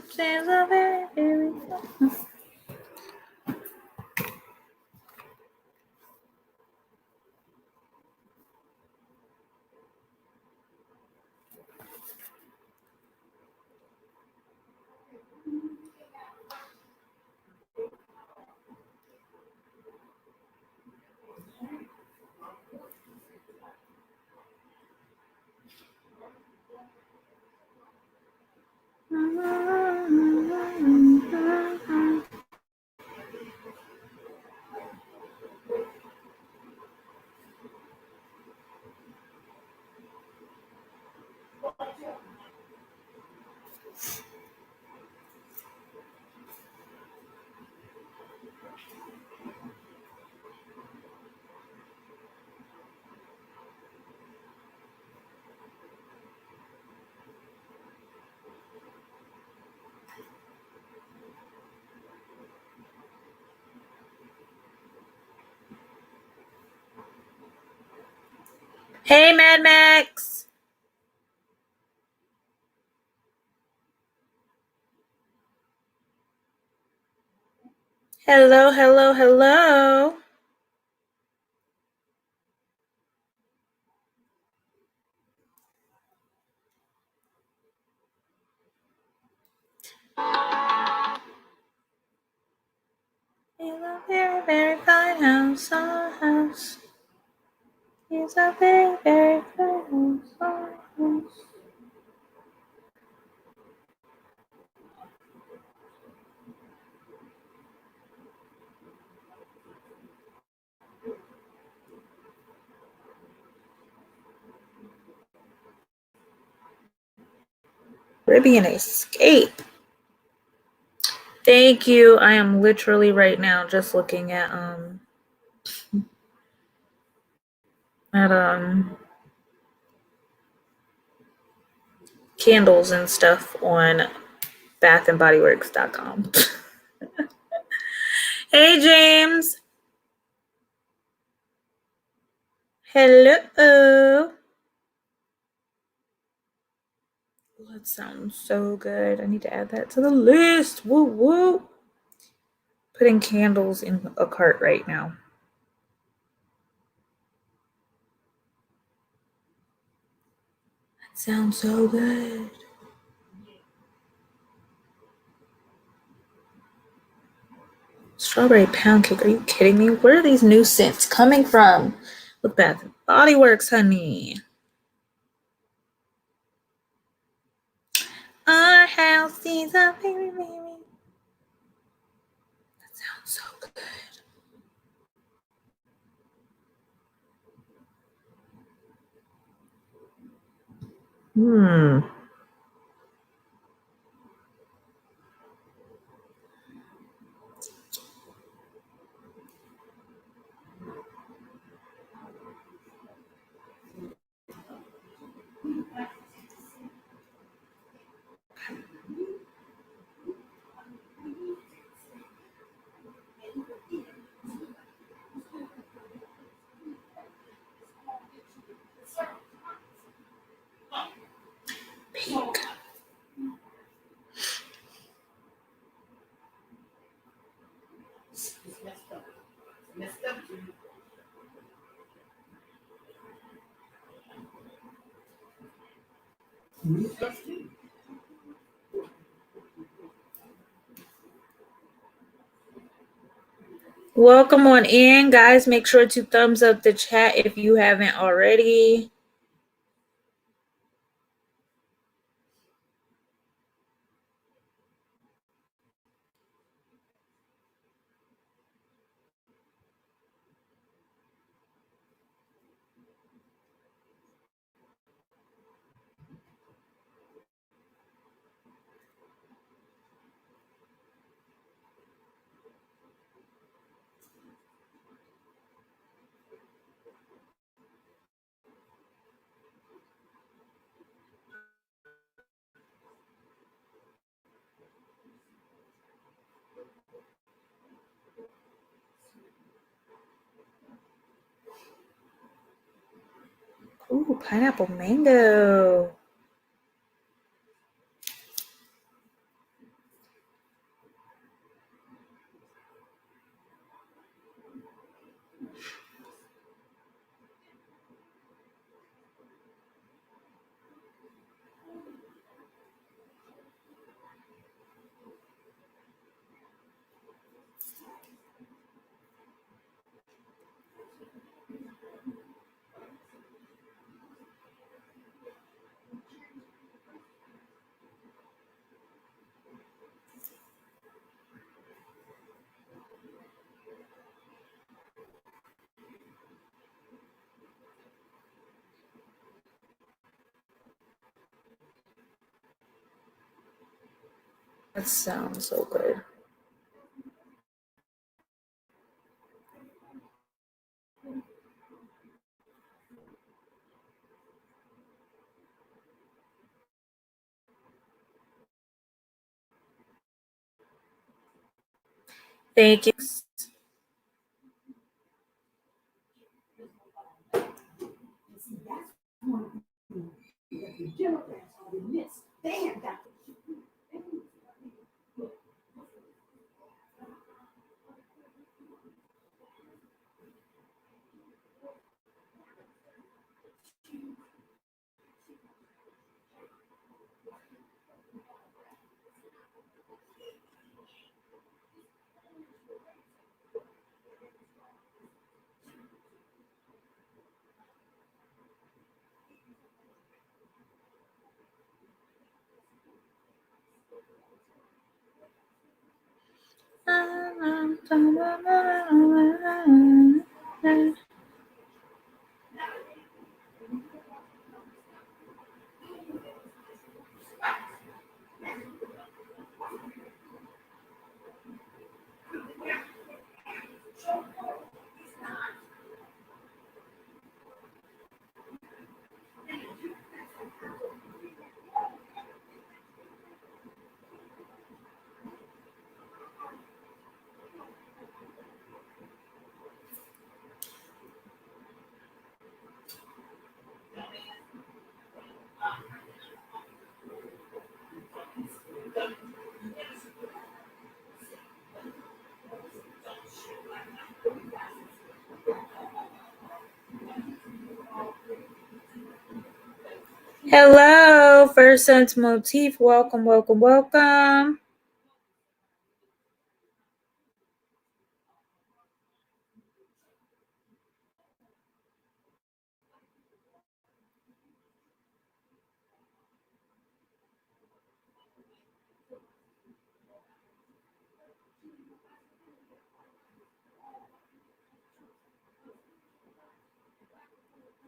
She's a very, very fine. Hey, Mad Max. Hello, hello, hello. It's a very, very fine house, our house. It's a very, very fine house, our house. Caribbean Escape. Thank you. I am literally right now just looking at candles and stuff on bathandbodyworks.com. Hey, James. Hello. That sounds so good. I need to add that to the list. Woo woo. Putting candles in a cart right now. That sounds so good. Strawberry pound cake. Are you kidding me? Where are these new scents coming from? With Bath and Body Works, honey. Our house is a very, very. That sounds so good. Pink. Welcome on in, guys. Make sure to thumbs up the chat if you haven't already. Ooh, pineapple mango. That sounds so good. Thank you. Hello, First Sense Motif. Welcome, welcome, welcome.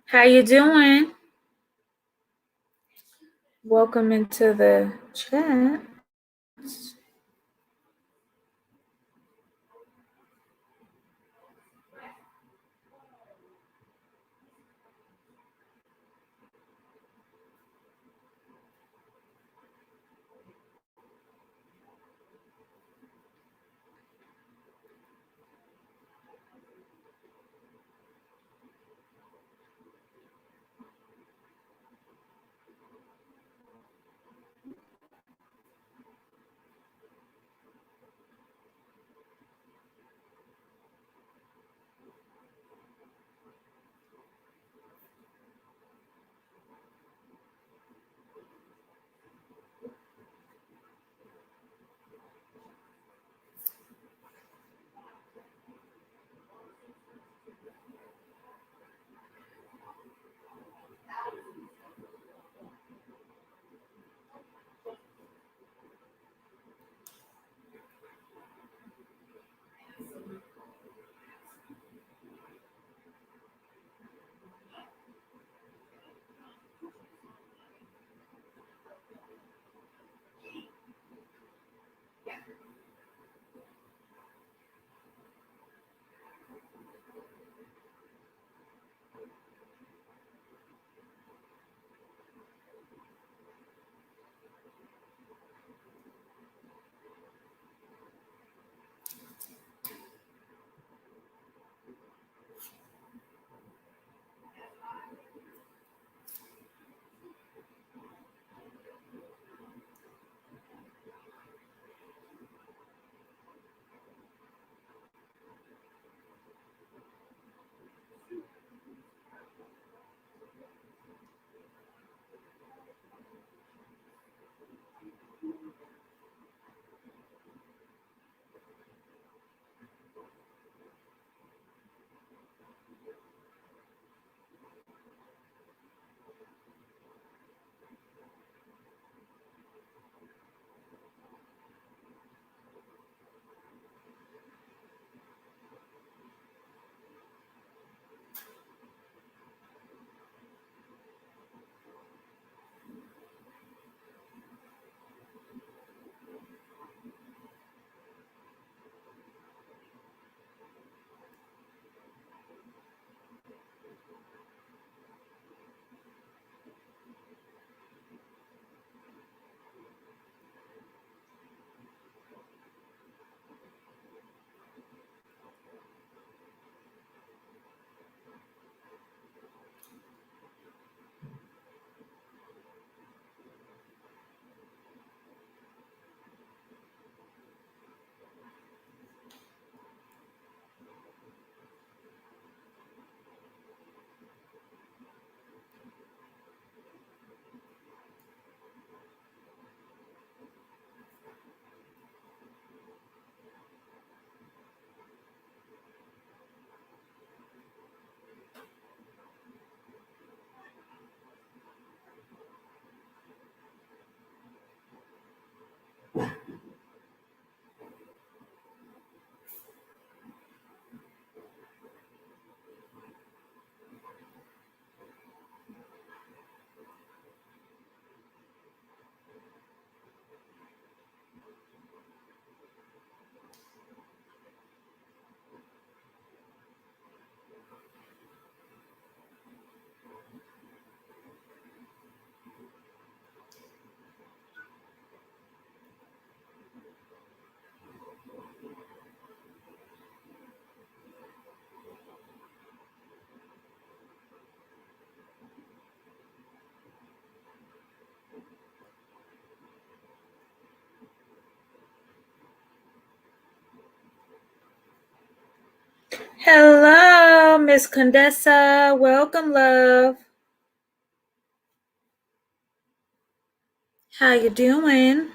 How you doing? Welcome into the chat. Hello, Miss Condessa. Welcome, love. How you doing?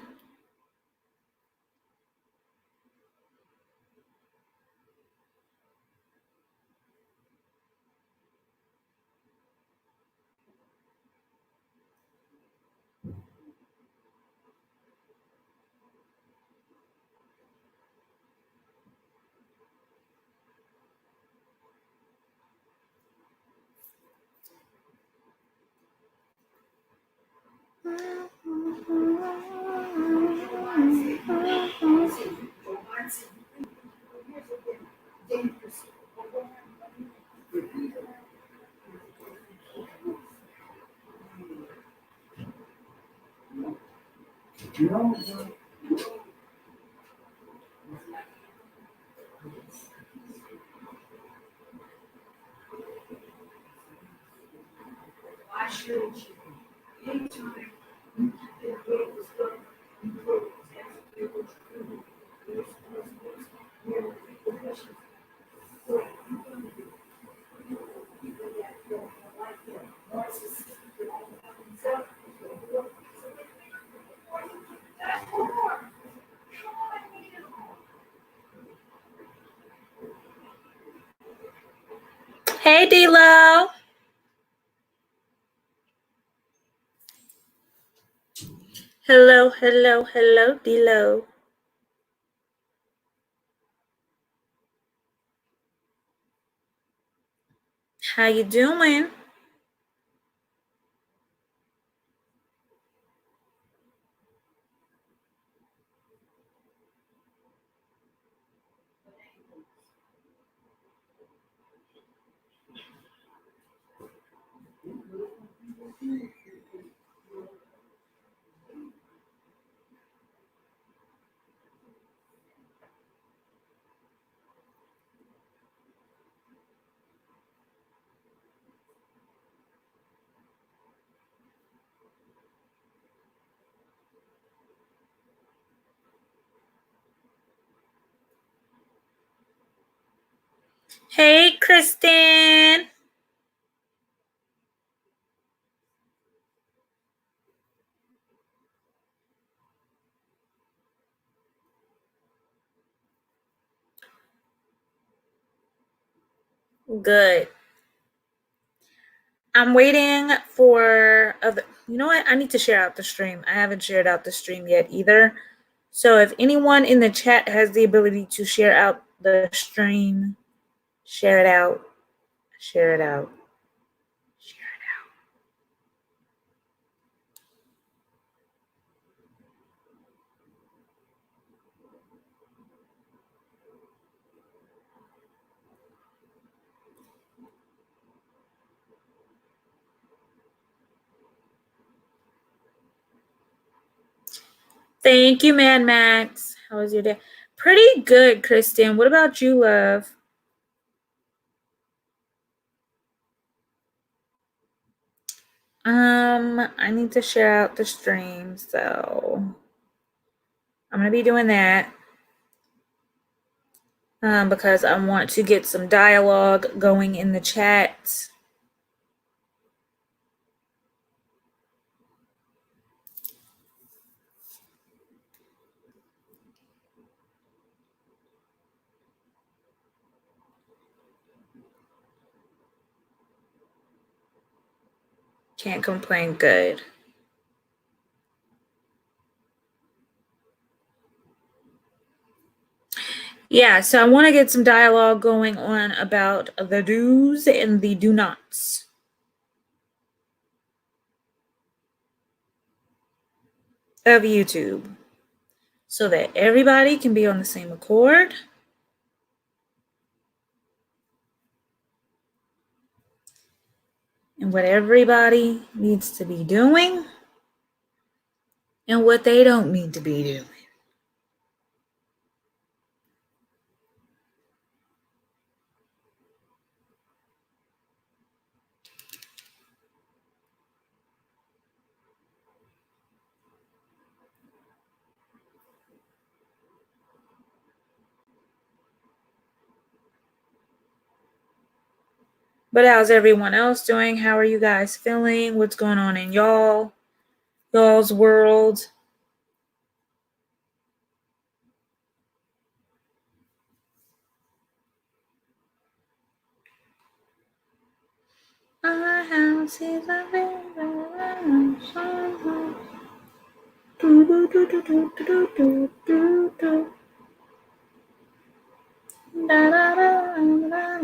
Hey, D-Lo. Hello, hello, hello, D-Lo. How you doing? Hey, Kristen. Good. I'm waiting for other. You know what? I need to share out the stream. I haven't shared out the stream yet either. So if anyone in the chat has the ability to share out the stream, share it out. Share it out. Share it out. Thank you, Mad Max. How was your day? Pretty good, Kristen. What about you, love? I need to share out the stream, so I'm gonna be doing that. Because I want to get some dialogue going in the chat. Can't complain. Good. Yeah, so I want to get some dialogue going on about the do's and the do nots of YouTube so that everybody can be on the same accord. And what everybody needs to be doing and what they don't need to be doing. But how's everyone else doing? How are you guys feeling? What's going on in y'all's world? Our house is a river. Do do do do do do do do do. Da da da da da.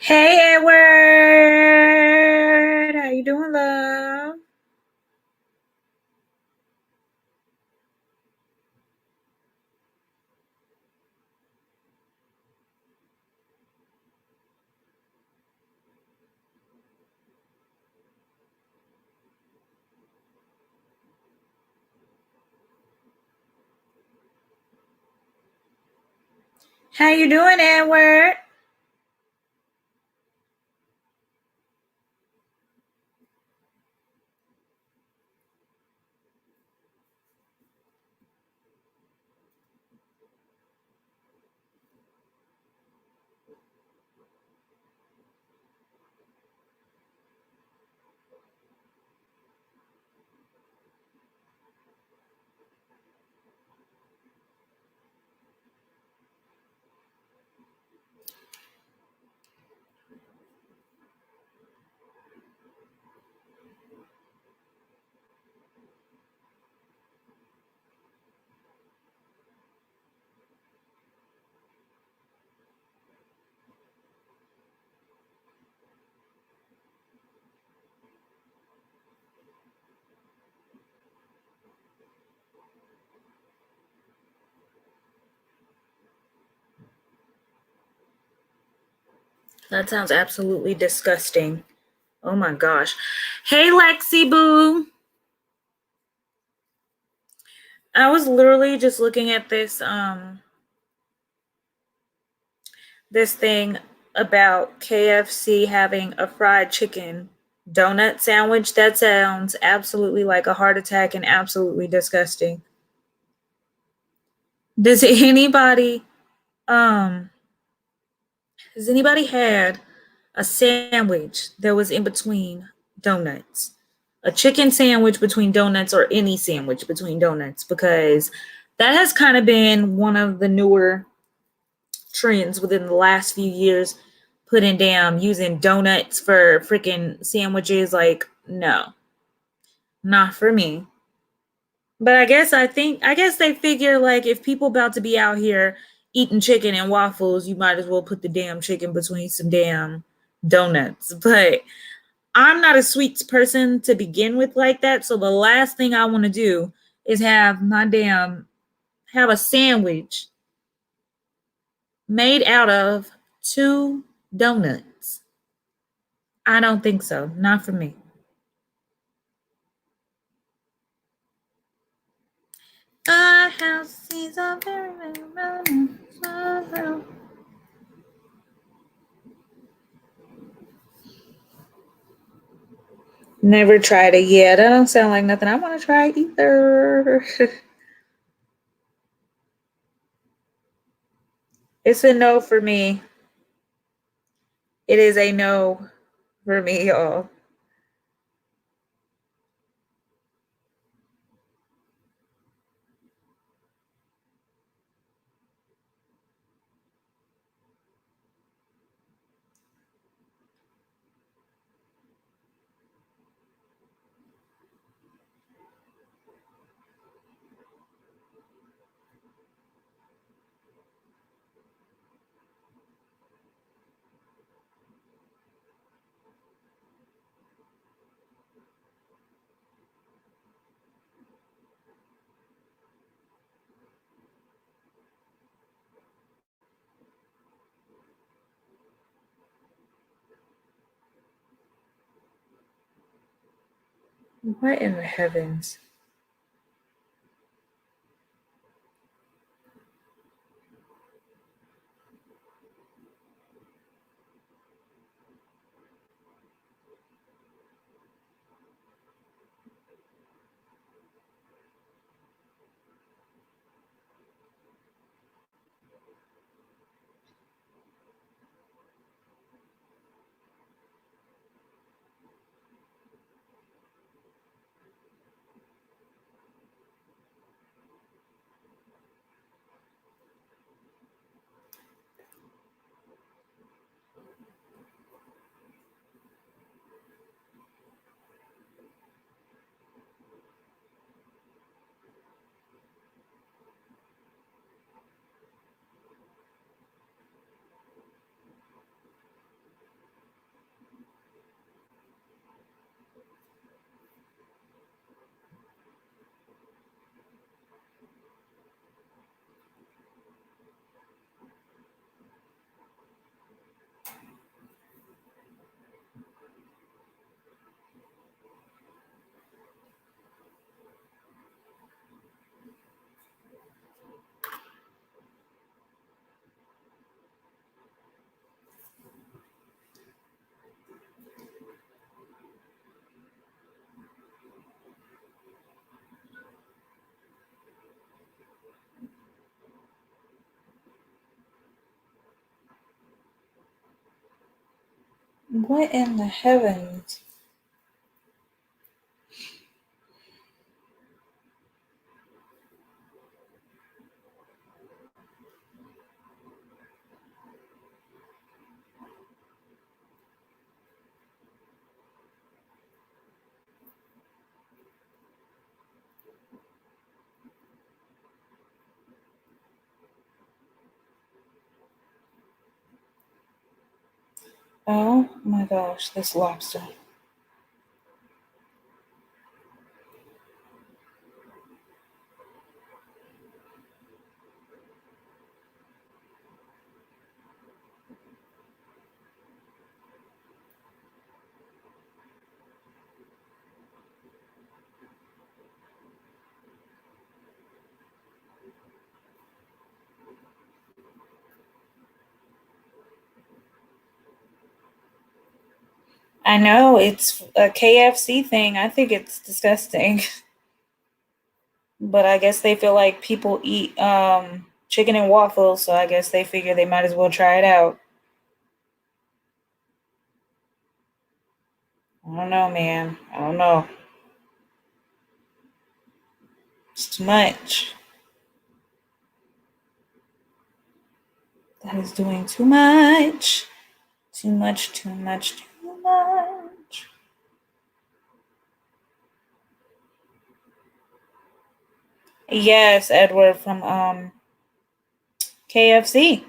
Hey Edward, how you doing, love? How you doing, Edward? That sounds absolutely disgusting. Oh my gosh. Hey, Lexi Boo. I was literally just looking at this thing about KFC having a fried chicken donut sandwich. That sounds absolutely like a heart attack and absolutely disgusting. Does anybody um has anybody had a sandwich that was in between donuts? A chicken sandwich between donuts or any sandwich between donuts, because that has kind of been one of the newer trends within the last few years, putting down using donuts for freaking sandwiches. Like, no, not for me. But I guess they figure, like, if people about to be out here eating chicken and waffles, you might as well put the damn chicken between some damn donuts. But I'm not a sweets person to begin with like that, so the last thing I want to do is have a sandwich made out of two donuts. I don't think so. Not for me. I have seen some very, very never tried it yet. That don't sound like nothing I want to try either. It's a no for me. It is a no for me, y'all. What in the heavens? What in the heavens? Oh my gosh, this lobster. I know it's a KFC thing. I think it's disgusting. But I guess they feel like people eat chicken and waffles, so I guess they figure they might as well try it out. I don't know, man. I don't know. It's too much. That is doing too much. Too much, too much, too much. Yes, Edward from KFC.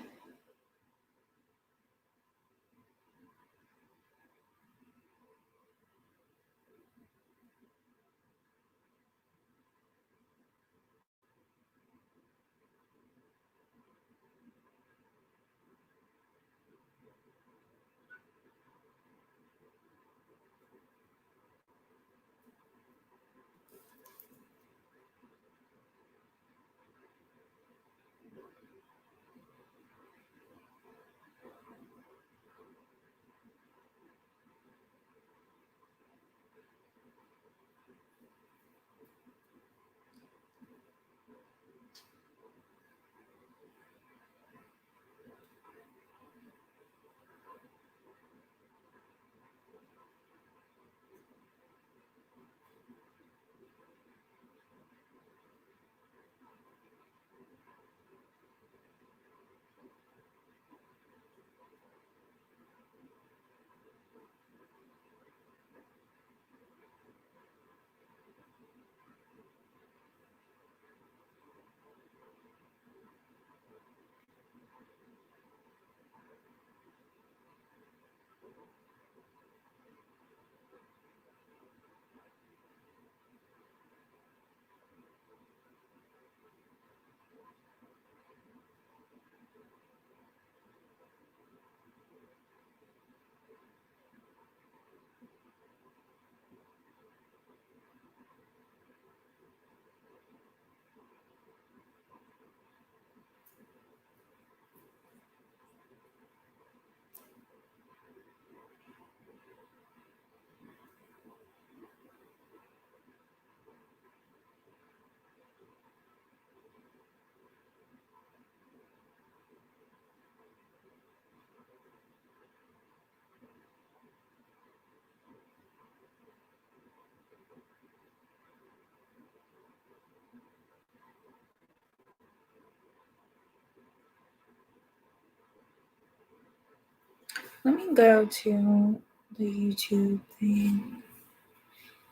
Let me go to the YouTube thing.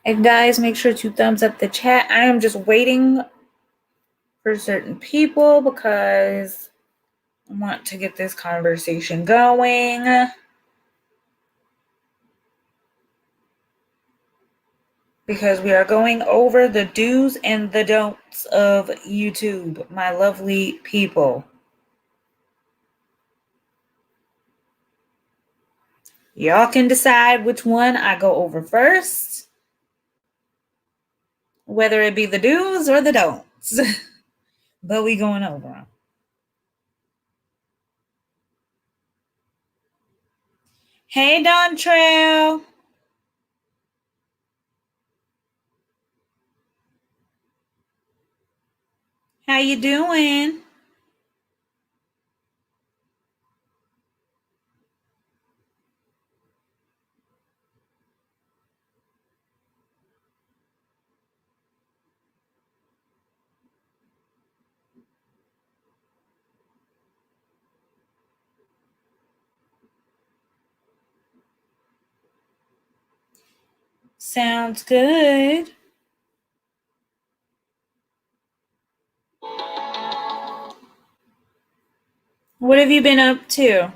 And guys, make sure to thumbs up the chat. I am just waiting for certain people because I want to get this conversation going. Because we are going over the do's and the don'ts of YouTube, my lovely people. Y'all can decide which one I go over first, whether it be the do's or the don'ts. But we going over them. Hey, Don Trail. How you doing? Sounds good. What have you been up to?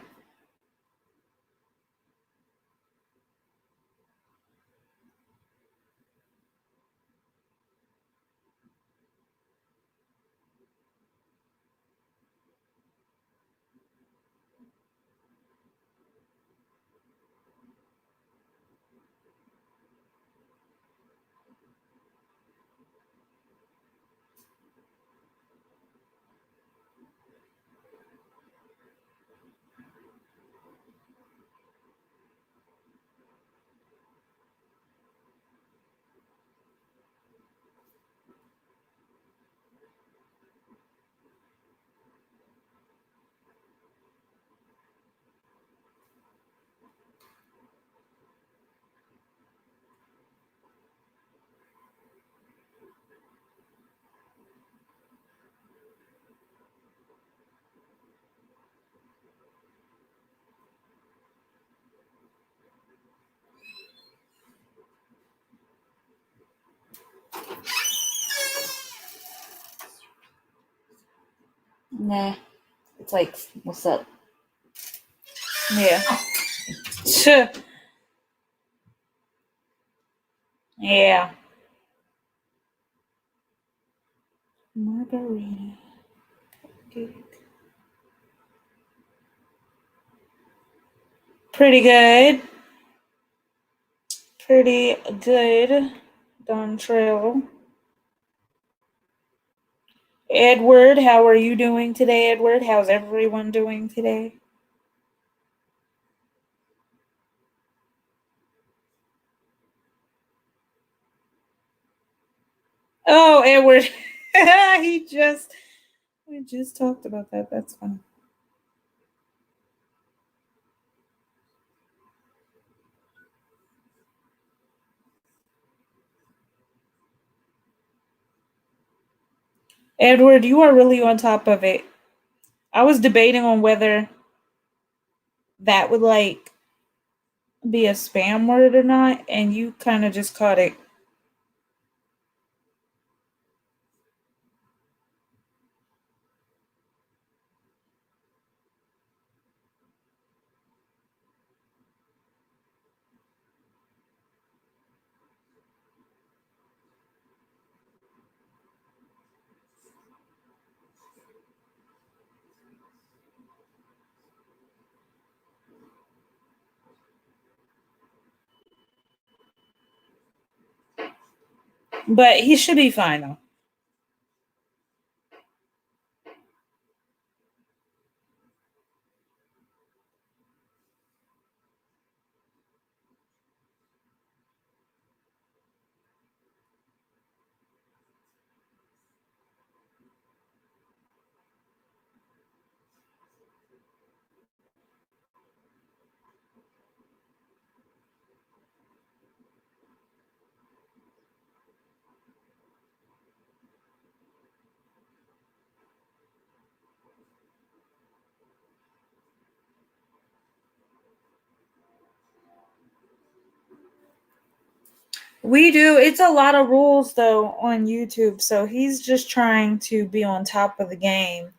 Nah. It's like, what's up? Yeah. Tuh. Yeah. Margarita. Pretty good. Pretty good. Dontrell. Edward, how are you doing today, Edward? How's everyone doing today? Oh, Edward. We just talked about that. That's fun. Edward, you are really on top of it. I was debating on whether that would like be a spam word or not, and you kind of just caught it. But he should be fine though. We do. It's a lot of rules though on YouTube, so he's just trying to be on top of the game.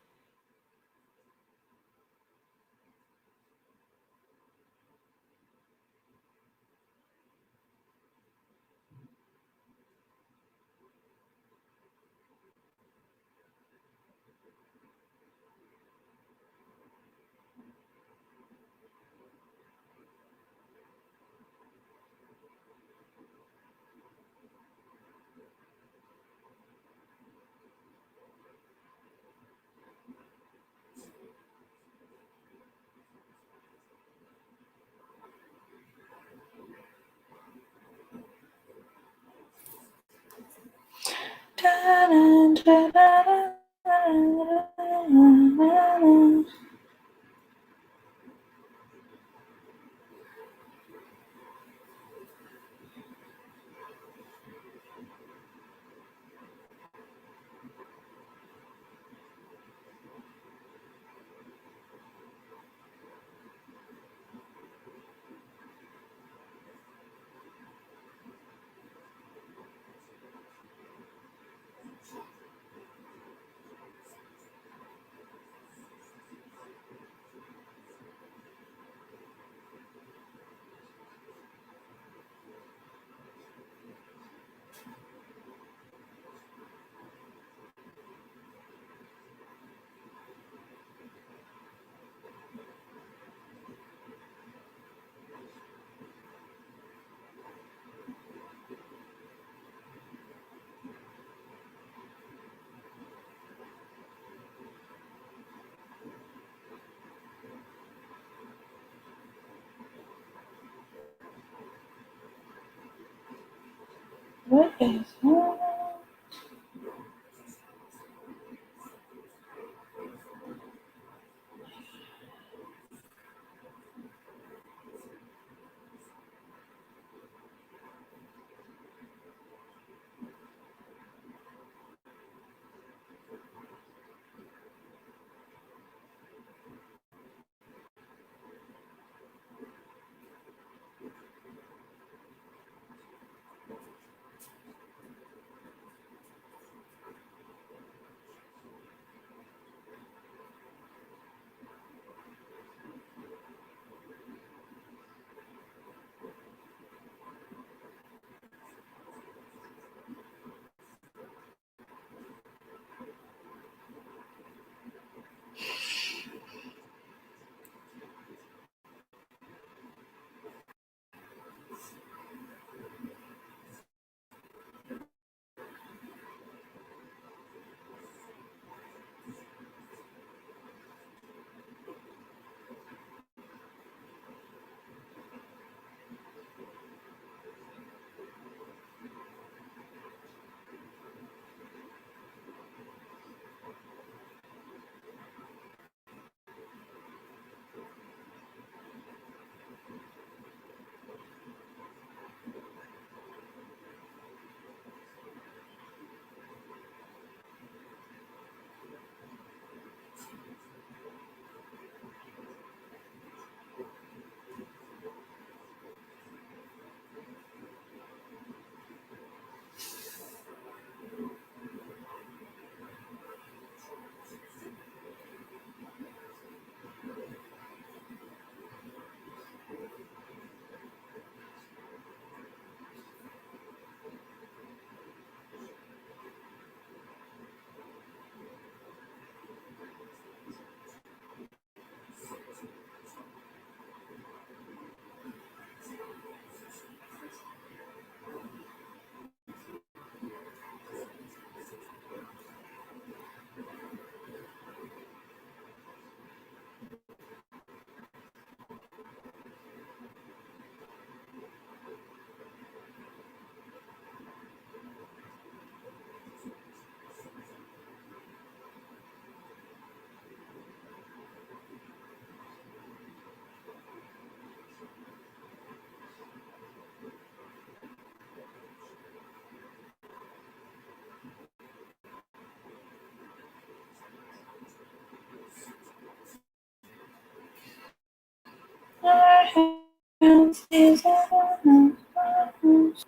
What is that? house is a house.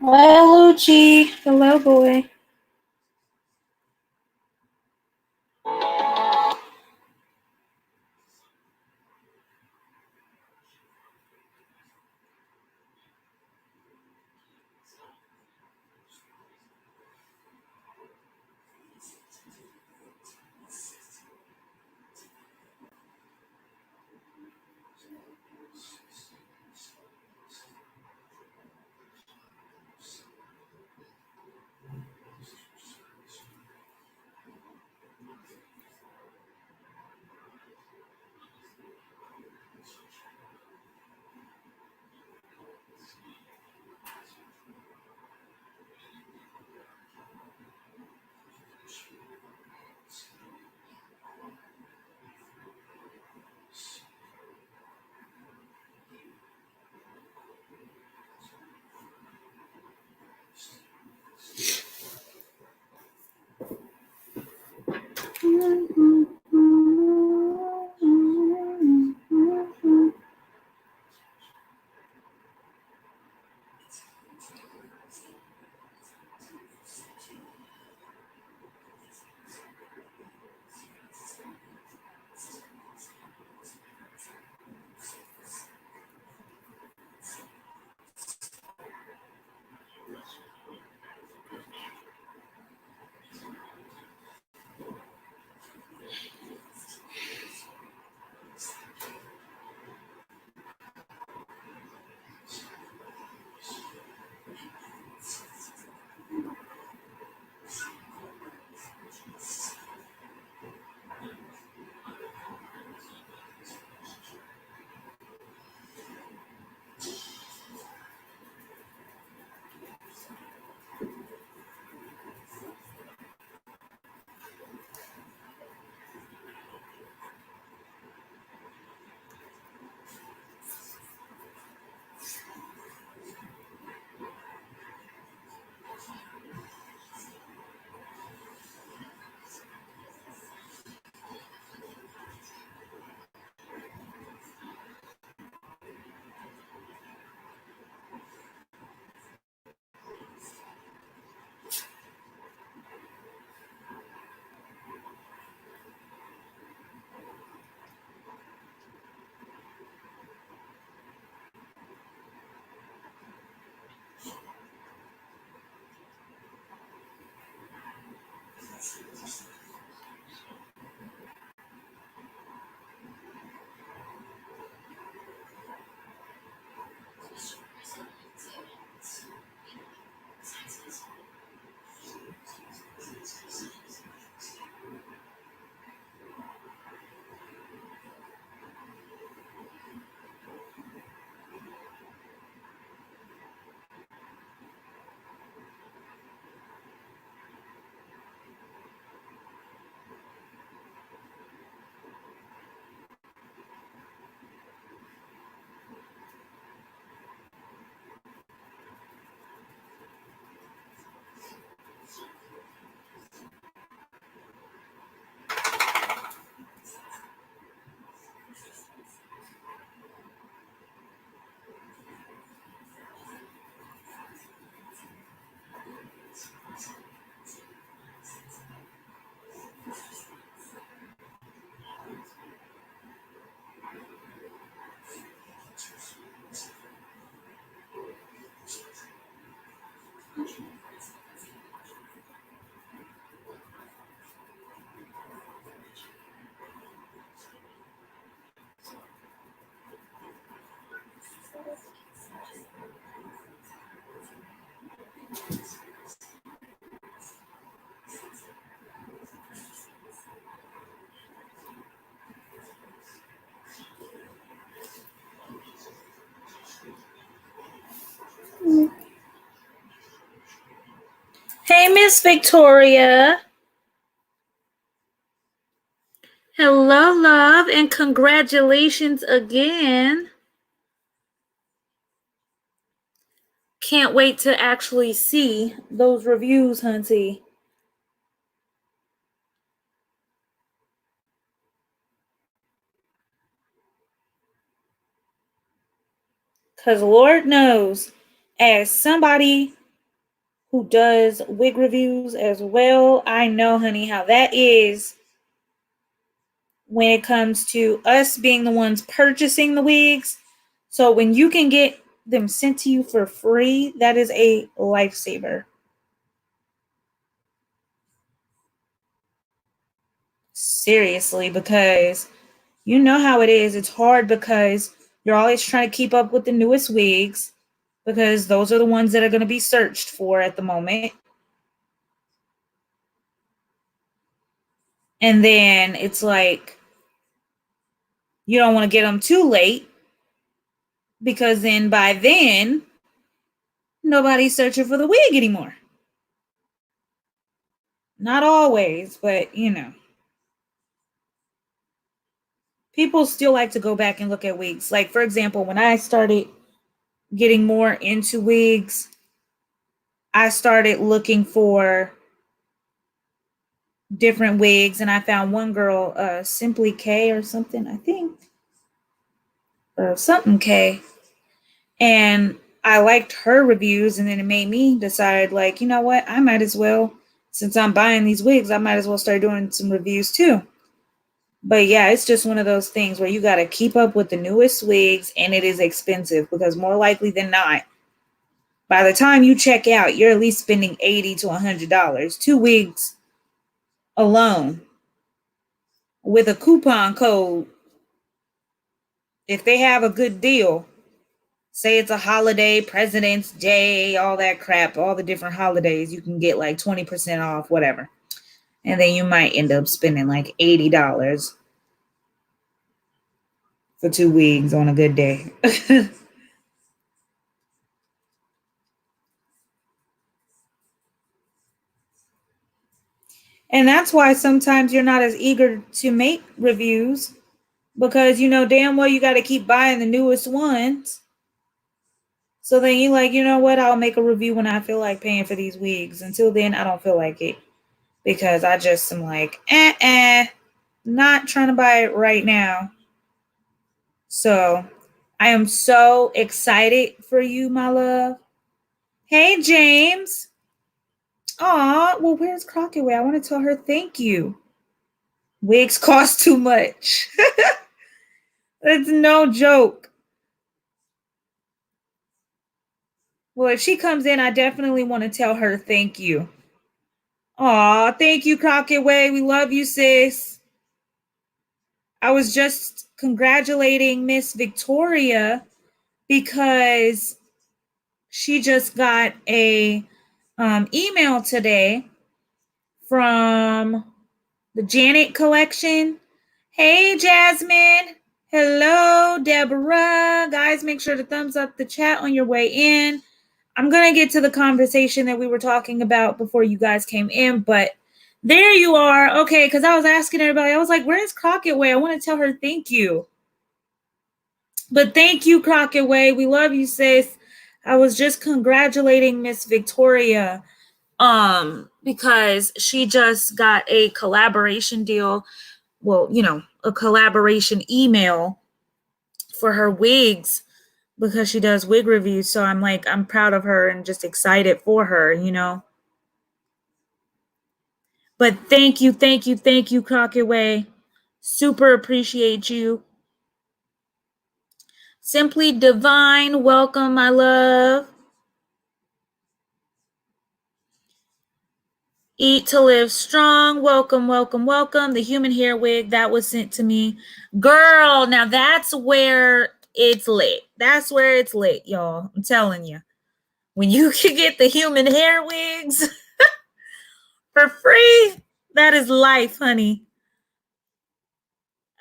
Well, Lucci. Hello, boy. Hey, Miss Victoria. Hello, love, and congratulations again. Can't wait to actually see those reviews, Hunty. Because Lord knows, as somebody who does wig reviews as well, I know, honey, how that is when it comes to us being the ones purchasing the wigs. So when you can get them sent to you for free, that is a lifesaver. Seriously, because you know how it is. It's hard because you're always trying to keep up with the newest wigs because those are the ones that are going to be searched for at the moment. And then it's like you don't want to get them too late because then by then nobody's searching for the wig anymore. Not always, but you know. People still like to go back and look at wigs. Like, for example, when I started getting more into wigs, I started looking for different wigs and I found one girl, Simply K or something, I think. Or something K. And I liked her reviews, and then it made me decide, like, you know what, I might as well, since I'm buying these wigs, I might as well start doing some reviews too. But yeah, it's just one of those things where you got to keep up with the newest wigs, and it is expensive because more likely than not, by the time you check out, you're at least spending $80 to $100. Two wigs alone with a coupon code. If they have a good deal, say it's a holiday, President's Day, all that crap, all the different holidays, you can get like 20% off, whatever. And then you might end up spending like $80 for two wigs on a good day. And that's why sometimes you're not as eager to make reviews because you know damn well you got to keep buying the newest ones. So then you like, you know what? I'll make a review when I feel like paying for these wigs. Until then, I don't feel like it because I just am like, not trying to buy it right now. So I am so excited for you, my love. Hey, James. Aw, well, where's Crockett? I want to tell her thank you. Wigs cost too much. It's no joke. Well, if she comes in, I definitely want to tell her thank you. Aw, thank you, Crockett Way. We love you, sis. I was just congratulating Miss Victoria because she just got a email today from the Janet collection. Hey, Jasmine. Hello, Deborah. Guys, make sure to thumbs up the chat on your way in. I'm going to get to the conversation that we were talking about before you guys came in, but there you are. Okay, because I was asking everybody, I was like, where's Crockett Way? I want to tell her thank you. But thank you, Crockett Way. We love you, sis. I was just congratulating Miss Victoria because she just got a collaboration deal. Well, you know, a collaboration email for her wigs because she does wig reviews. So I'm like, I'm proud of her and just excited for her, you know. But thank you, Crockett Way. Super appreciate you. Simply Divine, welcome, my love. Eat to Live Strong. Welcome, welcome, welcome. The human hair wig that was sent to me. Girl, now that's where it's lit. That's where it's lit, y'all. I'm telling you. When you can get the human hair wigs for free, that is life, honey.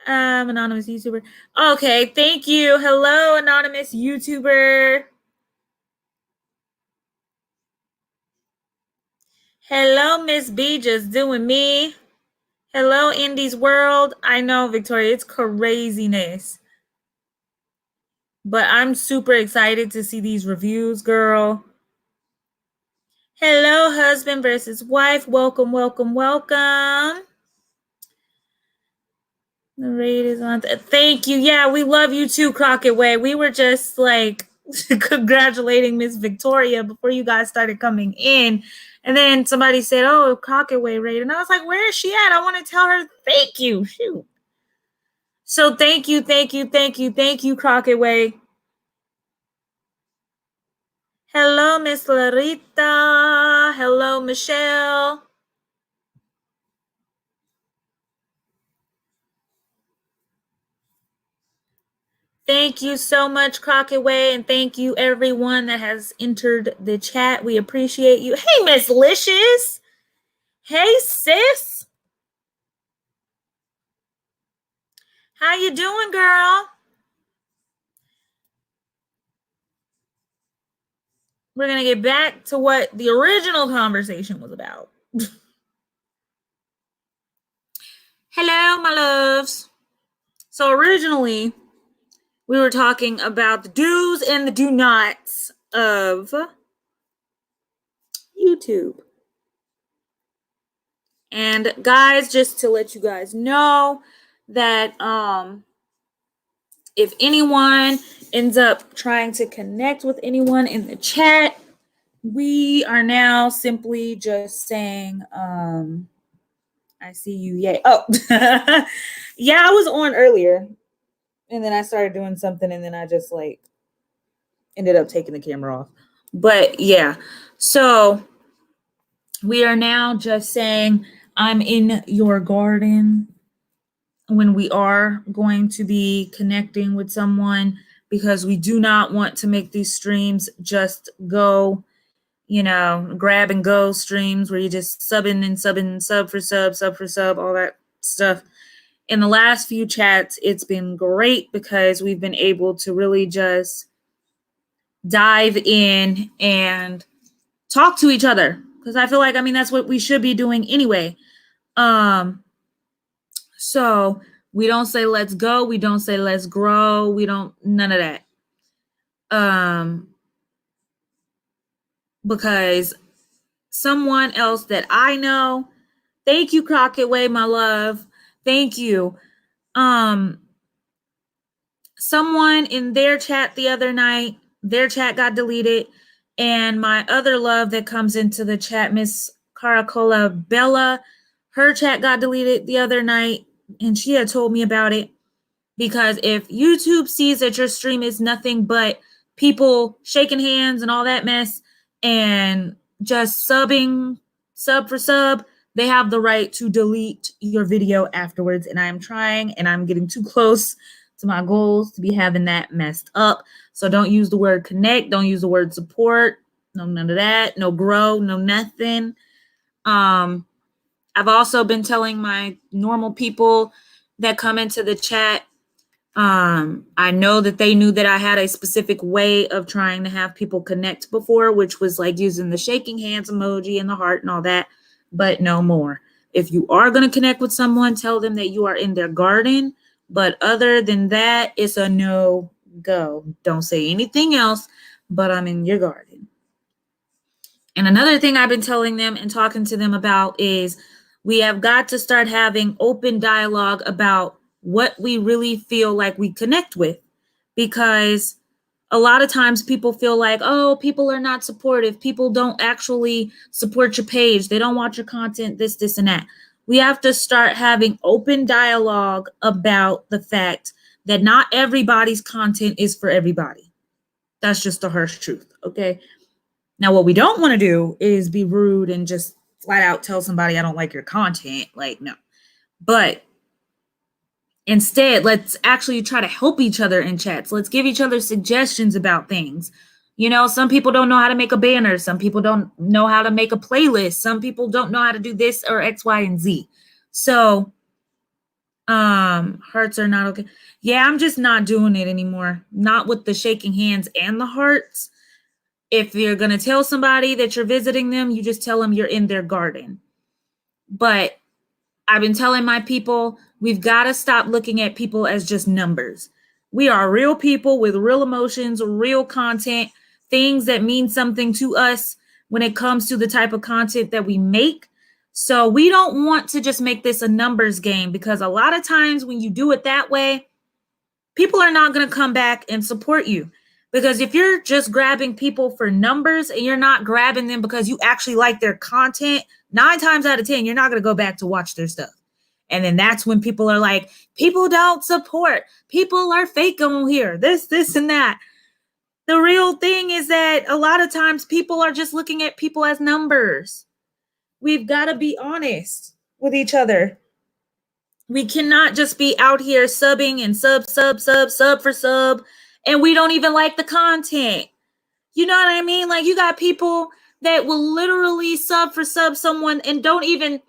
Anonymous YouTuber. Okay, thank you. Hello, anonymous YouTuber. Hello, Miss B, just doing me. Hello, Indies World. I know, Victoria, it's craziness. But I'm super excited to see these reviews, girl. Hello, husband versus wife. Welcome, welcome, welcome. The raid is on. Thank you. Yeah, we love you too, Crockett Way. We were just like congratulating Miss Victoria before you guys started coming in. And then somebody said, oh, Crockett Way raid. And I was like, where is she at? I want to tell her thank you. Shoot. So thank you, thank you, thank you, thank you, Crockett Way. Hello, Miss Larita. Hello, Michelle. Thank you so much, Crockett Way, and thank you everyone that has entered the chat. We appreciate you. Hey, Miss Licious. Hey, sis. How you doing, girl? We're going to get back to what the original conversation was about. Hello, my loves. So originally, we were talking about the do's and the do nots of YouTube. And guys, just to let you guys know that if anyone ends up trying to connect with anyone in the chat, we are now simply just saying, I see you, yay. Oh, yeah, I was on earlier. And then I started doing something, and then I just like ended up taking the camera off. But yeah, so we are now just saying, I'm in your garden when we are going to be connecting with someone, because we do not want to make these streams just go, you know, grab and go streams where you just subbing and subbing, sub for sub, all that stuff. In the last few chats, it's been great because we've been able to really just dive in and talk to each other. Because I feel like, I mean, that's what we should be doing anyway. So we don't say let's go, we don't say let's grow, we don't, none of that. Because someone else that I know, thank you, Crockett Way, my love, thank you. Someone in their chat the other night, their chat got deleted, and my other love that comes into the chat, Miss Caracola Bella, her chat got deleted the other night, and she had told me about it. Because if YouTube sees that your stream is nothing but people shaking hands and all that mess and just subbing, sub for sub, they have the right to delete your video afterwards. And I am trying, and I'm getting too close to my goals to be having that messed up. So don't use the word connect. Don't use the word support. No, none of that. No grow, no nothing. I've also been telling my normal people that come into the chat, I know that they knew that I had a specific way of trying to have people connect before, which was like using the shaking hands emoji and the heart and all that, but no more. If you are going to connect with someone, tell them that you are in their garden. But other than that, it's a no go. Don't say anything else, but I'm in your garden. And another thing I've been telling them and talking to them about is we have got to start having open dialogue about what we really feel like we connect with. Because a lot of times people feel like, oh, people are not supportive. People don't actually support your page. They don't watch your content, this, and that. We have to start having open dialogue about the fact that not everybody's content is for everybody. That's just the harsh truth, okay? Now, what we don't want to do is be rude and just flat out tell somebody I don't like your content. Like, no. But instead, let's actually try to help each other in chats. Let's give each other suggestions about things. You know, some people don't know how to make a banner. Some people don't know how to make a playlist. Some people don't know how to do this or X, Y, and Z. So, hearts are not okay. Yeah, I'm just not doing it anymore. Not with the shaking hands and the hearts. If you're going to tell somebody that you're visiting them, you just tell them you're in their garden. But I've been telling my people, we've got to stop looking at people as just numbers. We are real people with real emotions, real content, things that mean something to us when it comes to the type of content that we make. So we don't want to just make this a numbers game, because a lot of times when you do it that way, people are not going to come back and support you. Because if you're just grabbing people for numbers and you're not grabbing them because you actually like their content, 9 times out of 10, you're not going to go back to watch their stuff. And then that's when people are like, people don't support. People are fake on here. This, and that. The real thing is that a lot of times people are just looking at people as numbers. We've got to be honest with each other. We cannot just be out here subbing and sub for sub, and we don't even like the content. You know what I mean? Like, you got people that will literally sub for sub someone and don't even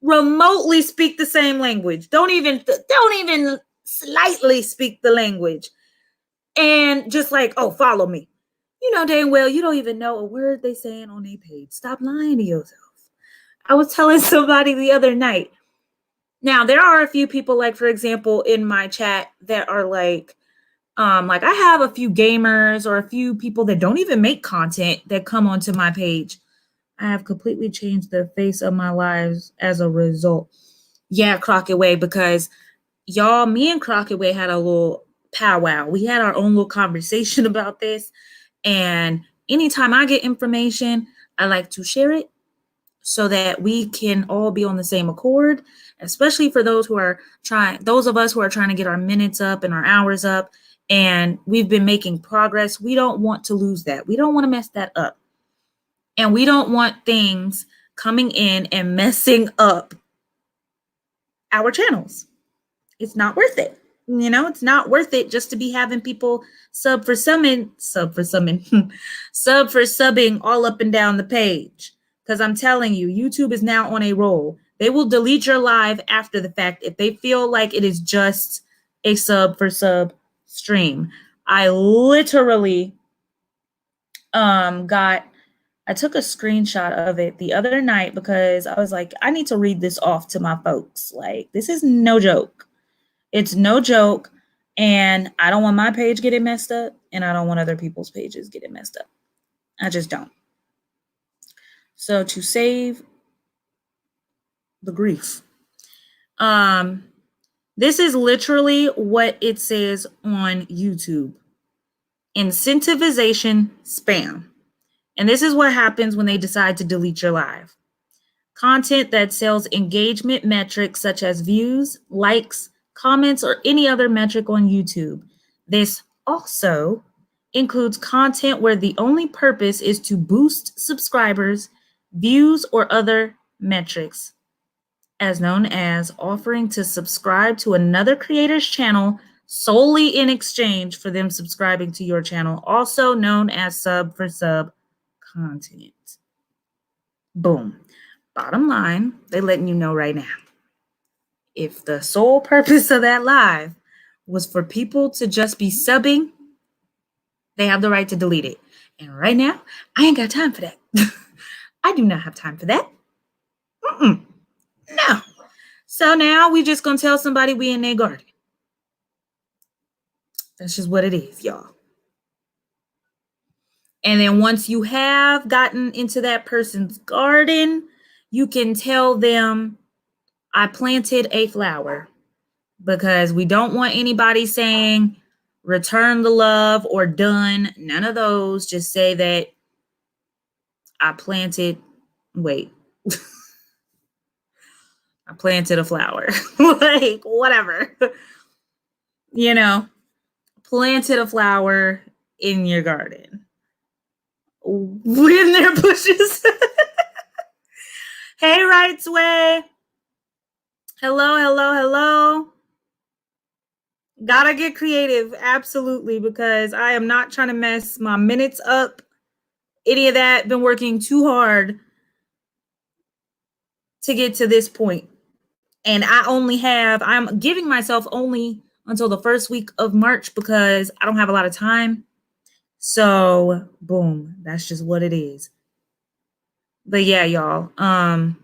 remotely speak the same language. Don't even slightly speak the language. And just like, oh, follow me. You know dang well you don't even know a word they saying on their page. Stop lying to yourself. I was telling somebody the other night. Now, there are a few people, like, for example, in my chat that are like I have a few gamers or a few people that don't even make content that come onto my page. I have completely changed the face of my lives as a result. Yeah, Crockett Way, because y'all, me and Crockett Way had a little powwow. We had our own little conversation about this. And anytime I get information, I like to share it so that we can all be on the same accord, especially for those of us who are trying to get our minutes up and our hours up. And we've been making progress. We don't want to lose that. We don't want to mess that up. And we don't want things coming in and messing up our channels. It's not worth it. You know, it's not worth it just to be having people sub for subbing all up and down the page. Because I'm telling you, YouTube is now on a roll. They will delete your live after the fact if they feel like it is just a sub for sub stream. I literally I took a screenshot of it the other night because I was like, I need to read this off to my folks. Like, this is no joke. It's no joke. And I don't want my page getting messed up, and I don't want other people's pages getting messed up. I just don't. So to save the grief, this is literally what it says on YouTube. Incentivization spam. And this is what happens when they decide to delete your live. Content that sells engagement metrics such as views, likes, comments, or any other metric on YouTube. This also includes content where the only purpose is to boost subscribers, views, or other metrics, as known as offering to subscribe to another creator's channel solely in exchange for them subscribing to your channel, also known as sub for sub content. Boom. Bottom line, they're letting you know right now. If the sole purpose of that live was for people to just be subbing, they have the right to delete it. And right now, I ain't got time for that. I do not have time for that. No. So now we just gonna tell somebody we in their garden. That's just what it is, y'all. And then once you have gotten into that person's garden, you can tell them, I planted a flower, because we don't want anybody saying return the love or done. None of those. Just say that I planted a flower. Like, whatever. You know, planted a flower in your garden. When there bushes. Hey, Rights Way. Hello, hello, hello. Gotta get creative, absolutely, because I am not trying to mess my minutes up. Any of that. Been working too hard to get to this point. And I'm giving myself only until the first week of March because I don't have a lot of time. So, boom, that's just what it is. But yeah, y'all, I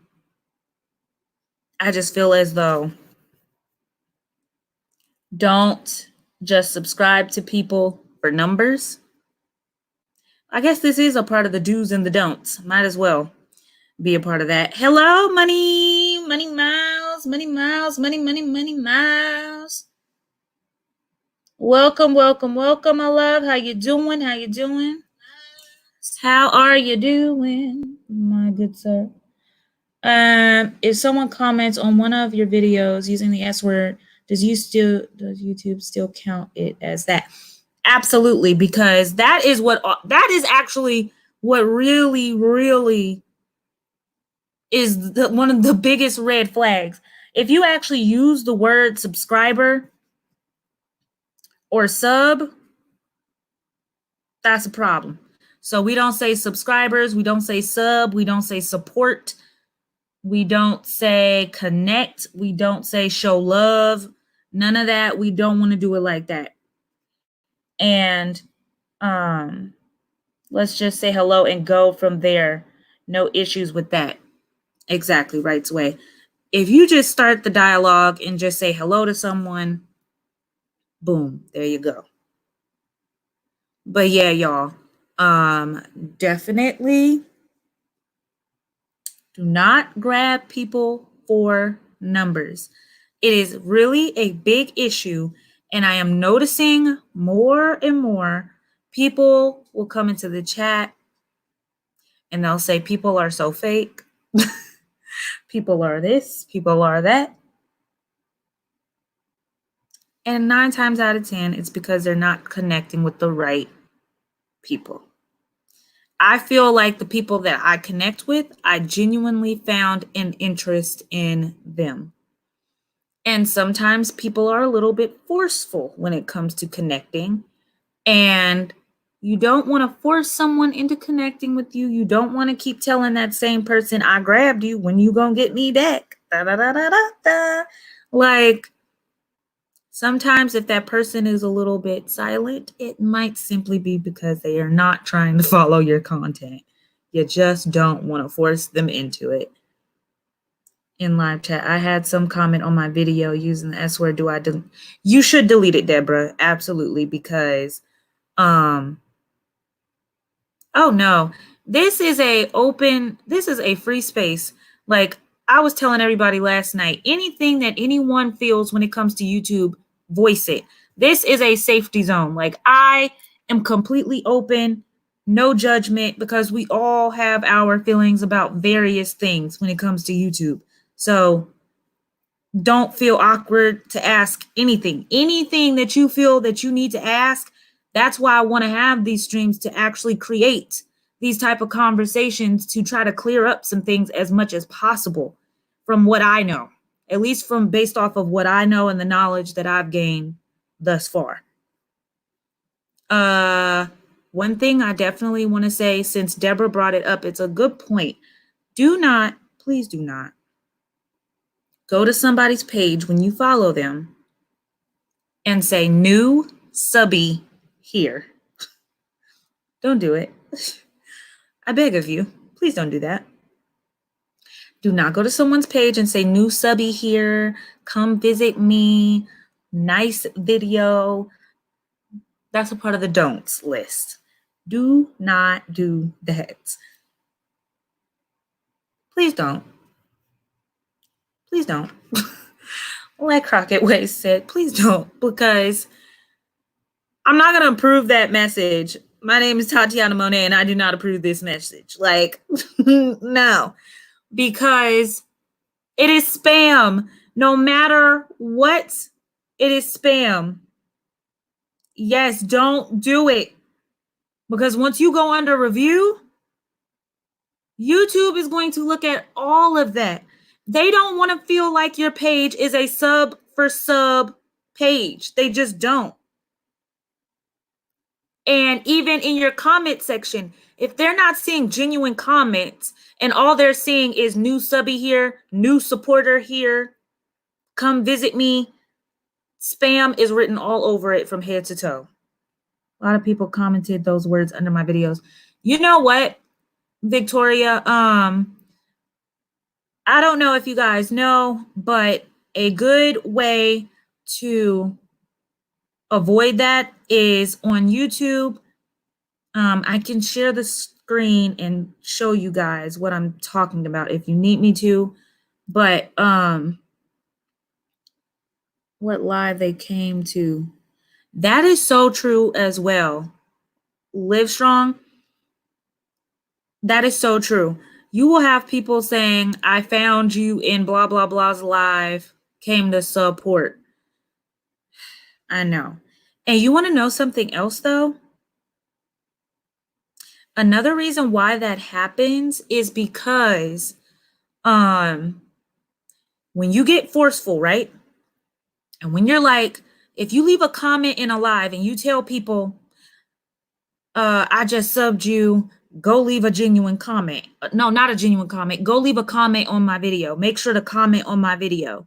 just feel as though don't just subscribe to people for numbers. I guess this is a part of the do's and the don'ts. Might as well be a part of that. Hello, money, money miles, money miles, money, money, money miles. Welcome, welcome, welcome, my love. How you doing? How you doing? How are you doing, my good sir? If someone comments on one of your videos using the S word, does YouTube still count it as that? Absolutely, because that is actually what really is one of the biggest red flags. If you actually use the word subscriber or sub, that's a problem. So we don't say subscribers, we don't say sub, we don't say support, we don't say connect, we don't say show love, none of that. We don't want to do it like that. And let's just say hello and go from there. No issues with that. Exactly, Rights Way. If you just start the dialogue and just say hello to someone, boom, there you go. But yeah, y'all, definitely do not grab people for numbers. It is really a big issue, and I am noticing more and more people will come into the chat and they'll say people are so fake. People are this, people are that. And 9 times out of 10, it's because they're not connecting with the right people. I feel like the people that I connect with, I genuinely found an interest in them. And sometimes people are a little bit forceful when it comes to connecting. And you don't want to force someone into connecting with you. You don't want to keep telling that same person, I grabbed you, when you gonna get me back. Da, da, da, da, da, da. Like, sometimes if that person is a little bit silent, it might simply be because they are not trying to follow your content. You just don't want to force them into it. In live chat, I had some comment on my video using the S word. You should delete it, Deborah. Absolutely, because oh no, this is a free space. Like I was telling everybody last night, anything that anyone feels when it comes to YouTube, voice it. This is a safety zone. Like I am completely open, no judgment, because we all have our feelings about various things when it comes to YouTube. So don't feel awkward to ask anything that you feel that you need to ask. That's why I want to have these streams, to actually create these type of conversations, to try to clear up some things as much as possible from what I know, at least from based off of what I know and the knowledge that I've gained thus far. One thing I definitely want to say, since Deborah brought it up, it's a good point. Please do not go to somebody's page when you follow them and say new subby here. Don't do it. I beg of you, please don't do that. Do not go to someone's page and say new subby here, come visit me, nice video. That's a part of the don'ts list. Do not do that. Please don't. Please don't. Like Crockett Way said, please don't, because I'm not going to approve that message. My name is Tatiana Monet and I do not approve this message. Like, no, because it is spam. No matter what, it is spam. Yes, don't do it. Because once you go under review, YouTube is going to look at all of that. They don't want to feel like your page is a sub for sub page. They just don't. And even in your comment section, if they're not seeing genuine comments and all they're seeing is new subby here, new supporter here, come visit me, spam is written all over it from head to toe. A lot of people commented those words under my videos. You know what, Victoria? I don't know if you guys know, but a good way to avoid that is on YouTube. I can share the screen and show you guys what I'm talking about if you need me to. But what live they came to. That is so true as well. Live Strong. That is so true. You will have people saying, I found you in blah, blah, blah's live, came to support. I know. And you want to know something else, though? Another reason why that happens is because when you get forceful, right? And when you're like, if you leave a comment in a live and you tell people, I just subbed you, go leave a genuine comment. No, not a genuine comment. Go leave a comment on my video. Make sure to comment on my video.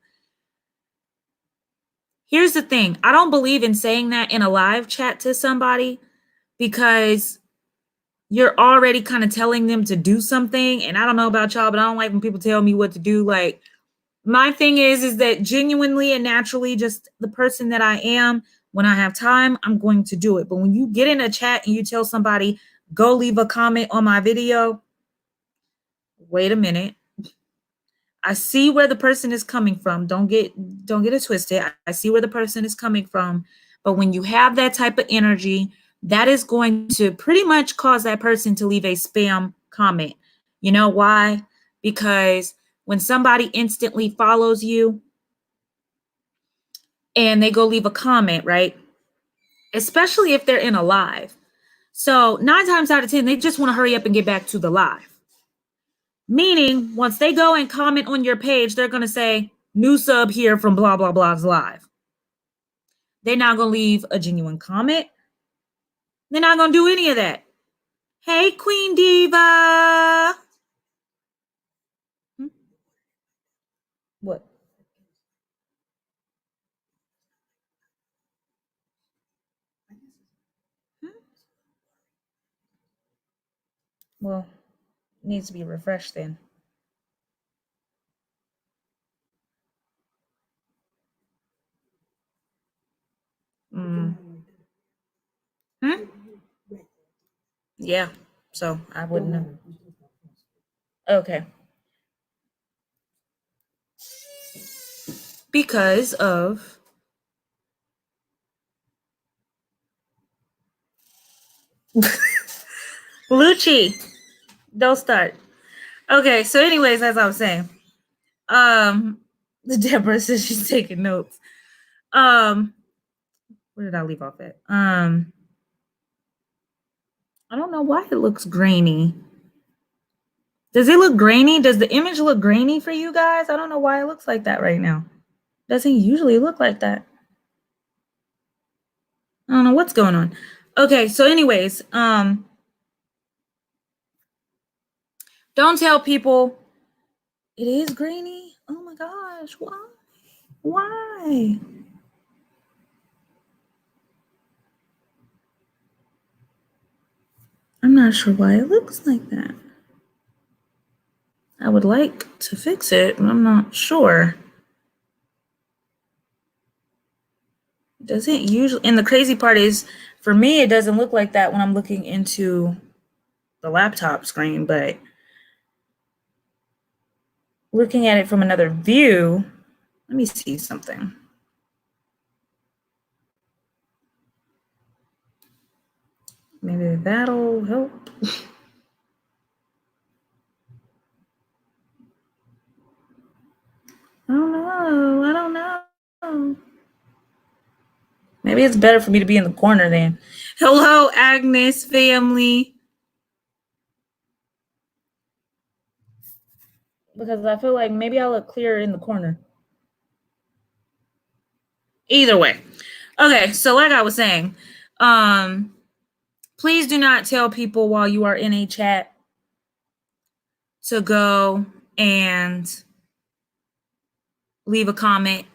Here's the thing. I don't believe in saying that in a live chat to somebody because you're already kind of telling them to do something. And I don't know about y'all, but I don't like when people tell me what to do. Like, my thing is that genuinely and naturally, just the person that I am, when I have time, I'm going to do it. But when you get in a chat and you tell somebody, go leave a comment on my video, wait a minute. I see where the person is coming from. Don't get it twisted. I see where the person is coming from. But when you have that type of energy, that is going to pretty much cause that person to leave a spam comment. You know why? Because when somebody instantly follows you and they go leave a comment, right? Especially if they're in a live. So 9 times out of 10, they just want to hurry up and get back to the live. Meaning, once they go and comment on your page, they're going to say, new sub here from blah, blah, blah's live. They're not going to leave a genuine comment. They're not going to do any of that. Hey, Queen Diva. What? Well, it needs to be refreshed then. Yeah, so I wouldn't know. Okay. Because of Lucci. Don't start. Okay, so anyways, as I was saying, Deborah says she's taking notes. Where did I leave off at? I don't know why it looks grainy. Does it look grainy? Does the image look grainy for you guys? I don't know why it looks like that right now. Doesn't usually look like that. I don't know what's going on. Okay, so anyways, don't tell people it is grainy. Oh my gosh, why? Why? I'm not sure why it looks like that. I would like to fix it, but I'm not sure. It doesn't usually, and the crazy part is, for me, it doesn't look like that when I'm looking into the laptop screen, but looking at it from another view, let me see something. Maybe that'll help. I don't know. Maybe it's better for me to be in the corner then. Hello, Agnes family. because I feel like maybe I look clearer in the corner. Either way. Okay, so like I was saying, please do not tell people while you are in a chat to go and leave a comment,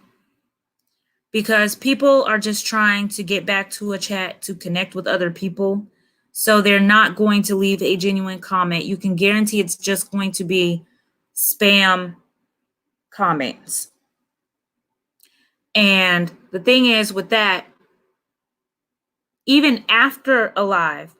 because people are just trying to get back to a chat to connect with other people. So they're not going to leave a genuine comment. You can guarantee it's just going to be spam comments. And the thing is with that, even after a live,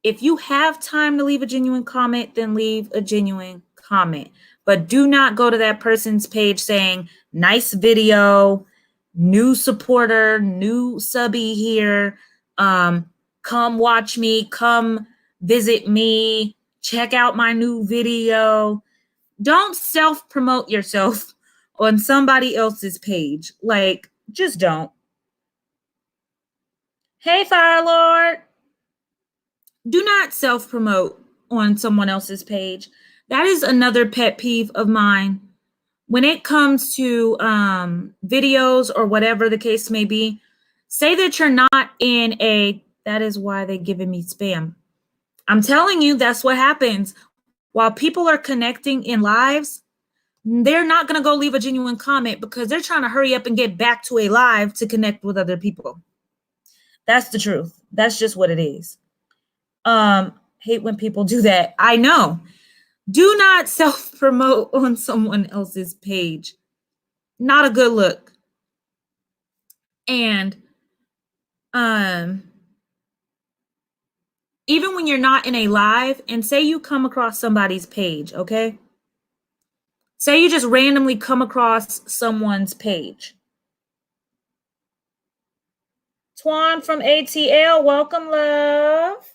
if you have time to leave a genuine comment, then leave a genuine comment. But do not go to that person's page saying, nice video, new supporter, new subby here, come watch me, come visit me, check out my new video. Don't self-promote yourself on somebody else's page. Like, just don't. Hey, Fire Lord. Do not self-promote on someone else's page. That is another pet peeve of mine. When it comes to videos or whatever the case may be, say that you're not in a, that is why they're giving me spam. I'm telling you, that's what happens. While people are connecting in lives, they're not going to go leave a genuine comment because they're trying to hurry up and get back to a live to connect with other people. That's the truth. That's just what it is. Hate when people do that. I know. Do not self-promote on someone else's page. Not a good look. And even when you're not in a live, and say you come across somebody's page, okay? Say you just randomly come across someone's page. Twan from ATL, welcome, love.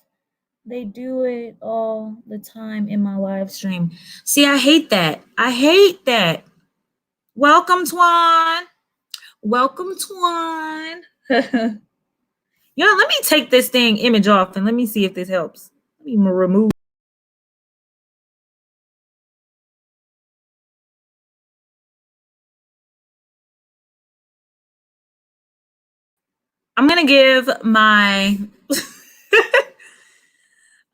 They do it all the time in my live stream. See, I hate that. I hate that. Welcome, Twan. Welcome, Twan. Yo, let me take this thing image off and let me see if this helps. Let me remove. I'm going to give my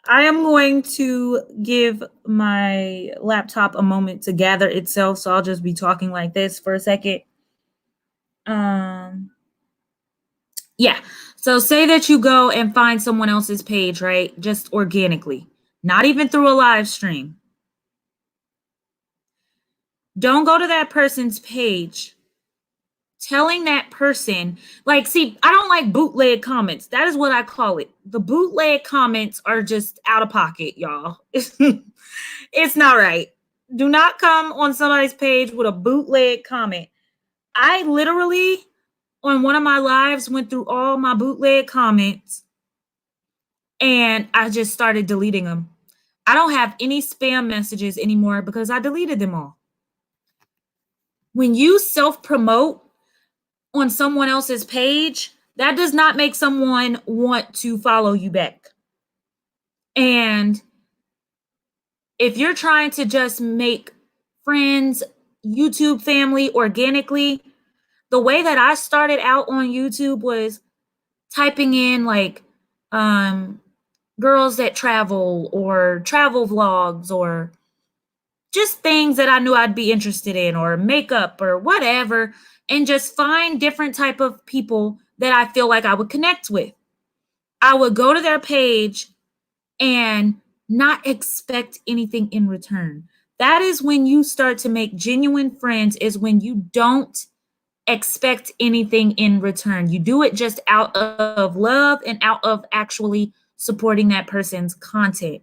I am going to give my laptop a moment to gather itself, so I'll just be talking like this for a second. Yeah. So say that you go and find someone else's page, right? Just organically, not even through a live stream. Don't go to that person's page telling that person, like, see, I don't like bootleg comments. That is what I call it. The bootleg comments are just out of pocket, y'all. It's not right. Do not come on somebody's page with a bootleg comment. I literally, on one of my lives, went through all my bootleg comments and I just started deleting them. I don't have any spam messages anymore because I deleted them all. When you self-promote on someone else's page, that does not make someone want to follow you back. And if you're trying to just make friends, YouTube family organically, the way that I started out on YouTube was typing in like girls that travel or travel vlogs or just things that I knew I'd be interested in, or makeup or whatever, and just find different type of people that I feel like I would connect with. I would go to their page and not expect anything in return. That is when you start to make genuine friends, is when you don't expect anything in return. You do it just out of love and out of actually supporting that person's content.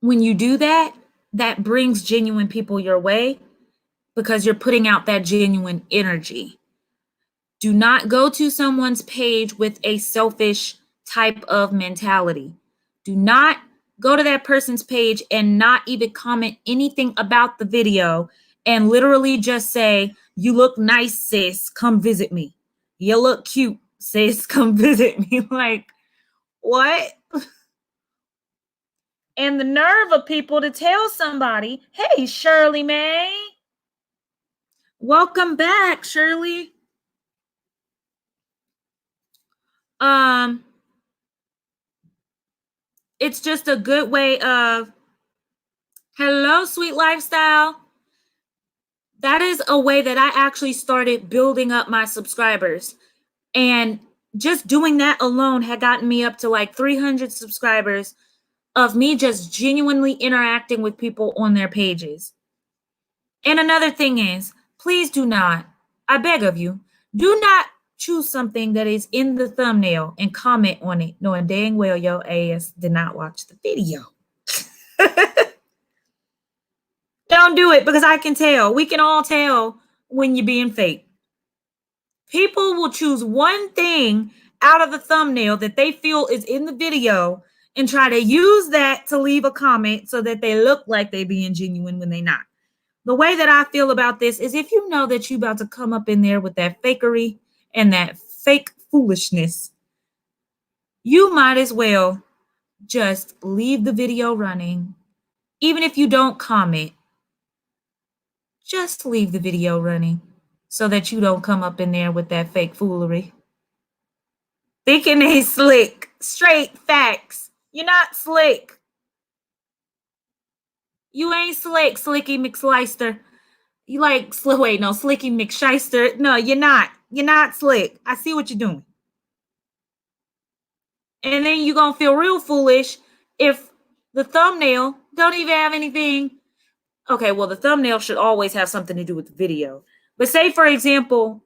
When you do that, that brings genuine people your way because you're putting out that genuine energy. Do not go to someone's page with a selfish type of mentality. Do not go to that person's page and not even comment anything about the video and literally just say, you look nice, sis, come visit me. You look cute, sis, come visit me. Like, what? and the nerve of people to tell somebody, hey, Shirley May. Welcome back, Shirley. It's just a good way of, hello, sweet lifestyle. That is a way that I actually started building up my subscribers. And just doing that alone had gotten me up to like 300 subscribers of me just genuinely interacting with people on their pages. And another thing is, please do not, I beg of you, do not choose something that is in the thumbnail and comment on it, knowing dang well your ass did not watch the video. Don't do it, because I can tell. We can all tell when you're being fake. People will choose one thing out of the thumbnail that they feel is in the video and try to use that to leave a comment so that they look like they being genuine when they not. The way that I feel about this is, if you know that you about to come up in there with that fakery and that fake foolishness, you might as well just leave the video running. Even if you don't comment, just leave the video running so that you don't come up in there with that fake foolery. Thinking they slick. Straight facts. You're not slick. You ain't slick, Slicky McSlicer. You like, wait, no, Slicky McShyster. No, you're not. You're not slick. I see what you're doing. And then you're going to feel real foolish if the thumbnail don't even have anything. Okay, well, the thumbnail should always have something to do with the video. But say, for example,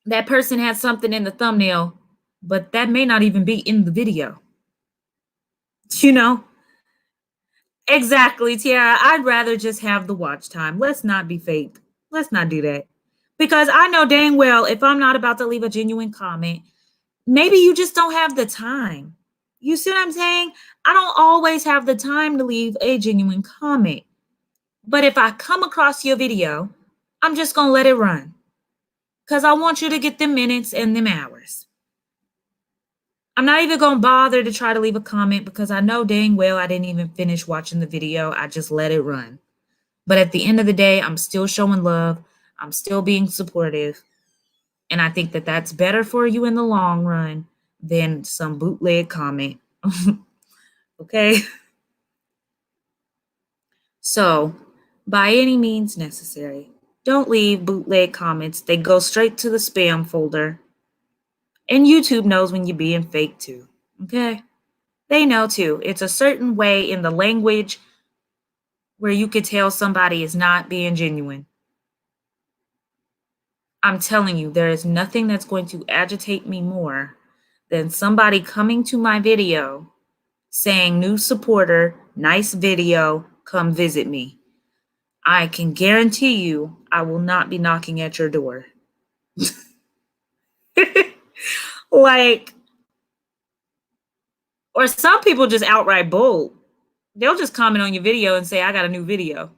that person has something in the thumbnail, but that may not even be in the video. You know? Exactly, Tiara. I'd rather just have the watch time. Let's not be fake. Let's not do that. Because I know dang well, if I'm not about to leave a genuine comment, maybe you just don't have the time. You see what I'm saying? I don't always have the time to leave a genuine comment. But if I come across your video, I'm just going to let it run. Because I want you to get them minutes and them hours. I'm not even going to bother to try to leave a comment because I know dang well I didn't even finish watching the video. I just let it run. But at the end of the day, I'm still showing love. I'm still being supportive. And I think that that's better for you in the long run than some bootleg comment. Okay? So, by any means necessary, don't leave bootleg comments. They go straight to the spam folder. And YouTube knows when you're being fake too. Okay? They know too. It's a certain way in the language where you could tell somebody is not being genuine. I'm telling you, there is nothing that's going to agitate me more than somebody coming to my video saying, new supporter, nice video, come visit me. I can guarantee you I will not be knocking at your door. Like, or some people just outright bold. They'll just comment on your video and say, I got a new video.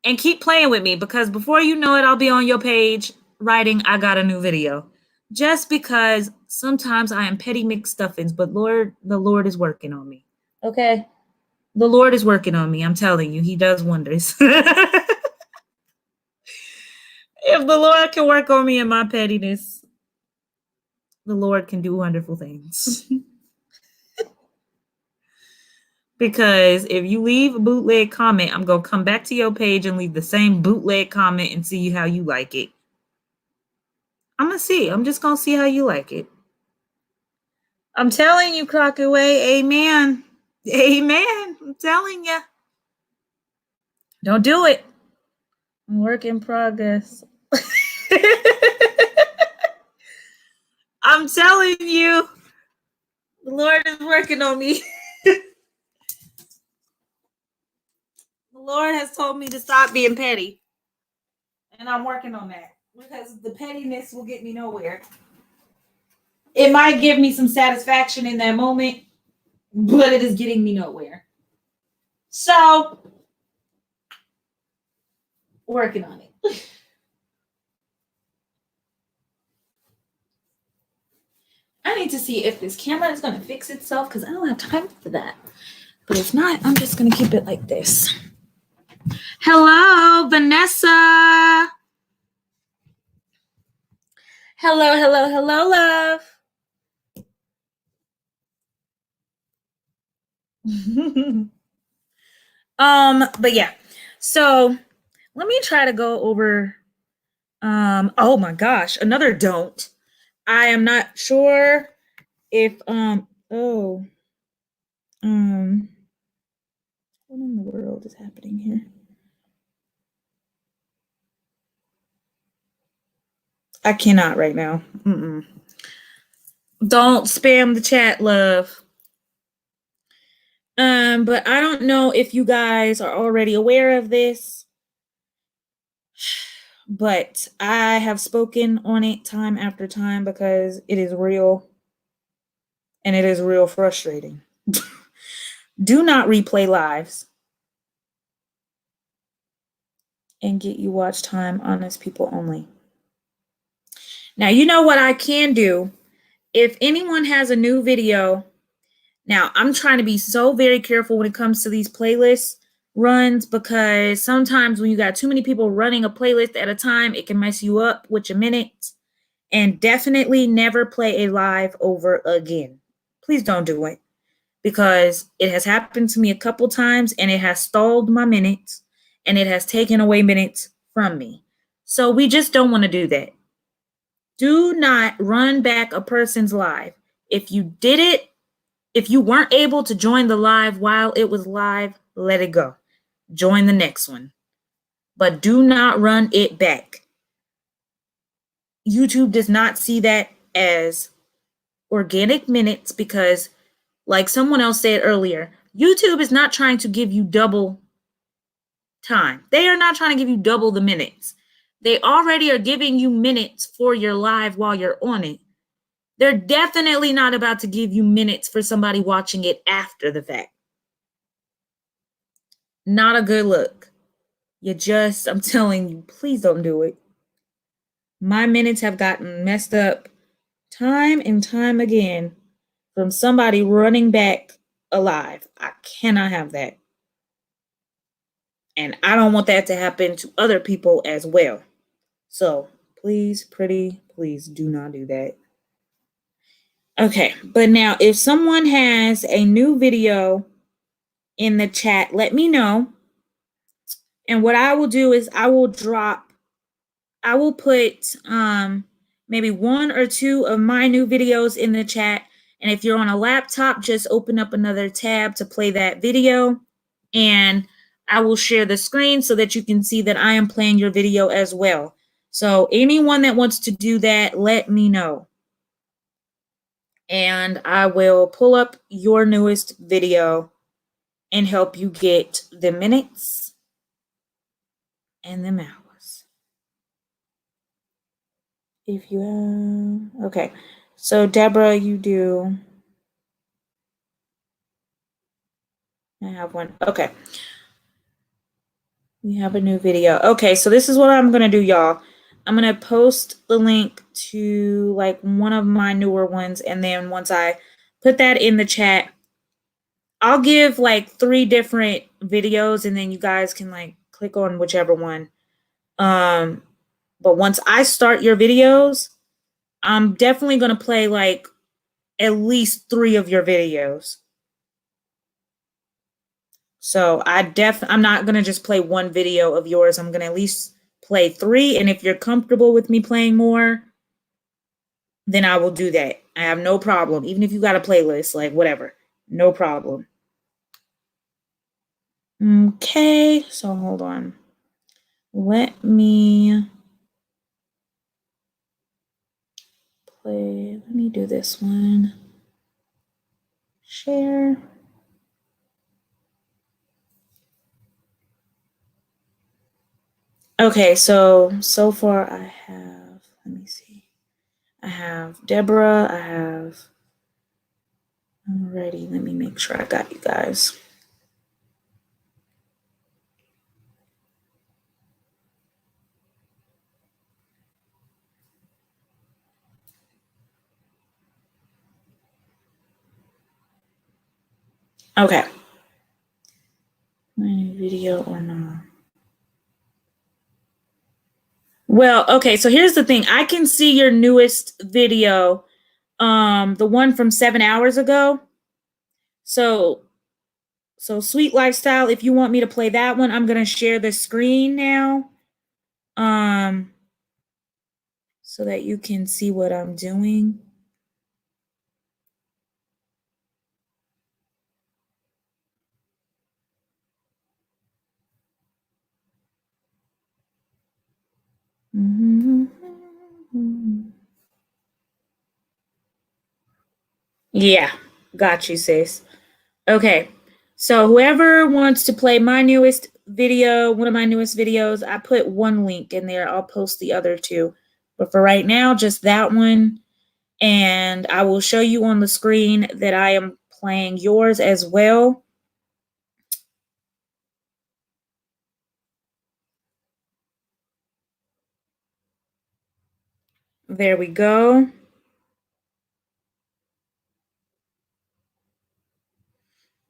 And keep playing with me, because before you know it, I'll be on your page writing, I got a new video. Just because sometimes I am petty McStuffins, but the Lord is working on me. Okay? The Lord is working on me. I'm telling you, he does wonders. If the Lord can work on me in my pettiness, the Lord can do wonderful things. Because if you leave a bootleg comment, I'm going to come back to your page and leave the same bootleg comment and see how you like it. I'm going to see. I'm just going to see how you like it. I'm telling you, Clockaway, amen. Amen. I'm telling you. Don't do it. Work in progress. I'm telling you, the Lord is working on me. The Lord has told me to stop being petty. And I'm working on that, because the pettiness will get me nowhere. It might give me some satisfaction in that moment, but it is getting me nowhere. So, working on it. I need to see if this camera is going to fix itself, because I don't have time for that. But if not, I'm just going to keep it like this. Hello, Vanessa. Hello, hello, hello, love. But yeah. So let me try to go over oh my gosh, another don't. I am not sure if what in the world is happening here? I cannot right now. Don't spam the chat, love. But I don't know if you guys are already aware of this, but I have spoken on it time after time because it is real and it is real frustrating. Do not replay lives and get you watch time, honest people only. Now, you know what I can do? If anyone has a new video, now I'm trying to be so very careful when it comes to these playlist runs because sometimes when you got too many people running a playlist at a time, it can mess you up with your minutes. And definitely never play a live over again. Please don't do it because it has happened to me a couple times and it has stalled my minutes and it has taken away minutes from me. So we just don't want to do that. Do not run back a person's live. If you did it, if you weren't able to join the live while it was live, let it go. Join the next one. But do not run it back. YouTube does not see that as organic minutes because, like someone else said earlier, YouTube is not trying to give you double time. They are not trying to give you double the minutes. They already are giving you minutes for your live while you're on it. They're definitely not about to give you minutes for somebody watching it after the fact. Not a good look. I'm telling you, please don't do it. My minutes have gotten messed up time and time again from somebody running back alive. I cannot have that. And I don't want that to happen to other people as well. So please, please do not do that. Okay, but now if someone has a new video in the chat, let me know. And what I will do is I will put maybe one or two of my new videos in the chat. And if you're on a laptop, just open up another tab to play that video. And I will share the screen so that you can see that I am playing your video as well. So anyone that wants to do that, let me know. And I will pull up your newest video and help you get the minutes and the hours. If you have, okay. So Deborah, you do. I have one. Okay. We have a new video. Okay, so this is what I'm gonna do, y'all. I'm gonna post the link to like one of my newer ones, and then once I put that in the chat, I'll give like 3 different videos, and then you guys can like click on whichever one. But once I start your videos, I'm definitely gonna play like at least 3 of your videos. So I'm not gonna just play one video of yours. I'm gonna at least play 3. And if you're comfortable with me playing more, then I will do that. I have no problem. Even if you got a playlist, like whatever, no problem. Okay, so hold on. Let me play. Let me do this one. Share. Okay, so far I have, let me see. I have Deborah, I have, I'm ready. Let me make sure I got you guys. Okay. video or not? Well, okay, so here's the thing. I can see your newest video, the one from 7 hours ago. So Sweet Lifestyle, if you want me to play that one, I'm gonna share the screen now. So that you can see what I'm doing. Yeah, got you, sis. Okay, so whoever wants to play my newest video, one of my newest videos, I put one link in there. I'll post the other two. But for right now, just that one. And I will show you on the screen that I am playing yours as well. There we go.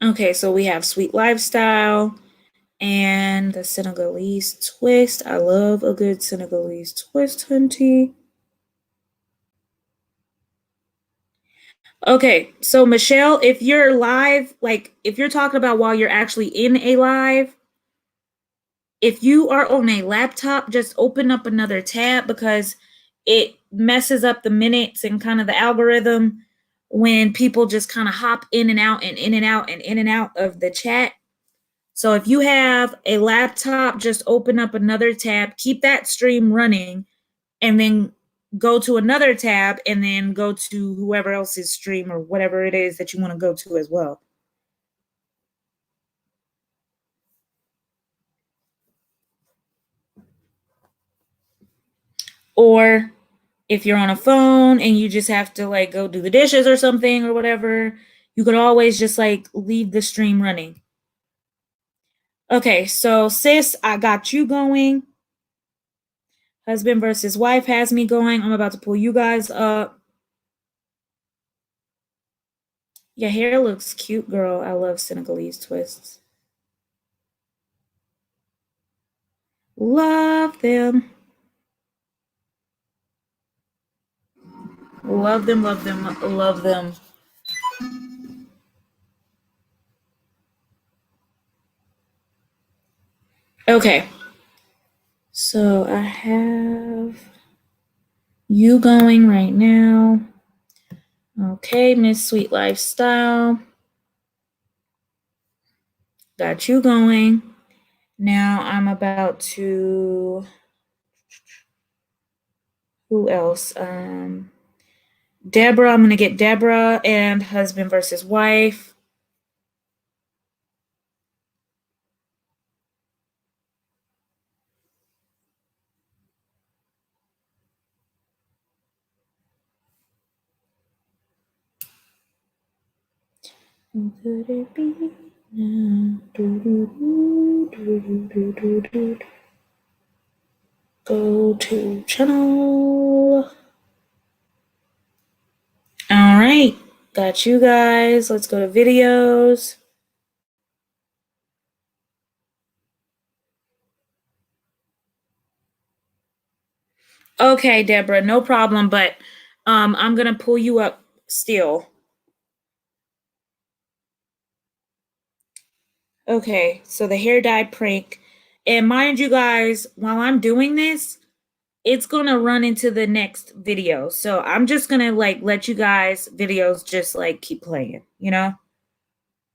Okay, so we have Sweet Lifestyle and the Senegalese twist. I love a good Senegalese twist, hunty. Okay, so Michelle, if you're live, like if you're talking about while you're actually in a live, if you are on a laptop, just open up another tab because it messes up the minutes and kind of the algorithm when people just kind of hop in and out and in and out and in and out of the chat. So if you have a laptop, just open up another tab, keep that stream running, and then go to another tab and then go to whoever else's stream or whatever it is that you want to go to as well. Or if you're on a phone and you just have to like go do the dishes or something or whatever, you could always just like leave the stream running. Okay, so sis, I got you going. Husband versus wife has me going. I'm about to pull you guys up. Your hair looks cute, girl. I love Senegalese twists. Love them. Love them, love them, love them. Okay. So I have you going right now. Okay, Miss Sweet Lifestyle. Got you going. Now I'm about to. Who else? Deborah. I'm gonna get Deborah and husband versus wife. Could it be now? Go to channel. All right, got you guys. Let's go to videos. Okay, Deborah, no problem, but I'm gonna pull you up still. Okay, so the hair dye prank. And mind you guys, while I'm doing this, it's gonna run into the next video. So I'm just gonna like let you guys videos just like keep playing, you know?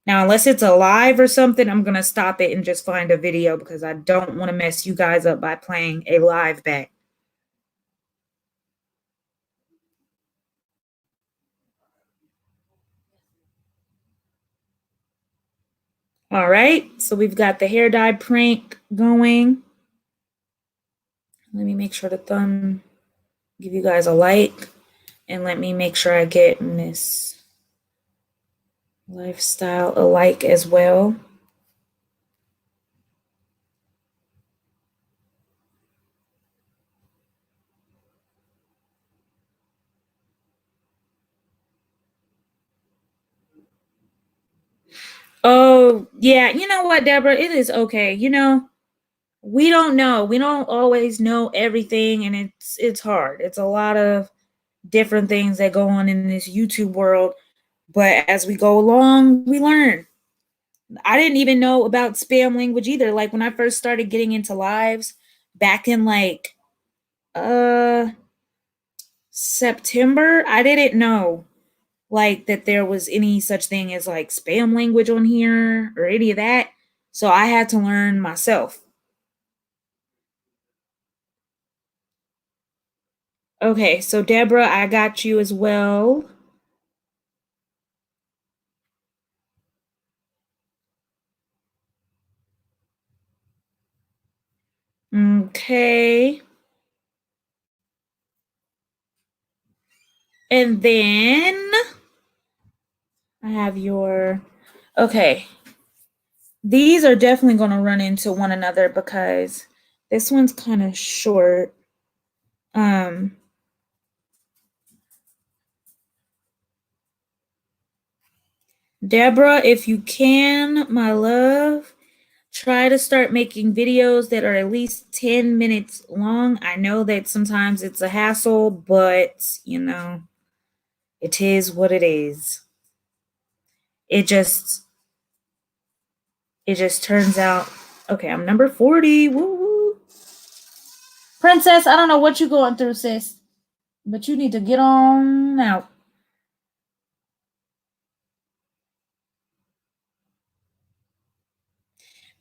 Now, unless it's a live or something, I'm gonna stop it and just find a video because I don't want to mess you guys up by playing a live back. All right, so we've got the hair dye prank going. Let me make sure to give you guys a like, and let me make sure I get Miss Lifestyle a like as well. Oh, So yeah, you know what, Deborah, it is okay. We don't know. We don't always know everything, and it's hard. It's a lot of different things that go on in this YouTube world. But as we go along, we learn. I didn't even know about spam language either. Like when I first started getting into lives back in like September, I didn't know like that there was any such thing as like spam language on here or any of that. So I had to learn myself. Okay, so Deborah, I got you as well. Okay. And then I have your. Okay. These are definitely going to run into one another because this one's kind of short. Um, Deborah, if you can, my love, try to start making videos that are at least 10 minutes long. I know that sometimes it's a hassle, but it is what it is. It just turns out okay, I'm number 40. Woo woo. Princess, I don't know what you're going through, sis, but you need to get on out.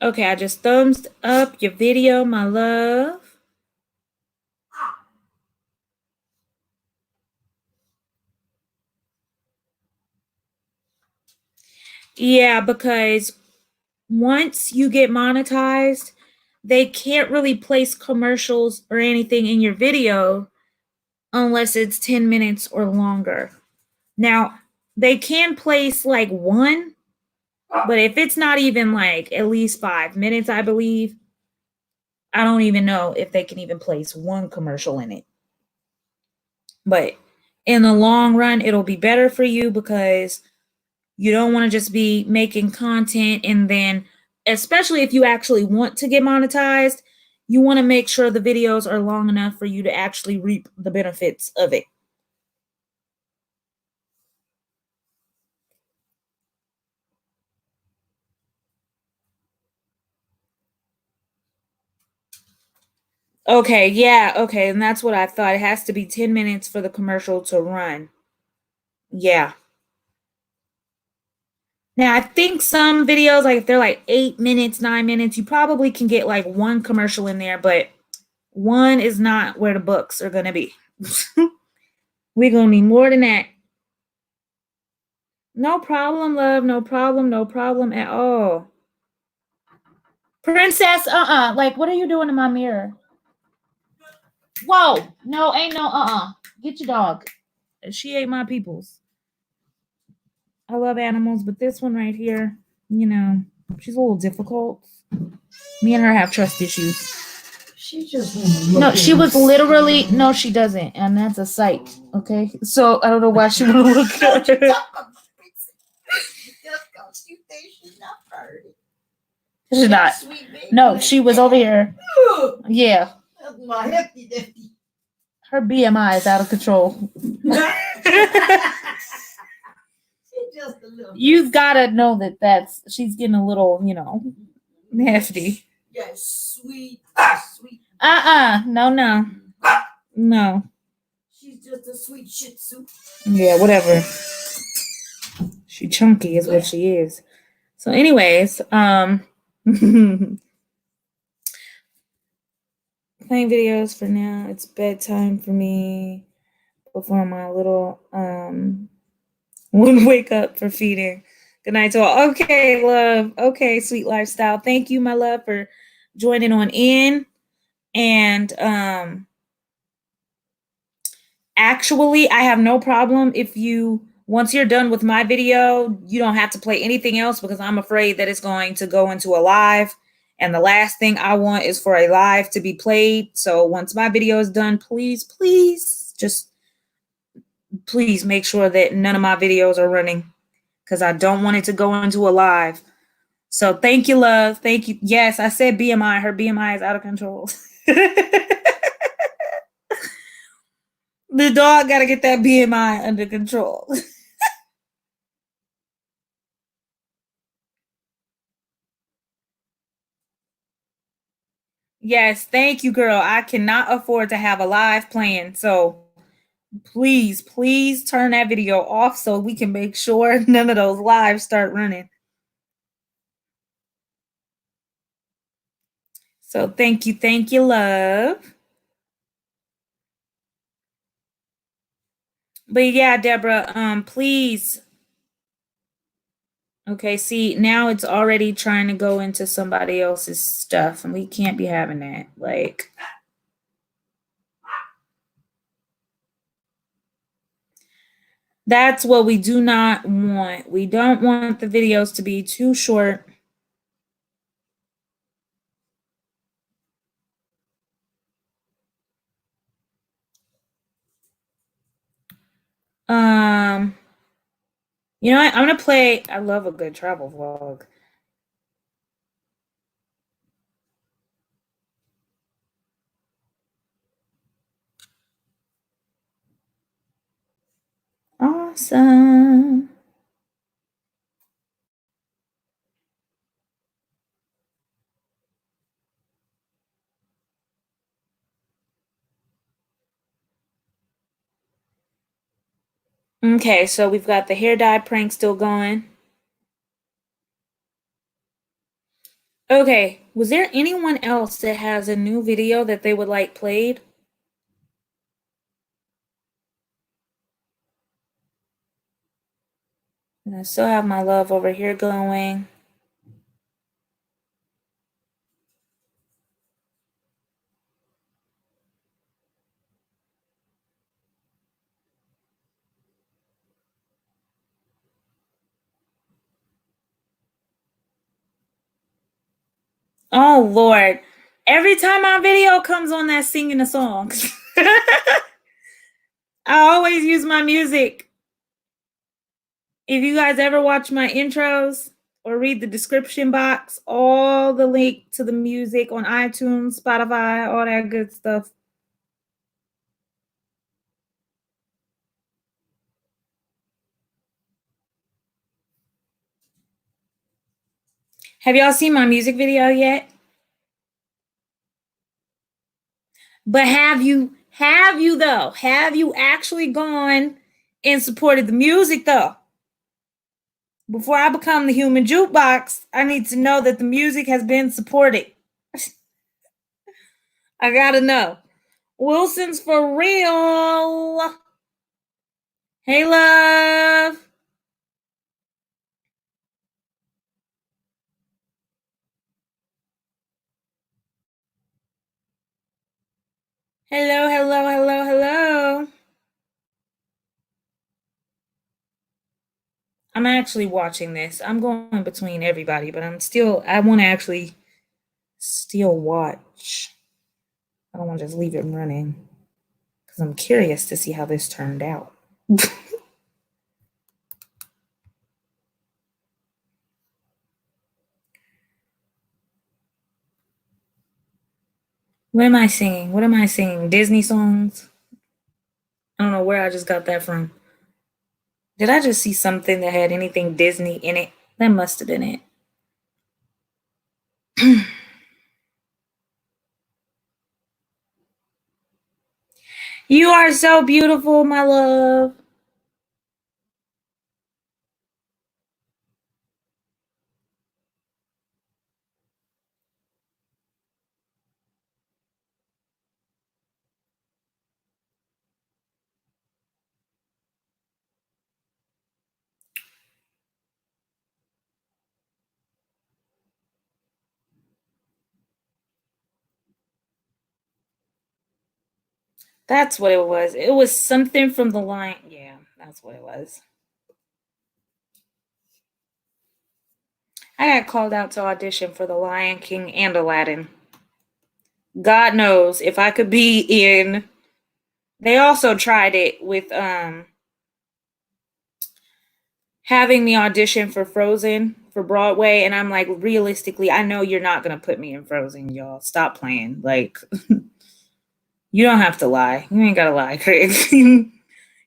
Okay, I just thumbs up your video, my love. Yeah, because once you get monetized, they can't really place commercials or anything in your video unless it's 10 minutes or longer. Now, they can place like one, but if it's not even like at least 5 minutes, I believe, I don't even know if they can even place one commercial in it. But in the long run, it'll be better for you because you don't want to just be making content and then, especially if you actually want to get monetized, you want to make sure the videos are long enough for you to actually reap the benefits of it. Okay, yeah, okay, and that's what I thought. It has to be 10 minutes for the commercial to run. Yeah. Now, I think some videos, like if they're like 8 minutes, 9 minutes, you probably can get like one commercial in there, but one is not where the books are going to be. We're going to need more than that. No problem, love. No problem. No problem at all. Princess, like, what are you doing in my mirror? Whoa. No, ain't no. Get your dog. She ate my peoples. I love animals, but this one right here, she's a little difficult. Me and her have trust issues. She just no, she was literally no, she doesn't, and that's a sight. Okay, so I don't know why she would look at her. She's not. No, she was over here. Yeah. Her BMI is out of control. You've got to know that she's getting a little, hefty. Yes, sweet. No. No. She's just a sweet Shih Tzu. Yeah, whatever. She chunky is what she is. So, anyways, playing videos for now. It's bedtime for me before my little would wake up for feeding. Good night to all. Okay, love. Okay, sweet lifestyle. Thank you, my love, for joining on in. And actually, I have no problem if once you're done with my video, you don't have to play anything else because I'm afraid that it's going to go into a live. And the last thing I want is for a live to be played. So once my video is done, please make sure that none of my videos are running because I don't want it to go into a live. So thank you, love. Thank you. Yes, I said BMI. Her BMI is out of control. The dog got to get that BMI under control. Yes, thank you, girl. I cannot afford to have a live playing. So please, please turn that video off so we can make sure none of those lives start running. So thank you, love. But yeah, Deborah, please. Okay, see, now it's already trying to go into somebody else's stuff, and we can't be having that. Like, that's what we do not want. We don't want the videos to be too short. You know what? I'm gonna play. I love a good travel vlog. Awesome. Okay, so we've got the hair dye prank still going. Okay, was there anyone else that has a new video that they would like played? And I still have my love over here going. Oh Lord. Every time my video comes on, that singing a song. I always use my music. If you guys ever watch my intros or read the description box, all the link to the music on iTunes, Spotify, all that good stuff. Have y'all seen my music video yet? But have you though? Have you actually gone and supported the music though? Before I become the human jukebox, I need to know that the music has been supported. I gotta know. Wilson's for real. Hey, love. Hello, hello, hello, hello. I'm actually watching this. I'm going between everybody, but I want to actually still watch. I don't want to just leave it running because I'm curious to see how this turned out. What am I singing? What am I singing? Disney songs? I don't know where I just got that from. Did I just see something that had anything Disney in it? That must have been it. You are so beautiful, my love. That's what it was. It was something from the line. Yeah, that's what it was. I got called out to audition for The Lion King and Aladdin. God knows if I could be in. They also tried it with having me audition for Frozen for Broadway, and I'm like, realistically, I know you're not gonna put me in Frozen, y'all. Stop playing. Like, you don't have to lie. You ain't gotta lie, Craig.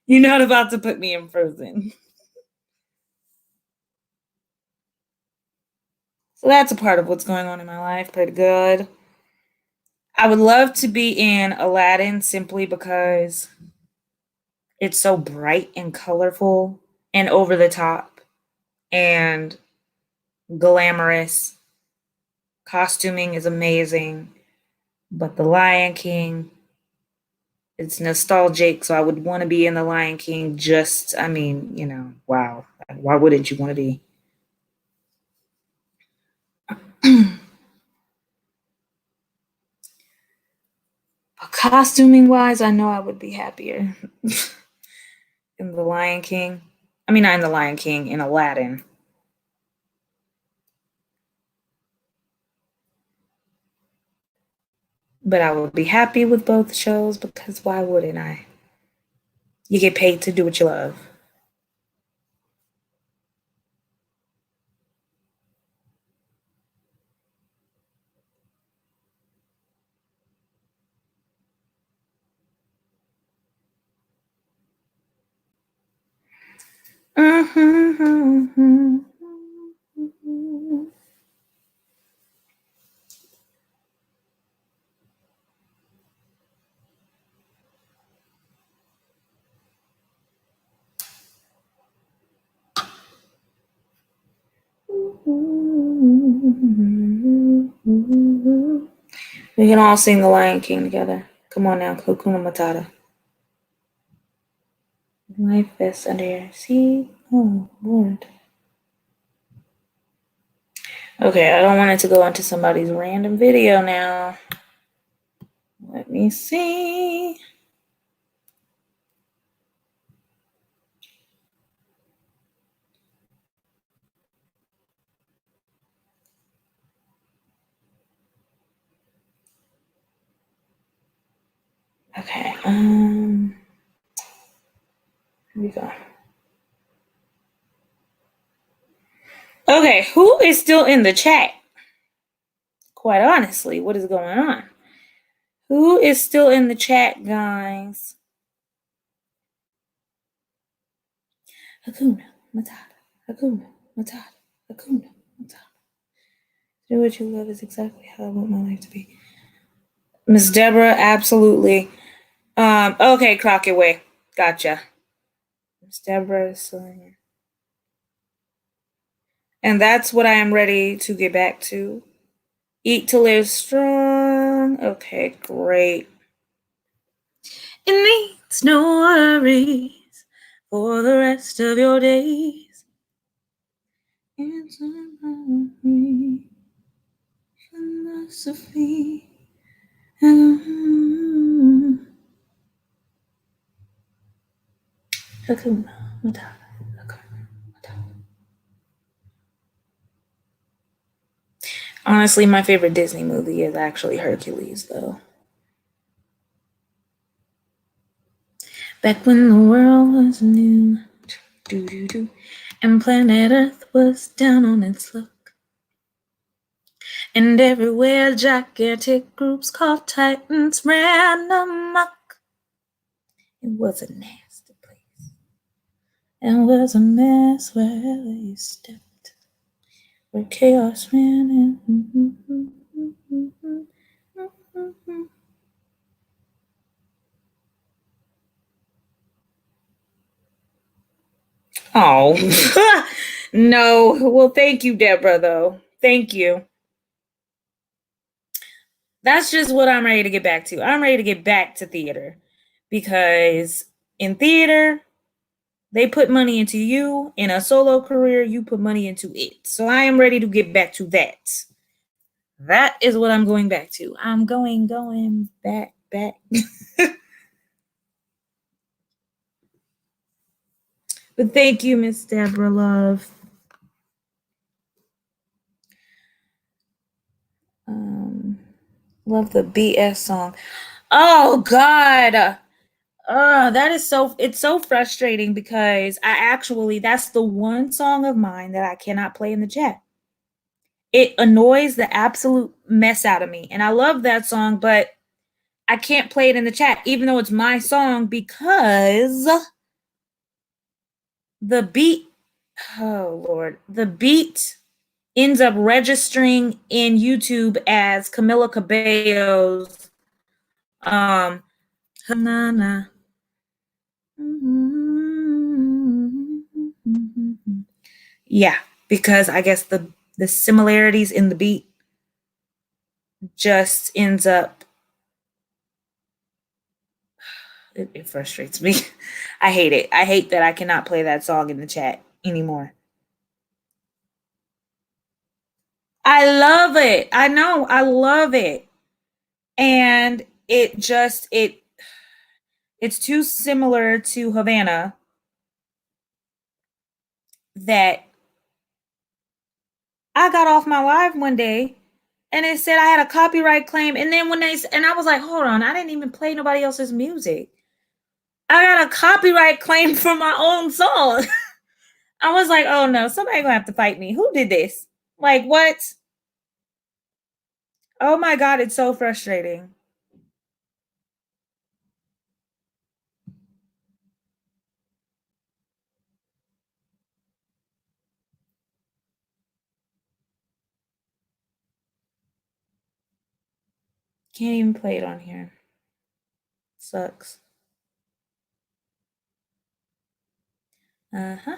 You're not about to put me in Frozen. So that's a part of what's going on in my life. Pretty good. I would love to be in Aladdin simply because it's so bright and colorful and over the top and glamorous. Costuming is amazing. But The Lion King, it's nostalgic. So I would want to be in The Lion King just, I mean, wow. Why wouldn't you want to be? But costuming wise, I know I would be happier in The Lion King. I mean, not in The Lion King, in Aladdin. But I would be happy with both shows because why wouldn't I? You get paid to do what you love. We can all sing The Lion King together. Come on now, Hakuna Matata. Life is under your sea. Oh, Lord. Okay, I don't want it to go into somebody's random video now. Let me see. Okay, here we go. Okay, who is still in the chat? Quite honestly, what is going on? Who is still in the chat, guys? Hakuna Matata, Hakuna Matata, Hakuna Matata. Do what you love is exactly how I want my life to be. Miss Deborah, absolutely. Okay, Crockett Way. Gotcha. Miss Deborah is still in here. And that's what I am ready to get back to. Eat to live strong. Okay, great. It means no worries for the rest of your days. It's a philosophy. Hakuna Matata. Hakuna Matata. Honestly, my favorite Disney movie is actually Hercules, though. Back when the world was new, and planet Earth was down on its luck, and everywhere gigantic groups called Titans ran amok. It was a nasty place, and was a mess wherever you stepped, where chaos ran in. Oh, no. Well, thank you, Deborah, though. Thank you. That's just what I'm ready to get back to. I'm ready to get back to theater because in theater, they put money into you. In a solo career, you put money into it. So I am ready to get back to that. That is what I'm going back to. I'm going back. But thank you, Miss Deborah Love. Love the BS song. Oh God. it's so frustrating because that's the one song of mine that I cannot play in the chat. It annoys the absolute mess out of me. And I love that song, but I can't play it in the chat, even though it's my song, because the beat, oh Lord, the beat ends up registering in YouTube as Camila Cabello's Hanana. Yeah, because I guess the similarities in the beat just ends up it frustrates me. I hate it. I hate that I cannot play that song in the chat anymore. I love it. I know. I love it. And it's too similar to Havana that I got off my live one day and it said I had a copyright claim. And then and I was like, hold on, I didn't even play nobody else's music. I got a copyright claim for my own song. I was like, oh no, somebody gonna have to fight me. Who did this? Like, what? Oh my God, it's so frustrating. Can't even play it on here. Sucks. Uh-huh.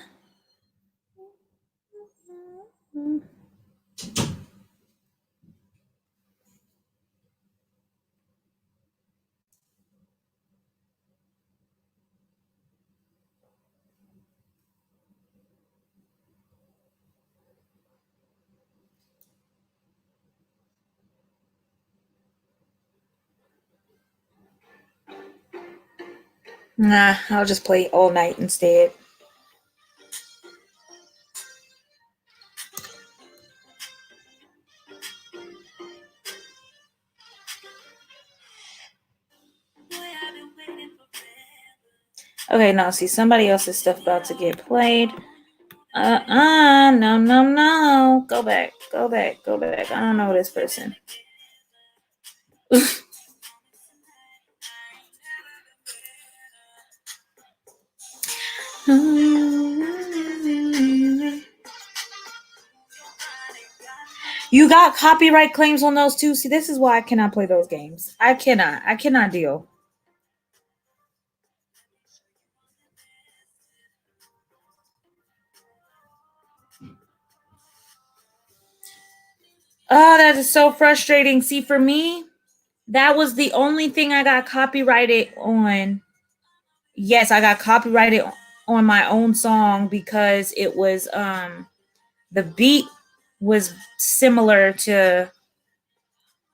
Nah, I'll just play all night instead. Okay, now see somebody else's stuff about to get played. No. Go back. I don't know this person. You got copyright claims on those too. See, this is why I cannot play those games. I cannot deal. Oh, that is so frustrating. See, for me, that was the only thing I got copyrighted on. Yes, I got copyrighted on my own song because it was the beat was similar to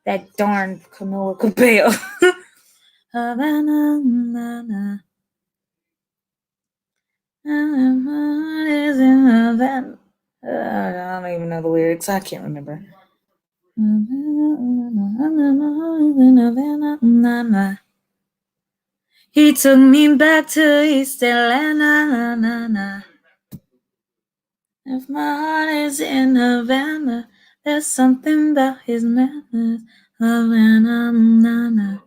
that darn Camila Cabello. I don't even know the lyrics. I can't remember. He took me back to East Atlanta. If my heart is in Havana, there's something about his manners. Havana.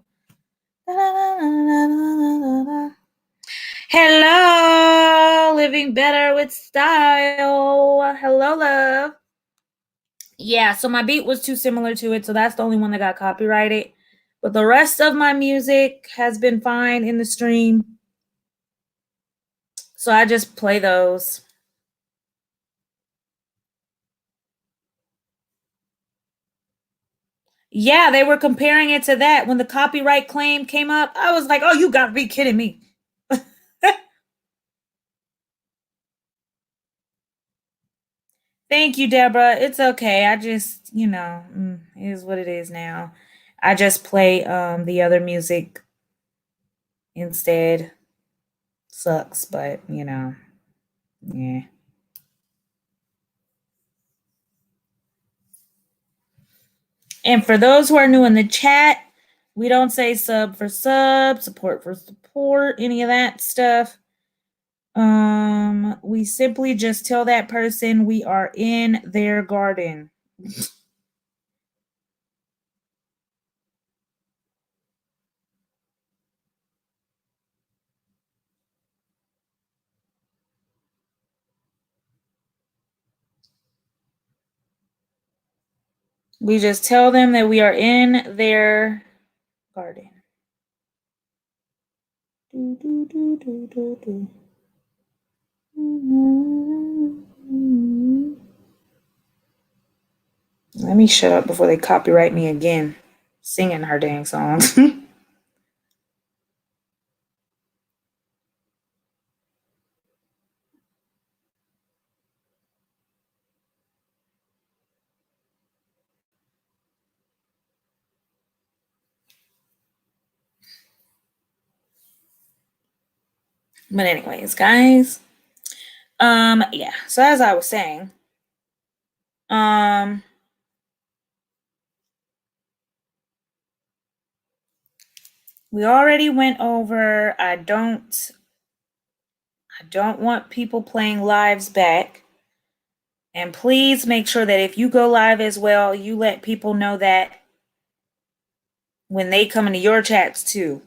Hello, living better with style. Hello, love. Yeah, so my beat was too similar to it, so that's the only one that got copyrighted. But the rest of my music has been fine in the stream. So I just play those. Yeah, they were comparing it to that. When the copyright claim came up, I was like, oh, you got to be kidding me. Thank you, Deborah. It's okay. I just, it is what it is now. I just play the other music instead. Sucks, but yeah. And for those who are new in the chat, We don't say sub for sub, support for support, any of that stuff. We simply just tell that person we are in their garden. We just tell them that we are in their garden. Do, do, do, do, do, do. Let me shut up before they copyright me again, singing her dang songs. But anyways, guys, yeah. So as I was saying, we already went over. I don't want people playing lives back. And please make sure that if you go live as well, you let people know that when they come into your chats too.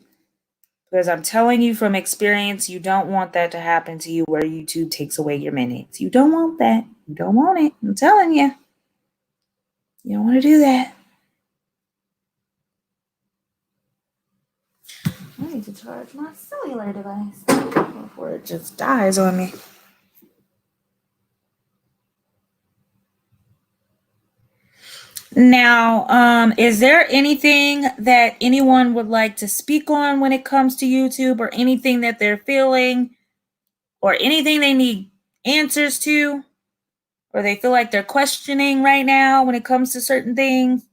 Because I'm telling you from experience, you don't want that to happen to you where YouTube takes away your minutes. You don't want that. You don't want it. I'm telling you. You don't want to do that. I need to charge my cellular device before it just dies on me. Now, is there anything that anyone would like to speak on when it comes to YouTube, or anything that they're feeling, or anything they need answers to, or they feel like they're questioning right now when it comes to certain things?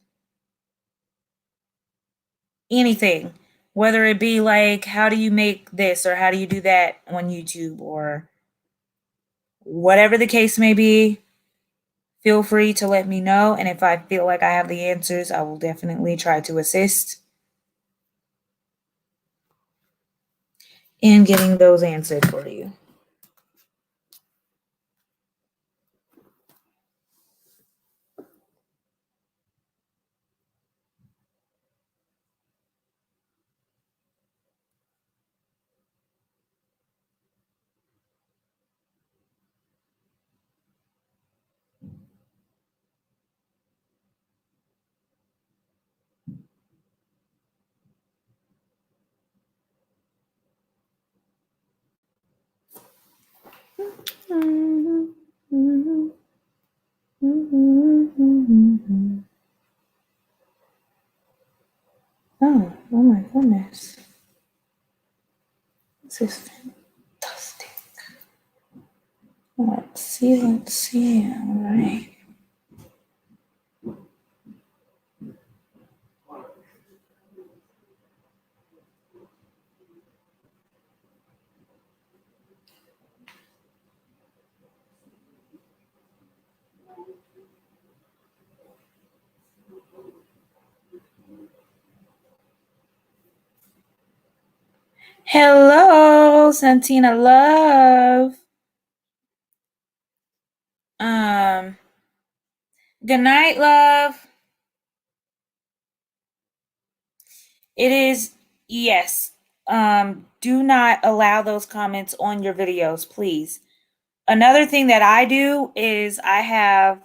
Anything, whether it be like, how do you make this or how do you do that on YouTube, or whatever the case may be, feel free to let me know. And if I feel like I have the answers, I will definitely try to assist in getting those answered for you. Oh my goodness. This is fantastic. Let's see. All right. Hello, Santina Love. Good night, love. It is, yes. Do not allow those comments on your videos, please. Another thing that I do is I have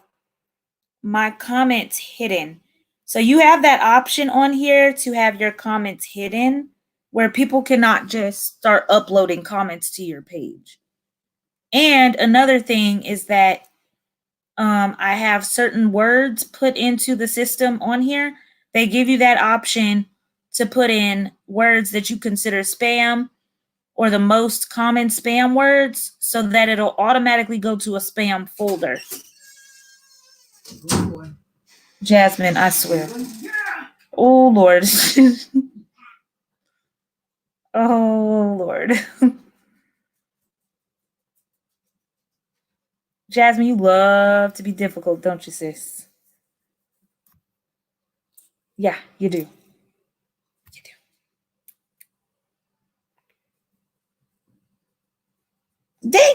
my comments hidden. So you have that option on here to have your comments hidden, where people cannot just start uploading comments to your page. And another thing is that I have certain words put into the system on here. They give you that option to put in words that you consider spam or the most common spam words, so that it'll automatically go to a spam folder. Oh boy. Jasmine, I swear. Oh, Lord. Oh, Lord. Jasmine, you love to be difficult, don't you, sis? Yeah, you do.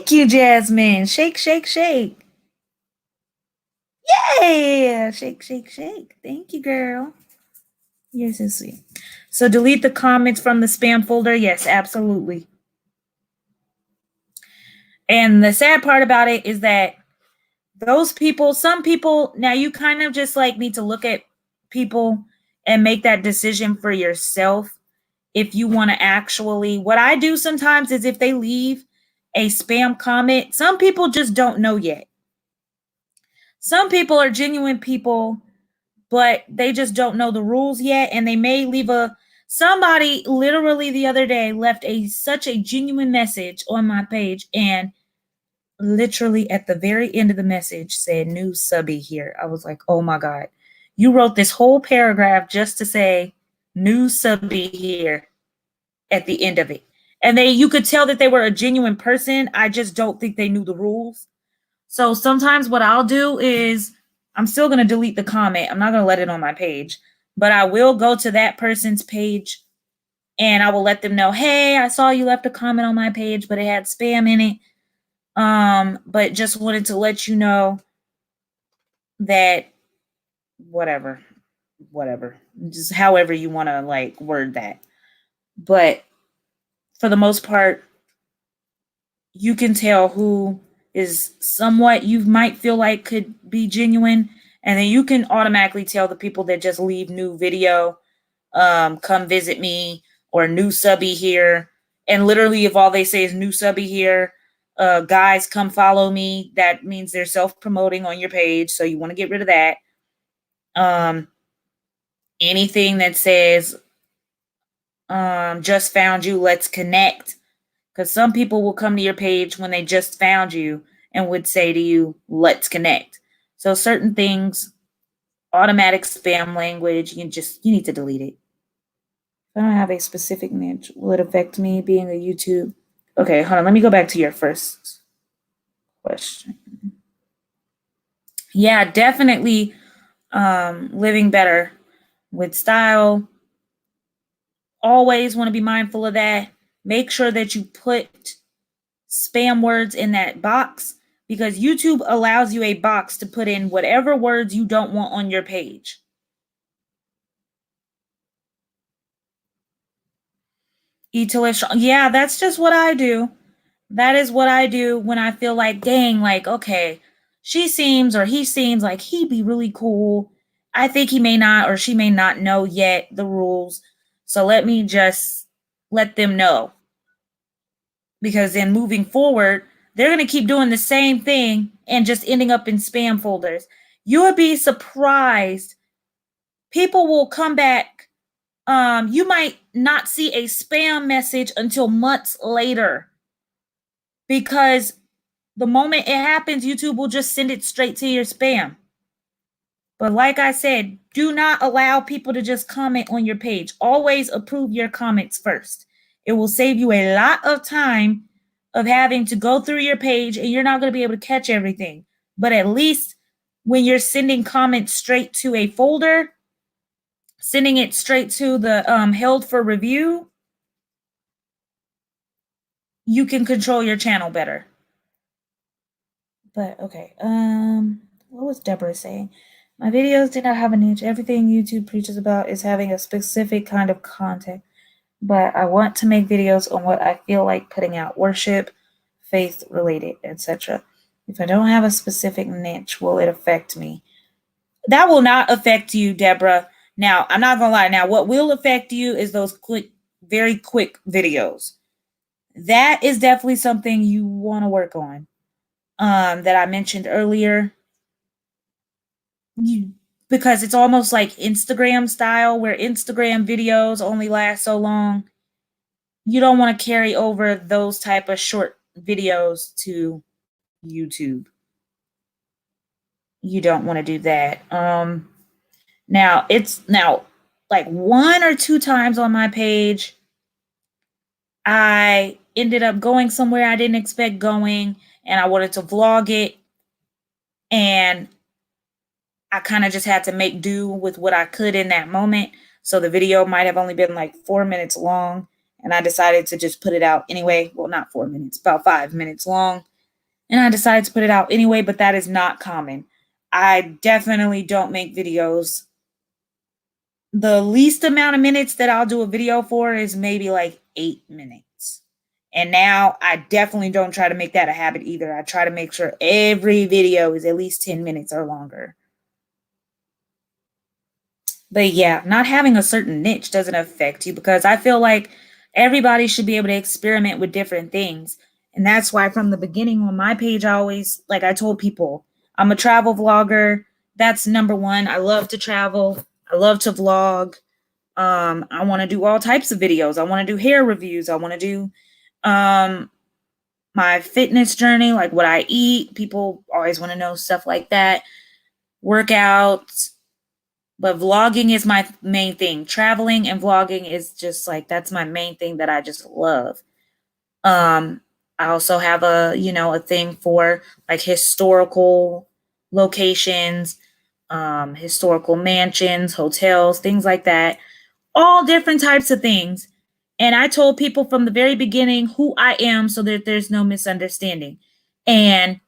Thank you, Jasmine. Shake, shake, shake. Yeah, shake, shake, shake. Thank you, girl. You're so sweet. So delete the comments from the spam folder. Yes, absolutely. And the sad part about it is that those people, some people, now you kind of just like need to look at people and make that decision for yourself. If you want to actually, what I do sometimes is if they leave a spam comment, some people just don't know yet. Some people are genuine people, but they just don't know the rules yet. And they may leave somebody literally the other day left such a genuine message on my page, and literally at the very end of the message said new subby here. I was like, oh my God, you wrote this whole paragraph just to say new subby here at the end of it. And you could tell that they were a genuine person. I just don't think they knew the rules. So sometimes what I'll do is I'm still going to delete the comment. I'm not going to let it on my page, but I will go to that person's page and I will let them know, hey, I saw you left a comment on my page, but it had spam in it. But just wanted to let you know that whatever, just however you want to like word that. But for the most part, you can tell who is somewhat you might feel like could be genuine. And then you can automatically tell the people that just leave new video, come visit me, or new subby here. And literally if all they say is new subby here, guys, come follow me. That means they're self-promoting on your page. So you want to get rid of that. Anything that says, just found you, let's connect. Because some people will come to your page when they just found you and would say to you, let's connect. So certain things, automatic spam language, you need to delete it. If I don't have a specific niche, will it affect me being a YouTube? Okay, hold on. Let me go back to your first question. Yeah, definitely living better with style. Always want to be mindful of that. Make sure that you put spam words in that box, because YouTube allows you a box to put in whatever words you don't want on your page. Yeah, that's just what I do. That is what I do when I feel like, dang, like, okay, she seems or he seems like he'd be really cool. I think he may not or she may not know yet the rules. So let me just let them know. Because then moving forward, they're going to keep doing the same thing and just ending up in spam folders. You would be surprised. People will come back. You might not see a spam message until months later, because the moment it happens, YouTube will just send it straight to your spam. But like I said, do not allow people to just comment on your page. Always approve your comments first. It will save you a lot of time of having to go through your page, and you're not going to be able to catch everything. But at least when you're sending comments straight to a folder, sending it straight to the held for review, you can control your channel better. But okay, what was Deborah saying? My videos do not have a niche. Everything YouTube preaches about is having a specific kind of content. But I want to make videos on what I feel like putting out: worship, faith related, etc. If I don't have a specific niche, will it affect me? That will not affect you, Deborah. Now, I'm not gonna lie. Now, what will affect you is those very quick videos. That is definitely something you want to work on. That I mentioned earlier. Because it's almost like Instagram style, where Instagram videos only last so long. You don't want to carry over those type of short videos to YouTube. You don't want to do that. Now like 1 or 2 times on my page, I ended up going somewhere I didn't expect going, and I wanted to vlog it, and I kind of just had to make do with what I could in that moment. So the video might have only been like 4 minutes long, and I decided to just put it out anyway. Well, not 4 minutes, about 5 minutes long. And I decided to put it out anyway, but that is not common. I definitely don't make videos. The least amount of minutes that I'll do a video for is maybe like 8 minutes. And now I definitely don't try to make that a habit either. I try to make sure every video is at least 10 minutes or longer. But yeah, not having a certain niche doesn't affect you, because I feel like everybody should be able to experiment with different things. And that's why from the beginning on my page, I always, like I told people, I'm a travel vlogger. That's number one. I love to travel. I love to vlog. I want to do all types of videos. I want to do hair reviews. I want to do my fitness journey, like what I eat. People always want to know stuff like that. Workouts. But vlogging is my main thing. Traveling and vlogging is just like, that's my main thing that I just love. I also have a thing for like historical locations, historical mansions, hotels, things like that. All different types of things. And I told people from the very beginning who I am so that there's no misunderstanding. And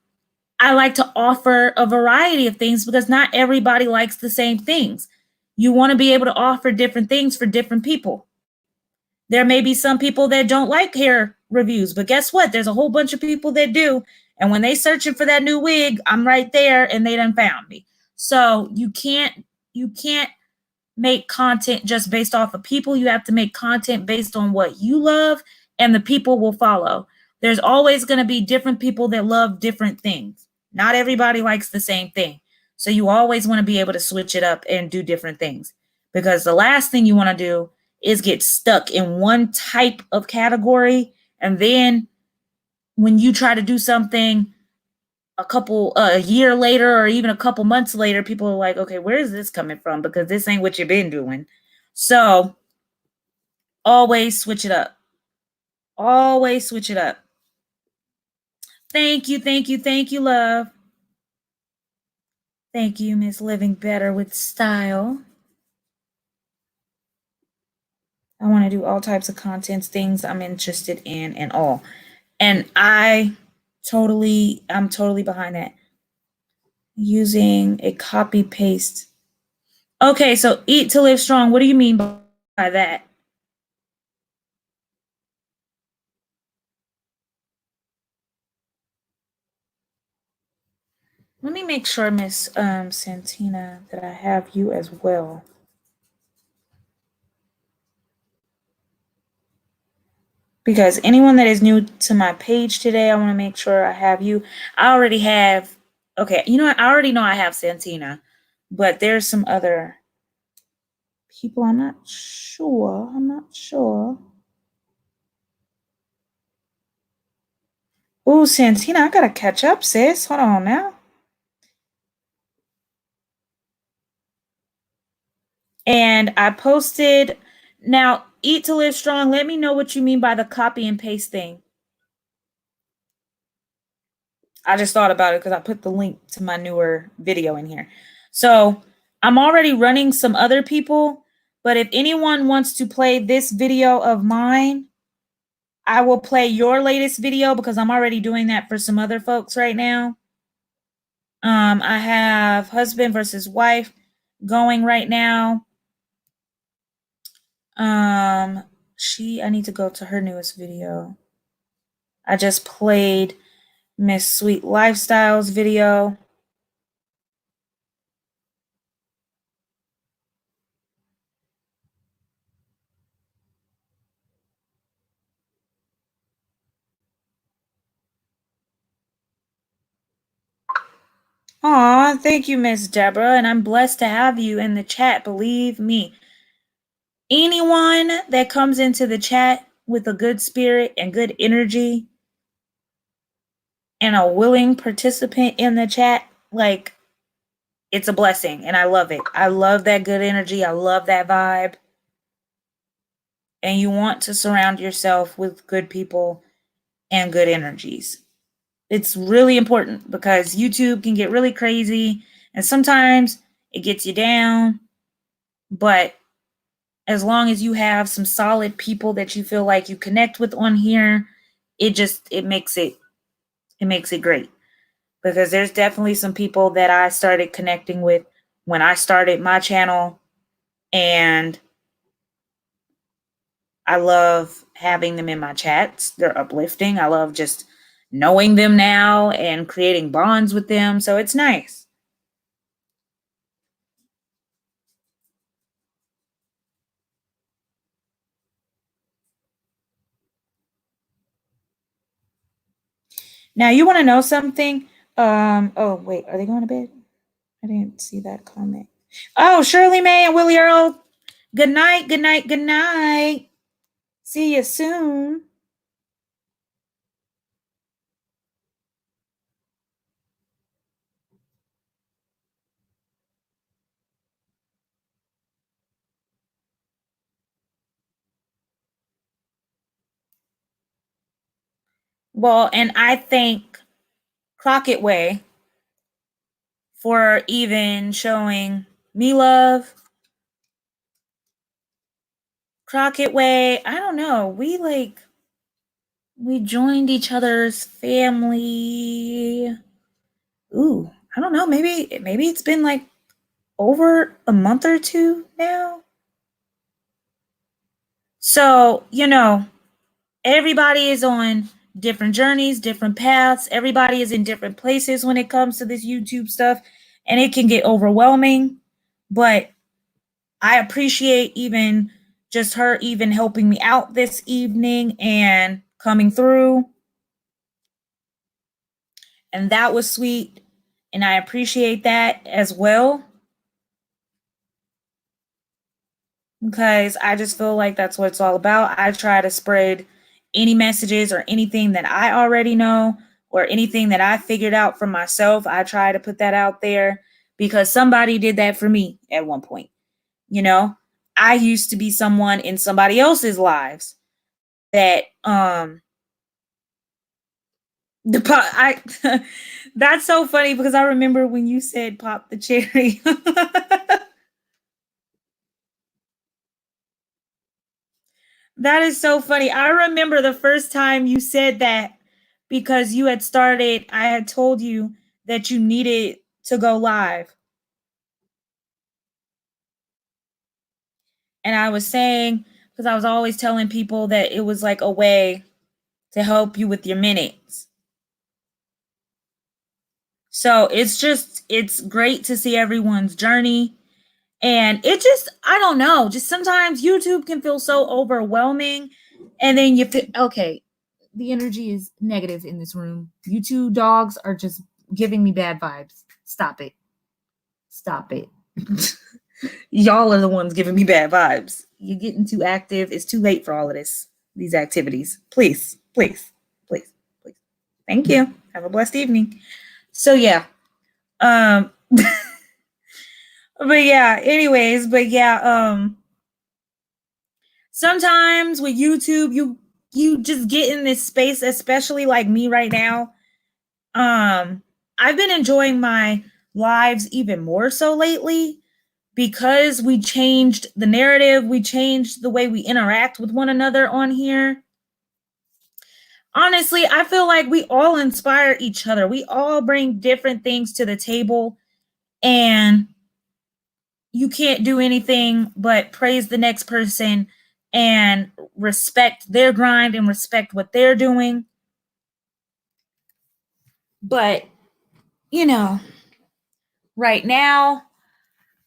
I like to offer a variety of things because not everybody likes the same things. You want to be able to offer different things for different people. There may be some people that don't like hair reviews, but guess what? There's a whole bunch of people that do. And when they searching for that new wig, I'm right there and they done found me. So you can't make content just based off of people. You have to make content based on what you love, and the people will follow. There's always going to be different people that love different things. Not everybody likes the same thing. So you always want to be able to switch it up and do different things, because the last thing you want to do is get stuck in one type of category. And then when you try to do something a year later or even a couple months later, people are like, okay, where is this coming from? Because this ain't what you've been doing. So always switch it up. Always switch it up. Thank you, love. Thank you, Miss Living Better with Style. I want to do all types of contents, things I'm interested in and all. And I'm totally behind that. Using a copy paste. Okay, so eat to live strong. What do you mean by that? Let me make sure, Miss Santina, that I have you as well. Because anyone that is new to my page today, I want to make sure I have you. I already have, okay, you know what? I already know I have Santina, but there's some other people. I'm not sure. Ooh, Santina, I gotta catch up, sis. Hold on now. And I posted, now, Eat to Live Strong. Let me know what you mean by the copy and paste thing. I just thought about it because I put the link to my newer video in here. So I'm already running some other people, but if anyone wants to play this video of mine, I will play your latest video because I'm already doing that for some other folks right now. I have husband versus wife going right now. I need to go to her newest video. I just played Miss Sweet Lifestyles video. Aw, thank you, Miss Deborah, and I'm blessed to have you in the chat, believe me. Anyone that comes into the chat with a good spirit and good energy and a willing participant in the chat, like, it's a blessing, and I love it. I love that good energy. I love that vibe. And you want to surround yourself with good people and good energies. It's really important because YouTube can get really crazy and sometimes it gets you down. But as long as you have some solid people that you feel like you connect with on here, it makes it It makes it great because there's definitely some people that I started connecting with when I started my channel, and I love having them in my chats. They're uplifting. I love just knowing them now and creating bonds with them. So it's nice. Now, you want to know something? Oh, wait, are they going to bed? I didn't see that comment. Oh, Shirley May and Willie Earl. Good night, good night, good night. See you soon. Well, and I thank Crockett Way for even showing me love. Crockett Way, I don't know. We joined each other's family. Ooh, I don't know. Maybe it's been like over a month or two now. So, everybody is on different journeys, different paths. Everybody is in different places when it comes to this YouTube stuff, and it can get overwhelming. But I appreciate even just her even helping me out this evening and coming through. And that was sweet. And I appreciate that as well. Because I just feel like that's what it's all about. I try to spread any messages or anything that I already know or anything that I figured out for myself. I try to put that out there because somebody did that for me at one point. I used to be someone in somebody else's lives that the pop I that's so funny because I remember when you said pop the cherry. That is so funny. I remember the first time you said that because you had started, I had told you that you needed to go live. And I was saying, because I was always telling people that it was like a way to help you with your minutes. So it's great to see everyone's journey. And I don't know, just sometimes YouTube can feel so overwhelming. And then you feel, okay, the energy is negative in this room. You two dogs are just giving me bad vibes. Stop it. Stop it. Y'all are the ones giving me bad vibes. You're getting too active. It's too late for all of these activities. Please, please, please, please. Thank you. Have a blessed evening. So yeah. But yeah, anyways, sometimes with YouTube, you just get in this space, especially like me right now. I've been enjoying my lives even more so lately because we changed the narrative, we changed the way we interact with one another on here. Honestly, I feel like we all inspire each other. We all bring different things to the table, and you can't do anything but praise the next person and respect their grind and respect what they're doing. But, right now,